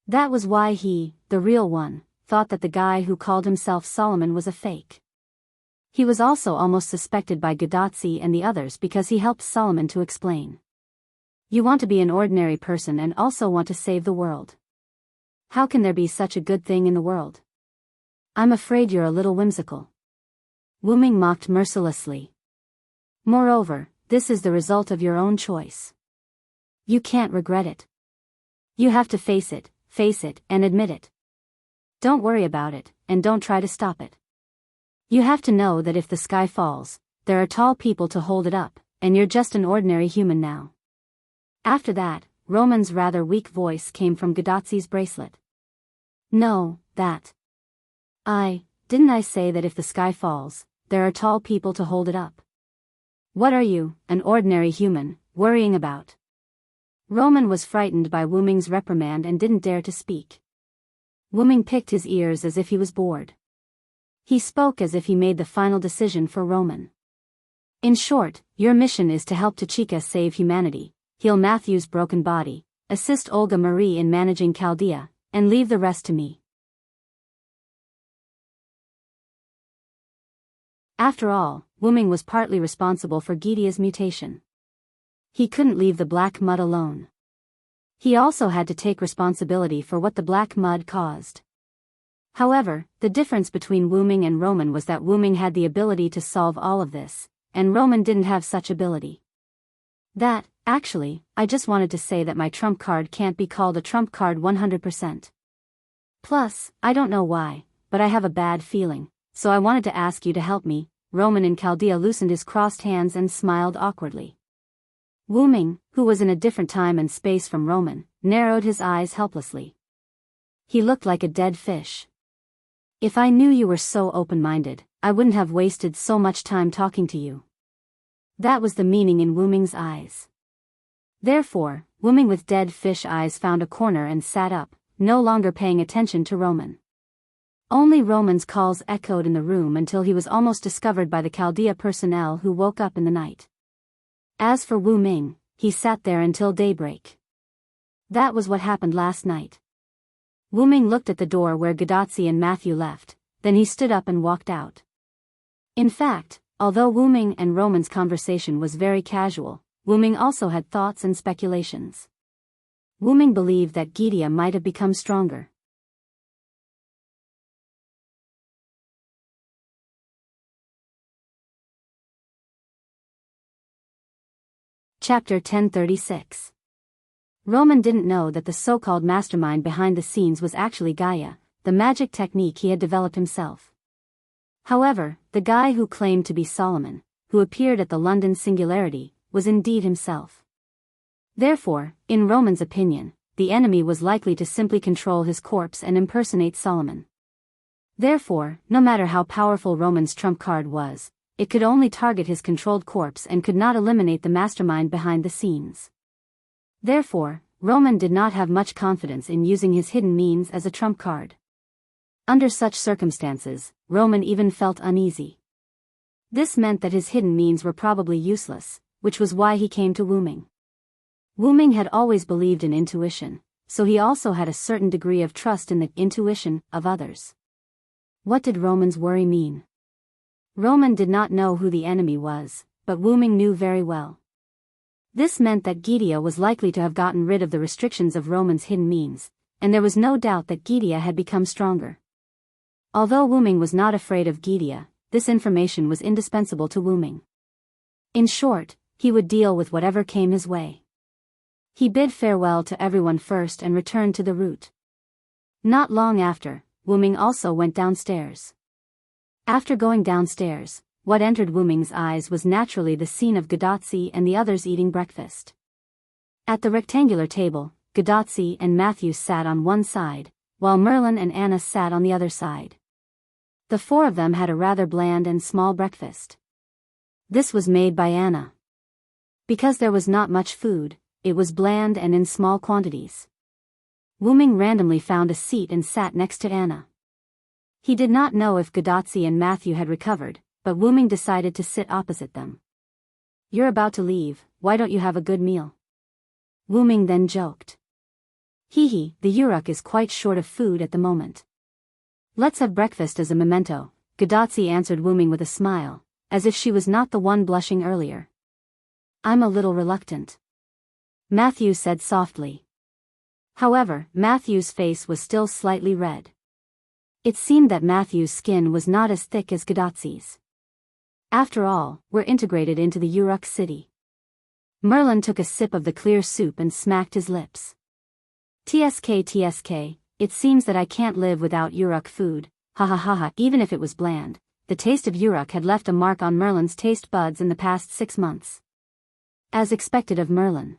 That was why he, the real one, thought that the guy who called himself Solomon was a fake. He was also almost suspected by Gadotsi and the others because he helped Solomon to explain. You want to be an ordinary person and also want to save the world. How can there be such a good thing in the world? I'm afraid you're a little whimsical. Wu Ming mocked mercilessly. Moreover, this is the result of your own choice. You can't regret it. You have to face it, and admit it. Don't worry about it, and don't try to stop it. You have to know that if the sky falls, there are tall people to hold it up, and you're just an ordinary human now. After that, Roman's rather weak voice came from Gadotsi's bracelet. No, didn't I say that if the sky falls, there are tall people to hold it up? What are you, an ordinary human, worrying about? Roman was frightened by Wu Ming's reprimand and didn't dare to speak. Wu Ming picked his ears as if he was bored. He spoke as if he made the final decision for Roman. In short, your mission is to help Tachika save humanity, heal Matthew's broken body, assist Olga Marie in managing Chaldea, and leave the rest to me. After all, Wu Ming was partly responsible for Gidia's mutation. He couldn't leave the black mud alone. He also had to take responsibility for what the black mud caused. However, the difference between Wu Ming and Roman was that Wu Ming had the ability to solve all of this, and Roman didn't have such ability. Actually, I just wanted to say that my trump card can't be called a trump card 100%. Plus, I don't know why, but I have a bad feeling, so I wanted to ask you to help me. Roman in Chaldea loosened his crossed hands and smiled awkwardly. Wu Ming, who was in a different time and space from Roman, narrowed his eyes helplessly. He looked like a dead fish. If I knew you were so open-minded, I wouldn't have wasted so much time talking to you. That was the meaning in Wu Ming's eyes. Therefore, Wu Ming with dead fish eyes found a corner and sat up, no longer paying attention to Roman. Only Roman's calls echoed in the room until he was almost discovered by the Chaldea personnel who woke up in the night. As for Wu Ming, he sat there until daybreak. That was what happened last night. Wu Ming looked at the door where Gadotsi and Matthew left, then he stood up and walked out. In fact, although Wu Ming and Roman's conversation was very casual, Wu Ming also had thoughts and speculations. Wu Ming believed that Gidia might have become stronger. Chapter 1036. Roman didn't know that the so-called mastermind behind the scenes was actually Gaia, the magic technique he had developed himself. However, the guy who claimed to be Solomon, who appeared at the London Singularity, was indeed himself. Therefore, in Roman's opinion, the enemy was likely to simply control his corpse and impersonate Solomon. Therefore, no matter how powerful Roman's trump card was, it could only target his controlled corpse and could not eliminate the mastermind behind the scenes. Therefore, Roman did not have much confidence in using his hidden means as a trump card. Under such circumstances, Roman even felt uneasy. This meant that his hidden means were probably useless, which was why he came to Wooming. Wooming had always believed in intuition, so he also had a certain degree of trust in the intuition of others. What did Roman's worry mean? Roman did not know who the enemy was, but Wooming knew very well. This meant that Gydia was likely to have gotten rid of the restrictions of Roman's hidden means, and there was no doubt that Gydia had become stronger. Although Wooming was not afraid of Gydia, this information was indispensable to Wooming. In short, he would deal with whatever came his way. He bid farewell to everyone first and returned to the root. Not long after, Wooming also went downstairs. After going downstairs, what entered Wooming's eyes was naturally the scene of Gadotsi and the others eating breakfast. At the rectangular table, Gadotsi and Matthew sat on one side, while Merlin and Anna sat on the other side. The four of them had a rather bland and small breakfast. This was made by Anna. Because there was not much food, it was bland and in small quantities. Wooming randomly found a seat and sat next to Anna. He did not know if Gadotsi and Matthew had recovered, but Wooming decided to sit opposite them. "You're about to leave, why don't you have a good meal?" Wooming then joked. "Hee, the Uruk is quite short of food at the moment. Let's have breakfast as a memento," Gadotsi answered Wooming with a smile, as if she was not the one blushing earlier. "I'm a little reluctant," Matthew said softly. However, Matthew's face was still slightly red. It seemed that Matthew's skin was not as thick as Gadotsi's. After all, we're integrated into the Uruk city. Merlin took a sip of the clear soup and smacked his lips. TSK, it seems that I can't live without Uruk food, ha ha ha ha. Even if it was bland, the taste of Uruk had left a mark on Merlin's taste buds in the past 6 months. As expected of Merlin.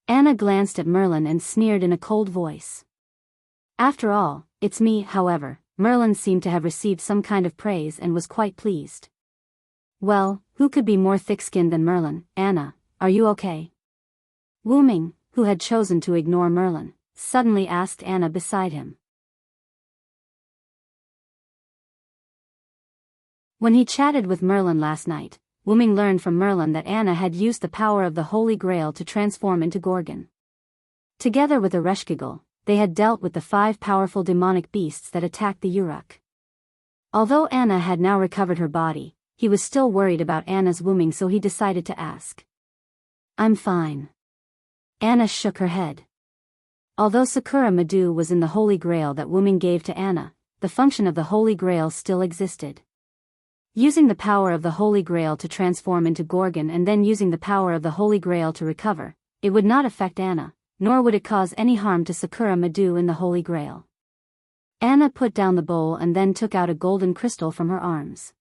Anna glanced at Merlin and sneered in a cold voice. "After all, it's me." However, Merlin seemed to have received some kind of praise and was quite pleased. "Well, who could be more thick-skinned than Merlin? Anna, are you okay?" Wooming, who had chosen to ignore Merlin, suddenly asked Anna beside him. When he chatted with Merlin last night, Wooming learned from Merlin that Anna had used the power of the Holy Grail to transform into Gorgon. Together with Ereshkigal, they had dealt with the 5 powerful demonic beasts that attacked the Uruk. Although Anna had now recovered her body, he was still worried about Anna's Wooming, so he decided to ask. "I'm fine." Anna shook her head. Although Sakura Madhu was in the Holy Grail that Wooming gave to Anna, the function of the Holy Grail still existed. Using the power of the Holy Grail to transform into Gorgon and then using the power of the Holy Grail to recover, it would not affect Anna, nor would it cause any harm to Sakura Madhu in the Holy Grail. Anna put down the bowl and then took out a golden crystal from her arms.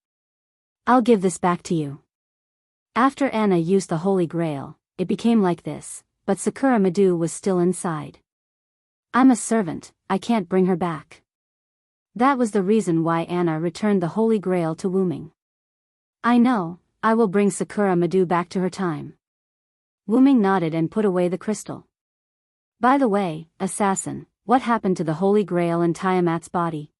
"I'll give this back to you." After Anna used the Holy Grail, it became like this, but Sakura Madhu was still inside. "I'm a servant, I can't bring her back." That was the reason why Anna returned the Holy Grail to Wooming. "I know, I will bring Sakura Madhu back to her time." Wooming nodded and put away the crystal. "By the way, assassin, what happened to the Holy Grail in Tiamat's body?"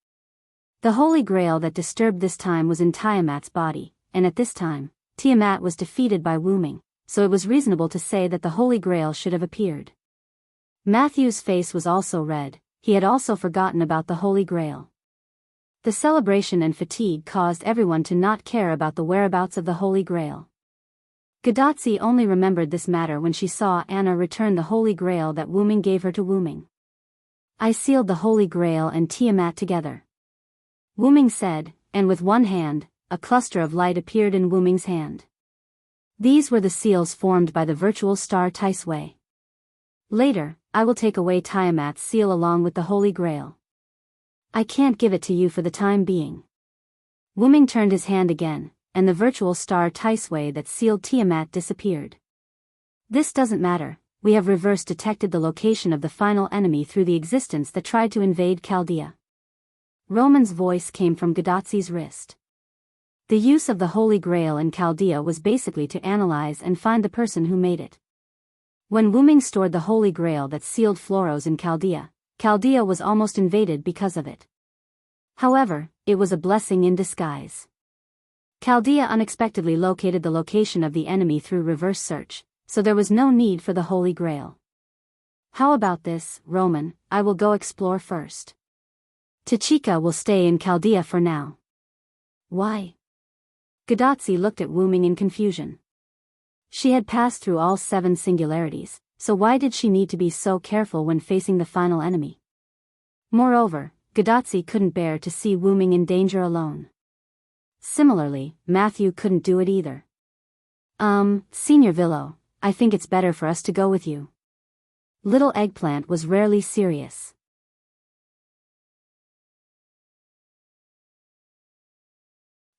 The Holy Grail that disturbed this time was in Tiamat's body, and at this time, Tiamat was defeated by Wooming, so it was reasonable to say that the Holy Grail should have appeared. Matthew's face was also red, he had also forgotten about the Holy Grail. The celebration and fatigue caused everyone to not care about the whereabouts of the Holy Grail. Gadotsi only remembered this matter when she saw Anna return the Holy Grail that Wooming gave her to Wooming. "I sealed the Holy Grail and Tiamat together," Wooming said, and with one hand, a cluster of light appeared in Wooming's hand. These were the seals formed by the virtual star Taisway. "Later, I will take away Tiamat's seal along with the Holy Grail. I can't give it to you for the time being." Wooming turned his hand again, and the virtual star Taisway that sealed Tiamat disappeared. "This doesn't matter, we have reverse detected the location of the final enemy through the existence that tried to invade Chaldea. Roman's voice came from Gadatsi's wrist. The use of the Holy Grail in Chaldea was basically to analyze and find the person who made it. When Wuming stored the Holy Grail that sealed Floros in Chaldea, Chaldea was almost invaded because of it. However, it was a blessing in disguise. Chaldea unexpectedly located the location of the enemy through reverse search, so there was no need for the Holy Grail. How about this, Roman? I will go explore first. Tachika will stay in Chaldea for now. Why? Gadatsi looked at Wuming in confusion. She had passed through all 7 singularities, so why did she need to be so careful when facing the final enemy? Moreover, Gadatsi couldn't bear to see Wuming in danger alone. Similarly, Matthew couldn't do it either. Senior Villo, I think it's better for us to go with you. Little Eggplant was rarely serious.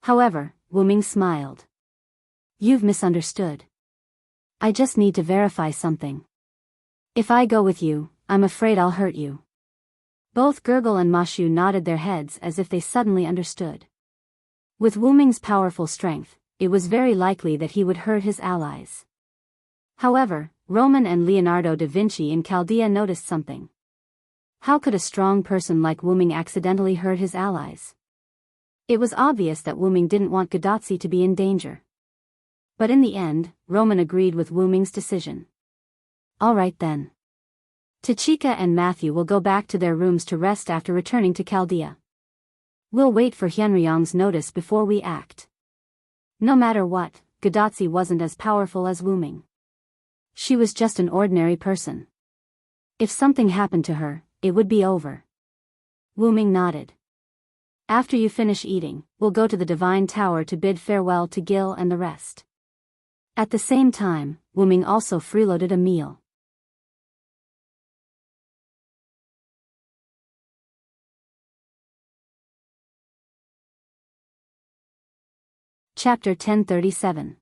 However, Wuming smiled. You've misunderstood. I just need to verify something. If I go with you, I'm afraid I'll hurt you. Both Gurgle and Mashu nodded their heads as if they suddenly understood. With Wuming's powerful strength, it was very likely that he would hurt his allies. However, Roman and Leonardo da Vinci in Chaldea noticed something. How could a strong person like Wuming accidentally hurt his allies? It was obvious that Wuming didn't want Gadatsi to be in danger. But in the end, Roman agreed with Wuming's decision. All right then. Tachika and Matthew will go back to their rooms to rest after returning to Chaldea. We'll wait for Hyunryong's notice before we act. No matter what, Gadatsi wasn't as powerful as Wuming. She was just an ordinary person. If something happened to her, it would be over. Wuming nodded. After you finish eating, we'll go to the Divine Tower to bid farewell to Gil and the rest. At the same time, Wuming also freeloaded a meal. Chapter 1037.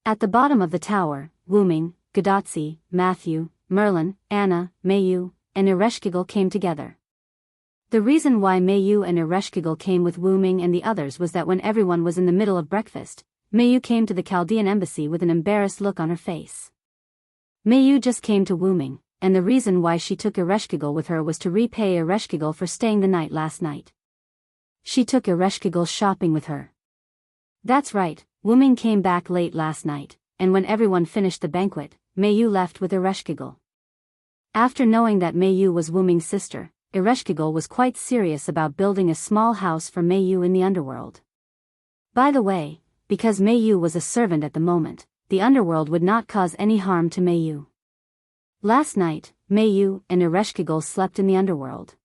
At the bottom of the tower, Wuming, Gadatsi, Matthew, Merlin, Anna, Mayu, and Ereshkigal came together. The reason why Mayu and Ereshkigal came with Wuming and the others was that when everyone was in the middle of breakfast, Mayu came to the Chaldean embassy with an embarrassed look on her face. Mayu just came to Wuming, and the reason why she took Ereshkigal with her was to repay Ereshkigal for staying the night last night. She took Ereshkigal shopping with her. That's right, Wuming came back late last night, and when everyone finished the banquet, Mayu left with Ereshkigal. After knowing that Mayu was Wuming's sister, Ereshkigal was quite serious about building a small house for Mayu in the underworld. By the way, because Mayu was a servant at the moment, the underworld would not cause any harm to Mayu. Last night, Mayu and Ereshkigal slept in the underworld.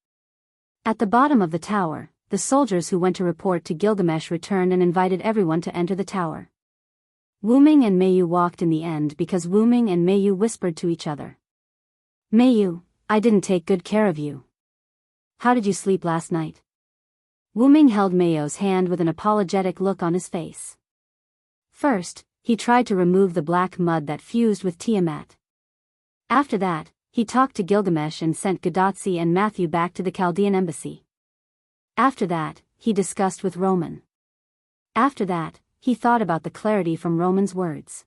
At the bottom of the tower, the soldiers who went to report to Gilgamesh returned and invited everyone to enter the tower. Wuming and Mayu walked in the end because Wuming and Mayu whispered to each other. Mayu, I didn't take good care of you. How did you sleep last night? Wuming held Mayu's hand with an apologetic look on his face. First, he tried to remove the black mud that fused with Tiamat. After that, he talked to Gilgamesh and sent Gadatsi and Matthew back to the Chaldean embassy. After that, he discussed with Roman. After that, he thought about the clarity from Roman's words.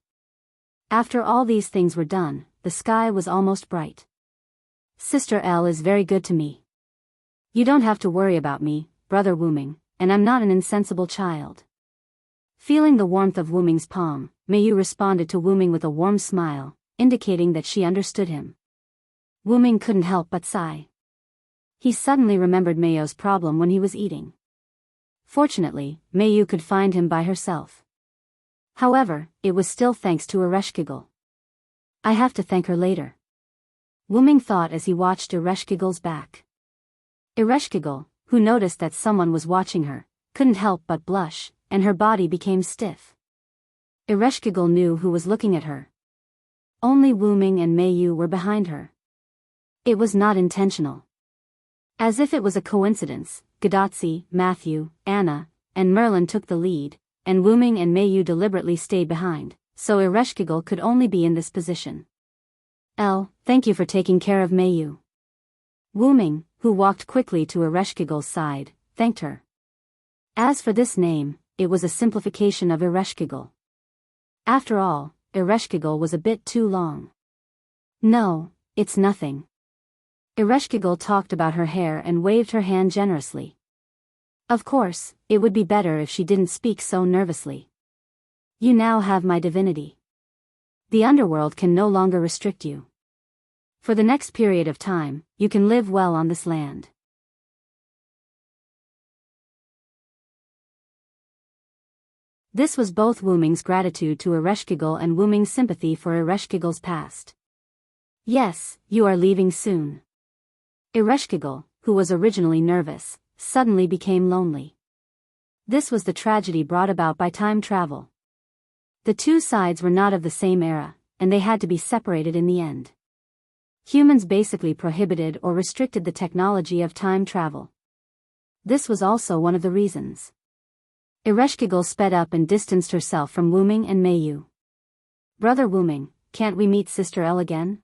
After all these things were done, the sky was almost bright. Sister L is very good to me. You don't have to worry about me, brother Wuming, and I'm not an insensible child. Feeling the warmth of Wuming's palm, Mayu responded to Wuming with a warm smile, indicating that she understood him. Wuming couldn't help but sigh. He suddenly remembered Mayu's problem when he was eating. Fortunately, Mayu could find him by herself. However, it was still thanks to Ereshkigal. I have to thank her later. Wuming thought as he watched Ereshkigal's back. Ereshkigal, who noticed that someone was watching her, couldn't help but blush, and her body became stiff. Ereshkigal knew who was looking at her. Only Wuming and Mayu were behind her. It was not intentional. As if it was a coincidence, Gadatsi, Matthew, Anna, and Merlin took the lead, and Wuming and Mayu deliberately stayed behind, so Ereshkigal could only be in this position. Thank you for taking care of Mayu. Wu-ming, who walked quickly to Ereshkigal's side, thanked her. As for this name, it was a simplification of Ereshkigal. After all, Ereshkigal was a bit too long. No, it's nothing. Ereshkigal talked about her hair and waved her hand generously. Of course, it would be better if she didn't speak so nervously. You now have my divinity. The underworld can no longer restrict you. For the next period of time, you can live well on this land. This was both Wu-ming's gratitude to Ereshkigal and Wu-ming's sympathy for Ereshkigal's past. Yes, you are leaving soon. Ereshkigal, who was originally nervous, suddenly became lonely. This was the tragedy brought about by time travel. The two sides were not of the same era, and they had to be separated in the end. Humans basically prohibited or restricted the technology of time travel. This was also one of the reasons. Ereshkigal sped up and distanced herself from Wu-ming and Mayu. Brother Wu-ming, can't we meet Sister Elle again?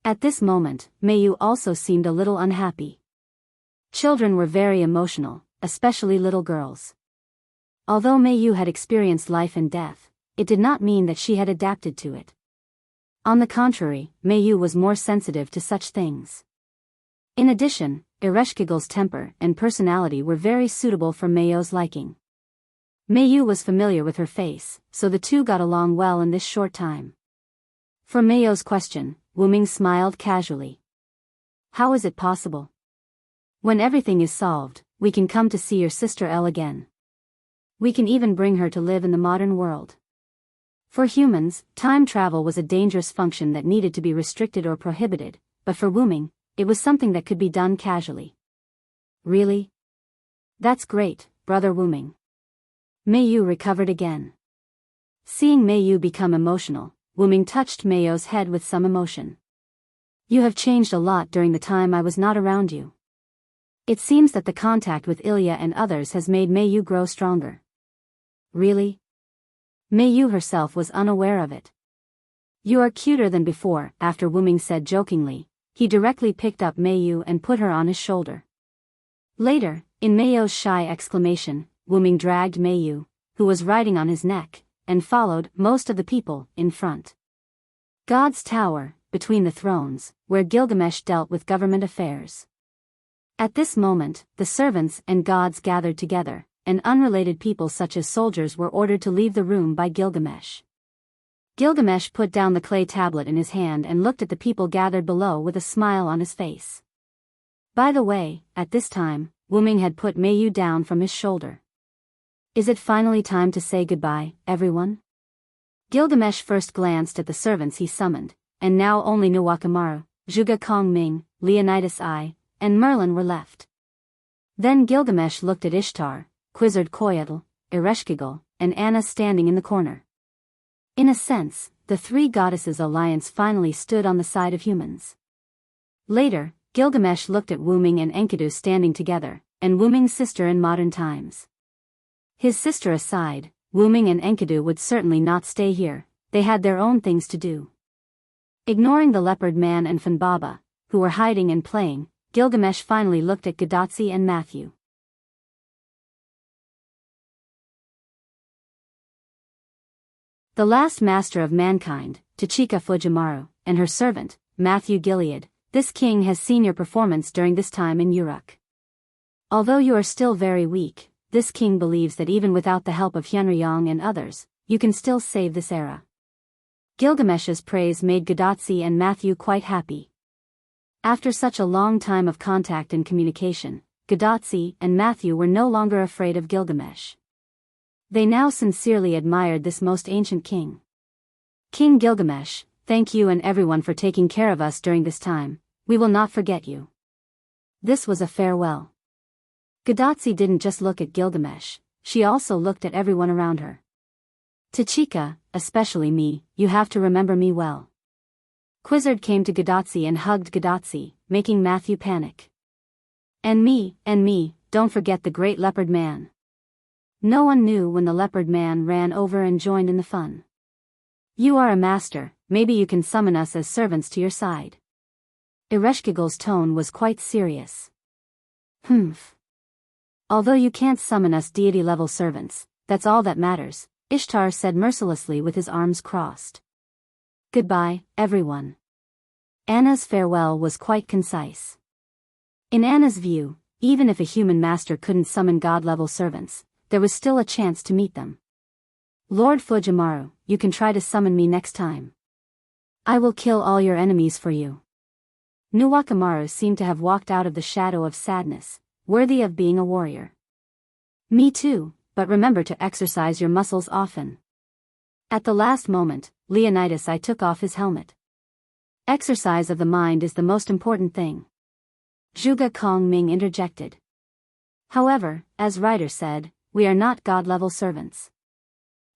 At this moment, Mayu also seemed a little unhappy. Children were very emotional, especially little girls. Although Mayu had experienced life and death, it did not mean that she had adapted to it. On the contrary, Mayu was more sensitive to such things. In addition, Ereshkigal's temper and personality were very suitable for Mayu's liking. Mayu was familiar with her face, so the two got along well in this short time. For Mayu's question, Wu-ming smiled casually. How is it possible? When everything is solved, we can come to see your sister Elle again. We can even bring her to live in the modern world. For humans, time travel was a dangerous function that needed to be restricted or prohibited, but for Wu-ming, it was something that could be done casually. Really? That's great, brother Wu-ming. Mayu recovered again. Seeing Mayu become emotional, Wu-ming touched Mayu's head with some emotion. You have changed a lot during the time I was not around you. It seems that the contact with Ilya and others has made Mayu grow stronger. Really? Mayu herself was unaware of it. You are cuter than before, after Wu-ming said jokingly. He directly picked up Mayu and put her on his shoulder. Later, in Mayu's shy exclamation, Wu-ming dragged Mayu, who was riding on his neck, and followed most of the people in front. God's Tower, between the thrones, where Gilgamesh dealt with government affairs. At this moment, the servants and gods gathered together, and unrelated people such as soldiers were ordered to leave the room by Gilgamesh. Gilgamesh put down the clay tablet in his hand and looked at the people gathered below with a smile on his face. By the way, at this time, Wu-ming had put Mayu down from his shoulder. Is it finally time to say goodbye, everyone? Gilgamesh first glanced at the servants he summoned, and now only Nuwakamaru, Zhuge Kongming, Leonidas I, and Merlin were left. Then Gilgamesh looked at Ishtar, Quetzalcoatl, Ereshkigal, and Anna standing in the corner. In a sense, the three goddesses' alliance finally stood on the side of humans. Later, Gilgamesh looked at Wu-ming and Enkidu standing together, and Wu-ming's sister in modern times. His sister aside, Wu-ming and Enkidu would certainly not stay here, they had their own things to do. Ignoring the leopard man and Fanbaba, who were hiding and playing, Gilgamesh finally looked at Gadotsi and Matthew. The last master of mankind, Tachika Fujimaru, and her servant, Matthew Gilead, this king has seen your performance during this time in Uruk. Although you are still very weak, this king believes that even without the help of Hyunryong and others, you can still save this era. Gilgamesh's praise made Gadotsi and Matthew quite happy. After such a long time of contact and communication, Gadotsi and Matthew were no longer afraid of Gilgamesh. They now sincerely admired this most ancient king. King Gilgamesh, thank you and everyone for taking care of us during this time, we will not forget you. This was a farewell. Gadotsi didn't just look at Gilgamesh, she also looked at everyone around her. Tachika, especially me, you have to remember me well. Quizzard came to Gadotsi and hugged Gadotsi, making Matthew panic. And me, don't forget the great leopard man. No one knew when the leopard man ran over and joined in the fun. You are a master, maybe you can summon us as servants to your side. Ereshkigal's tone was quite serious. Humph. Although you can't summon us deity-level servants, that's all that matters, Ishtar said mercilessly with his arms crossed. Goodbye, everyone. Anna's farewell was quite concise. In Anna's view, even if a human master couldn't summon god-level servants, there was still a chance to meet them. Lord Fujimaru, you can try to summon me next time. I will kill all your enemies for you. Nuwakamaru seemed to have walked out of the shadow of sadness, worthy of being a warrior. Me too, but remember to exercise your muscles often. At the last moment, Leonidas I took off his helmet. Exercise of the mind is the most important thing. Zhuge Kongming interjected. However, as Ryder said, we are not god-level servants.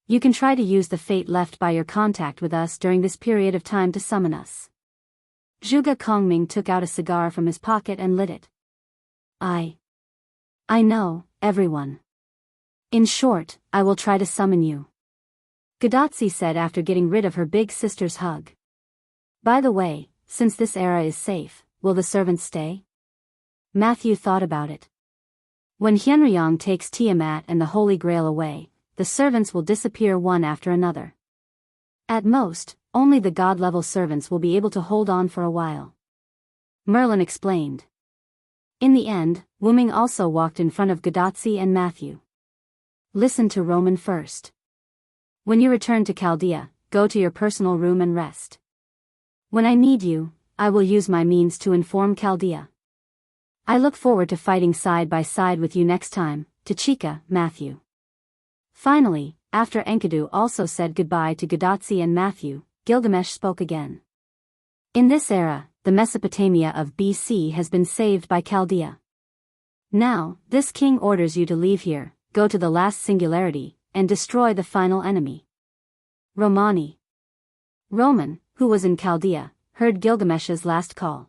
You can try to use the fate left by your contact with us during this period of time to summon us. Zhuge Kongming took out a cigar from his pocket and lit it. I know, everyone. In short, I will try to summon you. Gadatsi said after getting rid of her big sister's hug. By the way, since this era is safe, will the servants stay? Matthew thought about it. When Hyenryong takes Tiamat and the Holy Grail away, the servants will disappear one after another. At most, only the god-level servants will be able to hold on for a while. Merlin explained. In the end, Wuming also walked in front of Gadatsi and Matthew. Listen to Roman first. When you return to Chaldea, go to your personal room and rest. When I need you, I will use my means to inform Chaldea. I look forward to fighting side by side with you next time, Tachika, Matthew. Finally, after Enkidu also said goodbye to Gadatsi and Matthew, Gilgamesh spoke again. In this era, the Mesopotamia of BC has been saved by Chaldea. Now, this king orders you to leave here, go to the last singularity, and destroy the final enemy. Romani. Roman, who was in Chaldea, heard Gilgamesh's last call.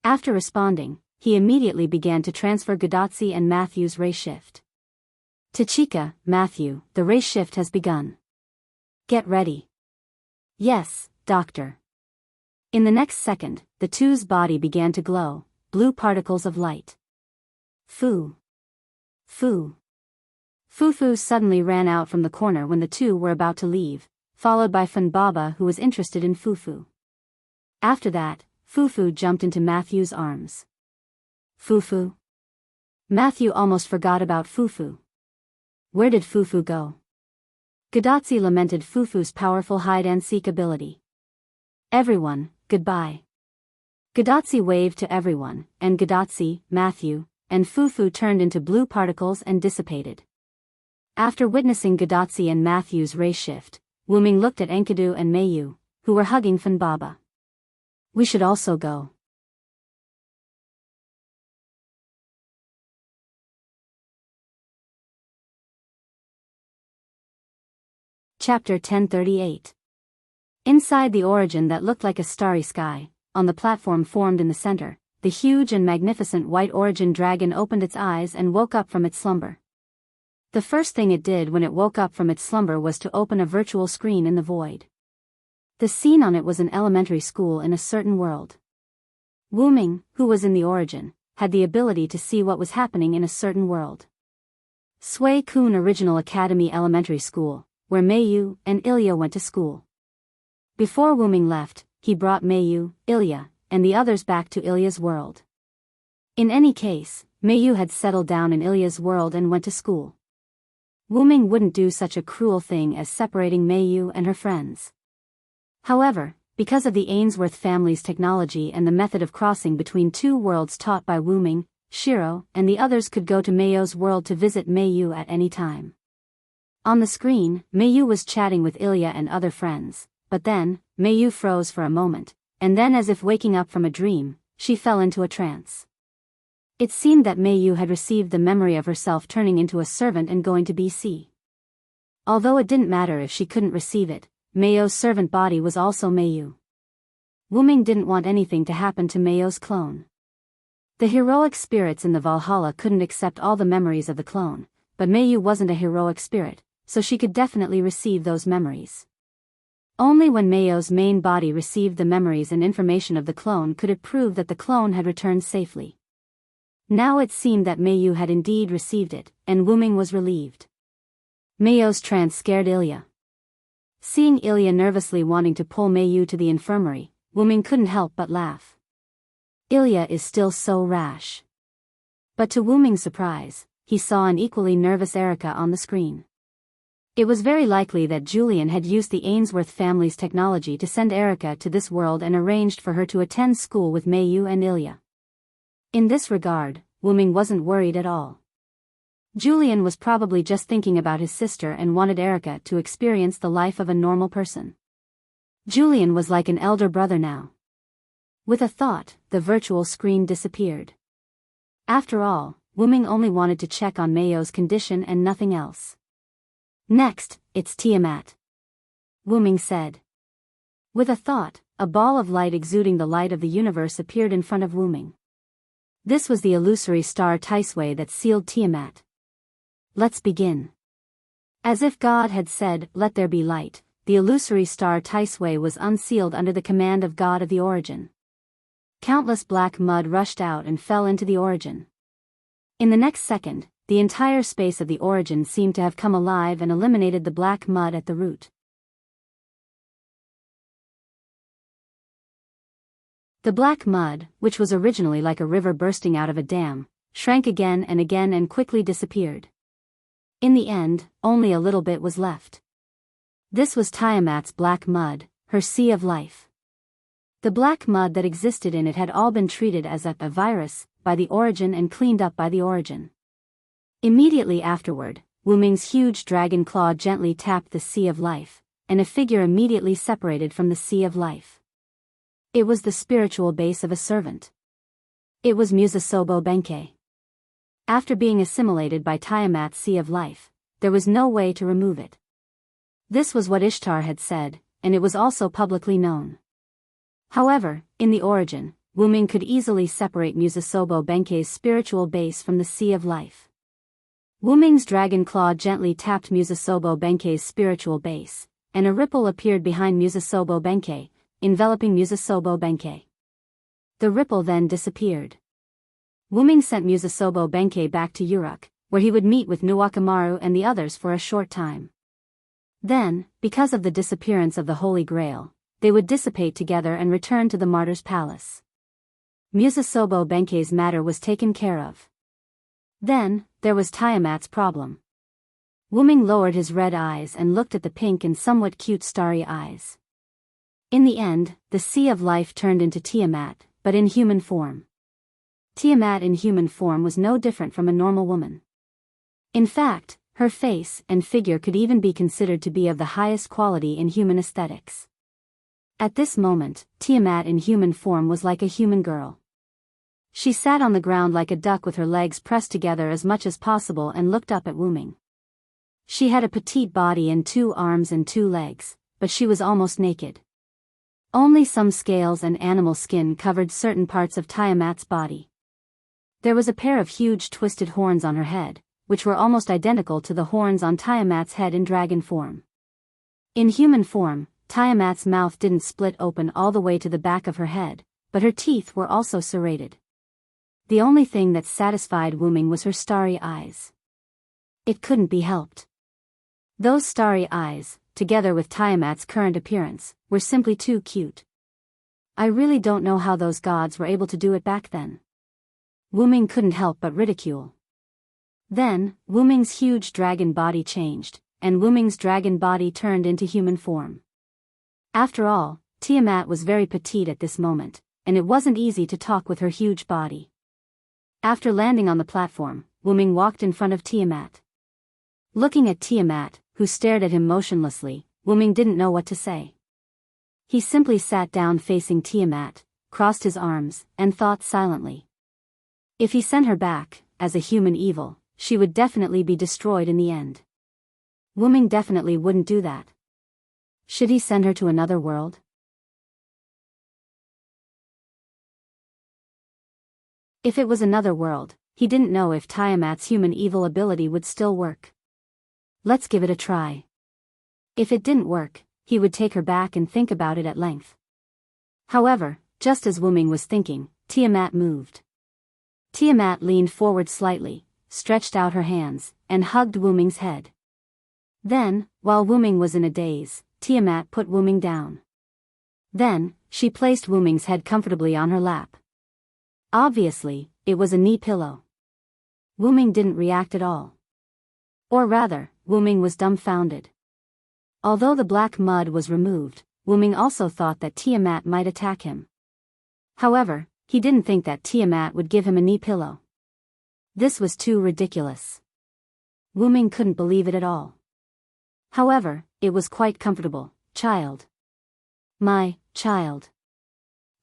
After responding, he immediately began to transfer Gadatsi and Matthew's ray shift. Tachika, Matthew, the ray shift has begun. Get ready. Yes, Doctor. In the next second, the two's body began to glow, blue particles of light. Fu. Fu. Fufu suddenly ran out from the corner when the two were about to leave, followed by Funbaba who was interested in Fufu. After that, Fufu jumped into Matthew's arms. Fufu. Matthew almost forgot about Fufu. Where did Fufu go? Gadatsi lamented Fufu's powerful hide-and-seek ability. Everyone, goodbye. Gadatsi waved to everyone, and Gadatsi, Matthew, and Fufu turned into blue particles and dissipated. After witnessing Gadatsi and Matthew's ray shift, Wuming looked at Enkidu and Mayu, who were hugging Funbaba. We should also go. Chapter 1038. Inside the origin that looked like a starry sky, on the platform formed in the center, the huge and magnificent white origin dragon opened its eyes and woke up from its slumber. The first thing it did when it woke up from its slumber was to open a virtual screen in the void. The scene on it was an elementary school in a certain world. Wuming, who was in the origin, had the ability to see what was happening in a certain world. Sui Kun Original Academy Elementary School, where Mayu and Ilya went to school. Before Wuming left, he brought Mayu, Ilya, and the others back to Ilya's world. In any case, Mayu had settled down in Ilya's world and went to school. Wuming wouldn't do such a cruel thing as separating Mayu and her friends. However, because of the Ainsworth family's technology and the method of crossing between two worlds taught by Wuming, Shiro and the others could go to Mayu's world to visit Mayu at any time. On the screen, Mayu was chatting with Ilya and other friends, but then, Mayu froze for a moment, and then as if waking up from a dream, she fell into a trance. It seemed that Mayu had received the memory of herself turning into a servant and going to BC. Although it didn't matter if she couldn't receive it, Mayu's servant body was also Mayu. Wuming didn't want anything to happen to Mayu's clone. The heroic spirits in the Valhalla couldn't accept all the memories of the clone, but Mayu wasn't a heroic spirit, so she could definitely receive those memories. Only when Mayo's main body received the memories and information of the clone could it prove that the clone had returned safely. Now it seemed that Mayu had indeed received it, and Wuming was relieved. Mayo's trance scared Ilya. Seeing Ilya nervously wanting to pull Mayu to the infirmary, Wuming couldn't help but laugh. Ilya is still so rash. But to Wuming's surprise, he saw an equally nervous Erica on the screen. It was very likely that Julian had used the Ainsworth family's technology to send Erica to this world and arranged for her to attend school with Mayu and Ilya. In this regard, Wuming wasn't worried at all. Julian was probably just thinking about his sister and wanted Erica to experience the life of a normal person. Julian was like an elder brother now. With a thought, the virtual screen disappeared. After all, Wuming only wanted to check on Mayo's condition and nothing else. Next, it's Tiamat, Wuming said. With a thought, a ball of light exuding the light of the universe appeared in front of Wuming. This was the illusory star Taisui that sealed Tiamat. Let's begin. As if God had said, "Let there be light," the illusory star Taisui was unsealed under the command of God of the origin. Countless black mud rushed out and fell into the origin. In the next second, the entire space of the origin seemed to have come alive and eliminated the black mud at the root. The black mud, which was originally like a river bursting out of a dam, shrank again and quickly disappeared. In the end, only a little bit was left. This was Tiamat's black mud, her sea of life. The black mud that existed in it had all been treated as a virus by the origin and cleaned up by the origin. Immediately afterward, Wuming's huge dragon claw gently tapped the sea of life, and a figure immediately separated from the sea of life. It was the spiritual base of a servant. It was Musasobo Benkei. After being assimilated by Tiamat's sea of life, there was no way to remove it. This was what Ishtar had said, and it was also publicly known. However, in the origin, Wuming could easily separate Musasobo Benkei's spiritual base from the sea of life. Wuming's dragon claw gently tapped Musasobo Benkei's spiritual base, and a ripple appeared behind Musasobo Benkei, enveloping Musasobo Benkei. The ripple then disappeared. Wuming sent Musasobo Benkei back to Uruk, where he would meet with Nuwakamaru and the others for a short time. Then, because of the disappearance of the Holy Grail, they would dissipate together and return to the Martyr's Palace. Musasobo Benkei's matter was taken care of. Then, there was Tiamat's problem. Wuming lowered his red eyes and looked at the pink and somewhat cute starry eyes. In the end, the sea of life turned into Tiamat, but in human form. Tiamat in human form was no different from a normal woman. In fact, her face and figure could even be considered to be of the highest quality in human aesthetics. At this moment, Tiamat in human form was like a human girl. She sat on the ground like a duck with her legs pressed together as much as possible and looked up at Wuming. She had a petite body and 2 arms and 2 legs, but she was almost naked. Only some scales and animal skin covered certain parts of Tiamat's body. There was a pair of huge twisted horns on her head, which were almost identical to the horns on Tiamat's head in dragon form. In human form, Tiamat's mouth didn't split open all the way to the back of her head, but her teeth were also serrated. The only thing that satisfied Wuming was her starry eyes. It couldn't be helped. Those starry eyes, together with Tiamat's current appearance, were simply too cute. I really don't know how those gods were able to do it back then. Wuming couldn't help but ridicule. Then, Wuming's huge dragon body changed, and Wuming's dragon body turned into human form. After all, Tiamat was very petite at this moment, and it wasn't easy to talk with her huge body. After landing on the platform, Wuming walked in front of Tiamat. Looking at Tiamat, who stared at him motionlessly, Wuming didn't know what to say. He simply sat down facing Tiamat, crossed his arms, and thought silently. If he sent her back, as a human evil, she would definitely be destroyed in the end. Wuming definitely wouldn't do that. Should he send her to another world? If it was another world, he didn't know if Tiamat's human evil ability would still work. Let's give it a try. If it didn't work, he would take her back and think about it at length. However, just as Wuming was thinking, Tiamat moved. Tiamat leaned forward slightly, stretched out her hands, and hugged Wuming's head. Then, while Wuming was in a daze, Tiamat put Wuming down. Then, she placed Wuming's head comfortably on her lap. Obviously, it was a knee pillow. Wuming didn't react at all. Or rather, Wuming was dumbfounded. Although the black mud was removed, Wuming also thought that Tiamat might attack him. However, he didn't think that Tiamat would give him a knee pillow. This was too ridiculous. Wuming couldn't believe it at all. However, it was quite comfortable. Child. My child.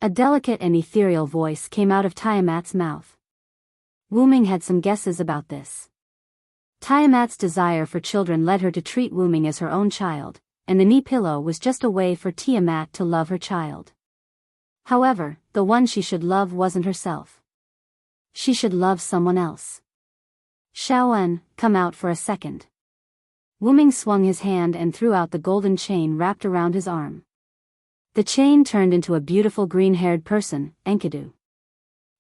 A delicate and ethereal voice came out of Tiamat's mouth. Wuming had some guesses about this. Tiamat's desire for children led her to treat Wuming as her own child, and the knee pillow was just a way for Tiamat to love her child. However, the one she should love wasn't herself. She should love someone else. Shaoen, come out for a second. Wuming swung his hand and threw out the golden chain wrapped around his arm. The chain turned into a beautiful green-haired person, Enkidu.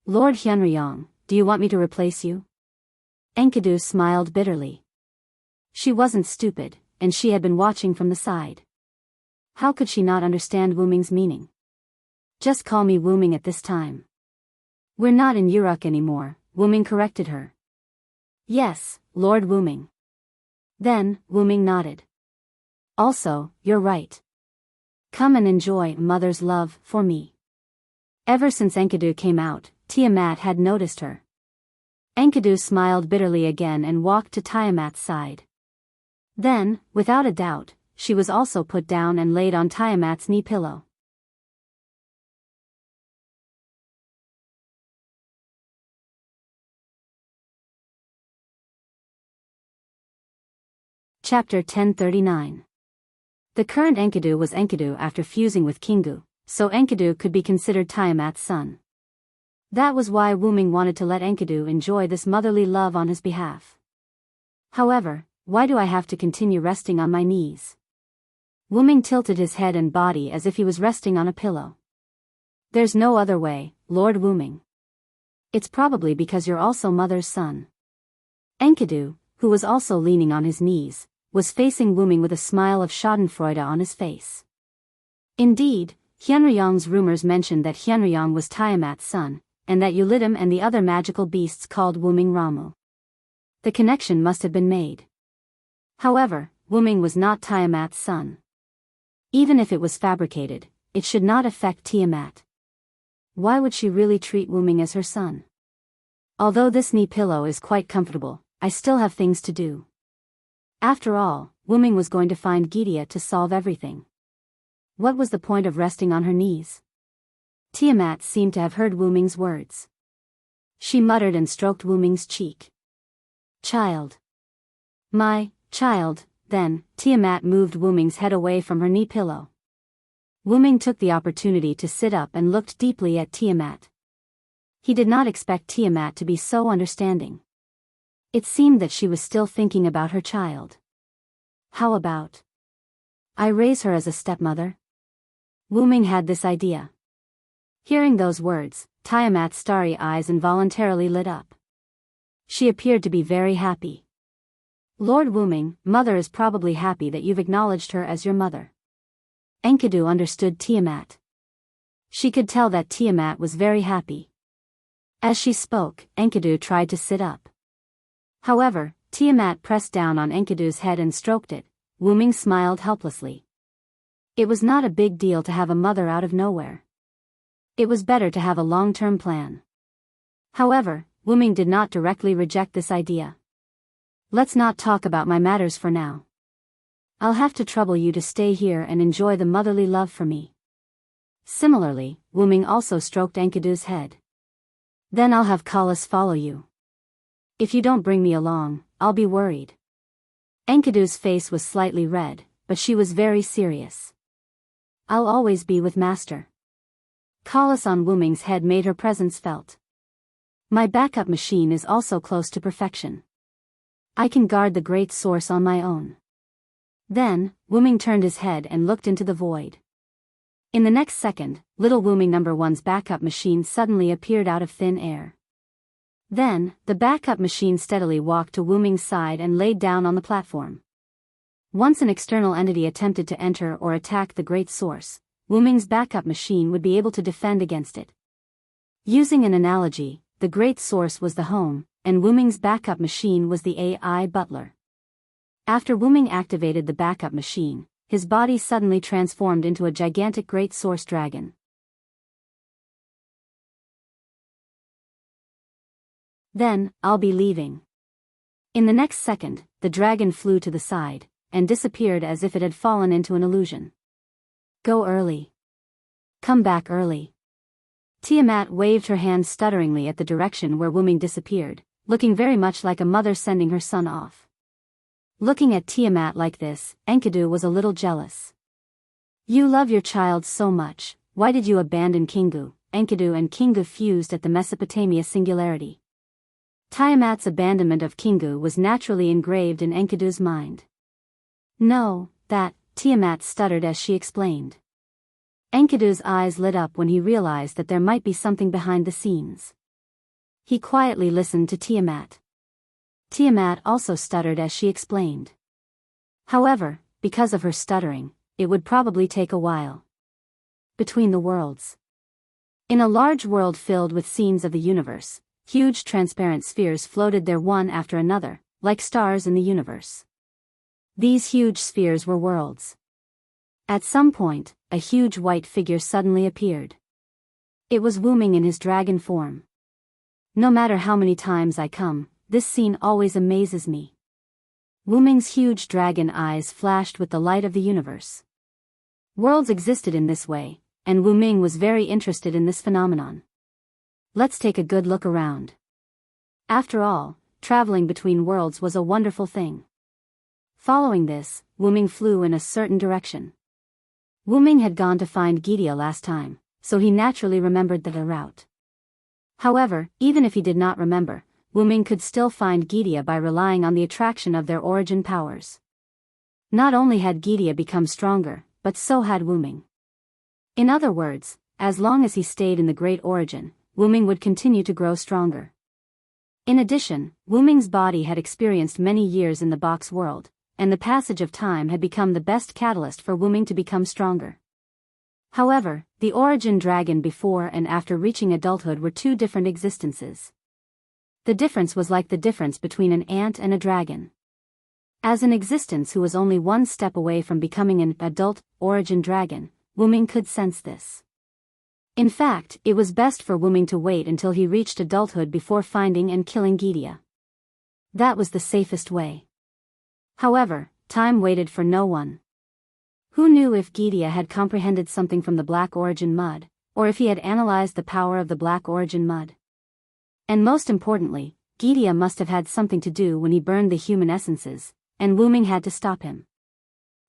Lord Hyunryong, do you want me to replace you? Enkidu smiled bitterly. She wasn't stupid, and she had been watching from the side. How could she not understand Wuming's meaning? Just call me Wuming at this time. We're not in Uruk anymore, Wuming corrected her. Yes, Lord Wuming. Then, Wuming nodded. Also, you're right. Come and enjoy mother's love for me. Ever since Enkidu came out, Tiamat had noticed her. Enkidu smiled bitterly again and walked to Tiamat's side. Then, without a doubt, she was also put down and laid on Tiamat's knee pillow. Chapter 1039. The current Enkidu was Enkidu after fusing with Kingu, so Enkidu could be considered Tiamat's son. That was why Wuming wanted to let Enkidu enjoy this motherly love on his behalf. However, why do I have to continue resting on my knees? Wuming tilted his head and body as if he was resting on a pillow. There's no other way, Lord Wuming. It's probably because you're also mother's son. Enkidu, who was also leaning on his knees, was facing Wuming with a smile of schadenfreude on his face. Indeed, Hyunryong's rumors mentioned that Hyunryong was Tiamat's son, and that Ulidim and the other magical beasts called Wuming Ramu. The connection must have been made. However, Wuming was not Tiamat's son. Even if it was fabricated, it should not affect Tiamat. Why would she really treat Wuming as her son? Although this knee pillow is quite comfortable, I still have things to do. After all, Wuming was going to find Gidia to solve everything. What was the point of resting on her knees? Tiamat seemed to have heard Wuming's words. She muttered and stroked Wuming's cheek. Child. My child. Then, Tiamat moved Wuming's head away from her knee pillow. Wuming took the opportunity to sit up and looked deeply at Tiamat. He did not expect Tiamat to be so understanding. It seemed that she was still thinking about her child. How about I raise her as a stepmother? Wuming had this idea. Hearing those words, Tiamat's starry eyes involuntarily lit up. She appeared to be very happy. Lord Wuming, mother is probably happy that you've acknowledged her as your mother. Enkidu understood Tiamat. She could tell that Tiamat was very happy. As she spoke, Enkidu tried to sit up. However, Tiamat pressed down on Enkidu's head and stroked it. Wuming smiled helplessly. It was not a big deal to have a mother out of nowhere. It was better to have a long-term plan. However, Wuming did not directly reject this idea. Let's not talk about my matters for now. I'll have to trouble you to stay here and enjoy the motherly love for me. Similarly, Wuming also stroked Enkidu's head. Then I'll have Kalas follow you. If you don't bring me along, I'll be worried. Enkidu's face was slightly red, but she was very serious. I'll always be with Master. Kalas on Wuming's head made her presence felt. My backup machine is also close to perfection. I can guard the great source on my own. Then, Wuming turned his head and looked into the void. In the next second, little Wuming number one's backup machine suddenly appeared out of thin air. Then, the backup machine steadily walked to Wuming's side and laid down on the platform. Once an external entity attempted to enter or attack the great source, Wuming's backup machine would be able to defend against it. Using an analogy, the great source was the home, and Wuming's backup machine was the AI butler. After Wuming activated the backup machine, his body suddenly transformed into a gigantic great source dragon. Then, I'll be leaving. In the next second, the dragon flew to the side, and disappeared as if it had fallen into an illusion. Go early. Come back early. Tiamat waved her hand stutteringly at the direction where Wuming disappeared, looking very much like a mother sending her son off. Looking at Tiamat like this, Enkidu was a little jealous. You love your child so much, why did you abandon Kingu? Enkidu and Kingu fused at the Mesopotamia singularity. Tiamat's abandonment of Kingu was naturally engraved in Enkidu's mind. No, Tiamat stuttered as she explained. Enkidu's eyes lit up when he realized that there might be something behind the scenes. He quietly listened to Tiamat. Tiamat also stuttered as she explained. However, because of her stuttering, it would probably take a while. Between the worlds. In a large world filled with scenes of the universe, huge transparent spheres floated there one after another, like stars in the universe. These huge spheres were worlds. At some point, a huge white figure suddenly appeared. It was Wuming in his dragon form. No matter how many times I come, this scene always amazes me. Wuming's huge dragon eyes flashed with the light of the universe. Worlds existed in this way, and Wuming was very interested in this phenomenon. Let's take a good look around. After all, traveling between worlds was a wonderful thing. Following this, Wuming flew in a certain direction. Wuming had gone to find Gidia last time, so he naturally remembered the route. However, even if he did not remember, Wuming could still find Gidia by relying on the attraction of their origin powers. Not only had Gidia become stronger, but so had Wuming. In other words, as long as he stayed in the Great Origin, Wuming would continue to grow stronger. In addition, Wuming's body had experienced many years in the box world, and the passage of time had become the best catalyst for Wuming to become stronger. However, the origin dragon before and after reaching adulthood were two different existences. The difference was like the difference between an ant and a dragon. As an existence who was only one step away from becoming an adult origin dragon, Wuming could sense this. In fact, it was best for Wuming to wait until he reached adulthood before finding and killing Gidia. That was the safest way. However, time waited for no one. Who knew if Gidia had comprehended something from the Black Origin Mud, or if he had analyzed the power of the Black Origin Mud? And most importantly, Gidia must have had something to do when he burned the human essences, and Wuming had to stop him.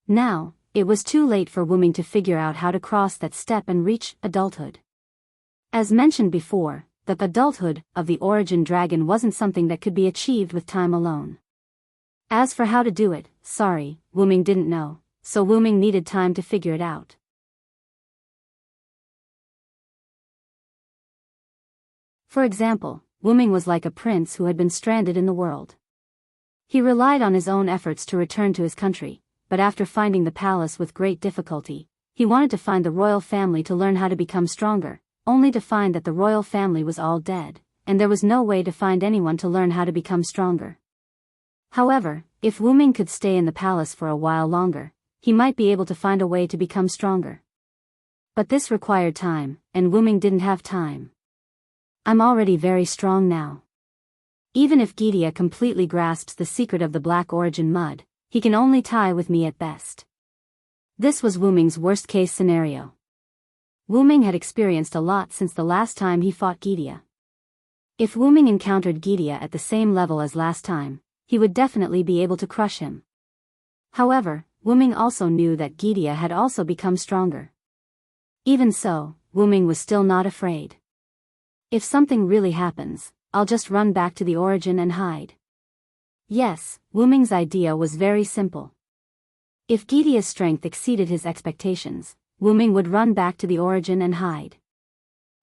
Now, it was too late for Wuming to figure out how to cross that step and reach adulthood. As mentioned before, the adulthood of the origin dragon wasn't something that could be achieved with time alone. As for how to do it, Wuming didn't know, so Wuming needed time to figure it out. For example, Wuming was like a prince who had been stranded in the world. He relied on his own efforts to return to his country, but after finding the palace with great difficulty, he wanted to find the royal family to learn how to become stronger, only to find that the royal family was all dead, and there was no way to find anyone to learn how to become stronger. However, if Wuming could stay in the palace for a while longer, he might be able to find a way to become stronger. But this required time, and Wuming didn't have time. I'm already very strong now. Even if Gidia completely grasps the secret of the Black Origin Mud, he can only tie with me at best. This was Wuming's worst-case scenario. Wuming had experienced a lot since the last time he fought Gidia. If Wuming encountered Gidia at the same level as last time, he would definitely be able to crush him. However, Wuming also knew that Gidia had also become stronger. Even so, Wuming was still not afraid. If something really happens, I'll just run back to the origin and hide. Yes, Wuming's idea was very simple. If Gitia's strength exceeded his expectations, Wuming would run back to the origin and hide.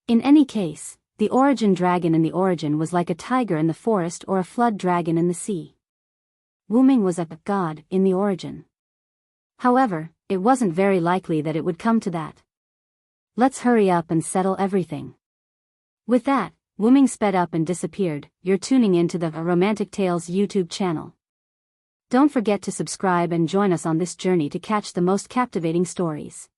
In any case, the origin dragon in the origin was like a tiger in the forest or a flood dragon in the sea. Wuming was a god in the origin. However, it wasn't very likely that it would come to that. Let's hurry up and settle everything. With that, Wuming sped up and disappeared. You're tuning into the Romantic Tales YouTube channel. Don't forget to subscribe and join us on this journey to catch the most captivating stories.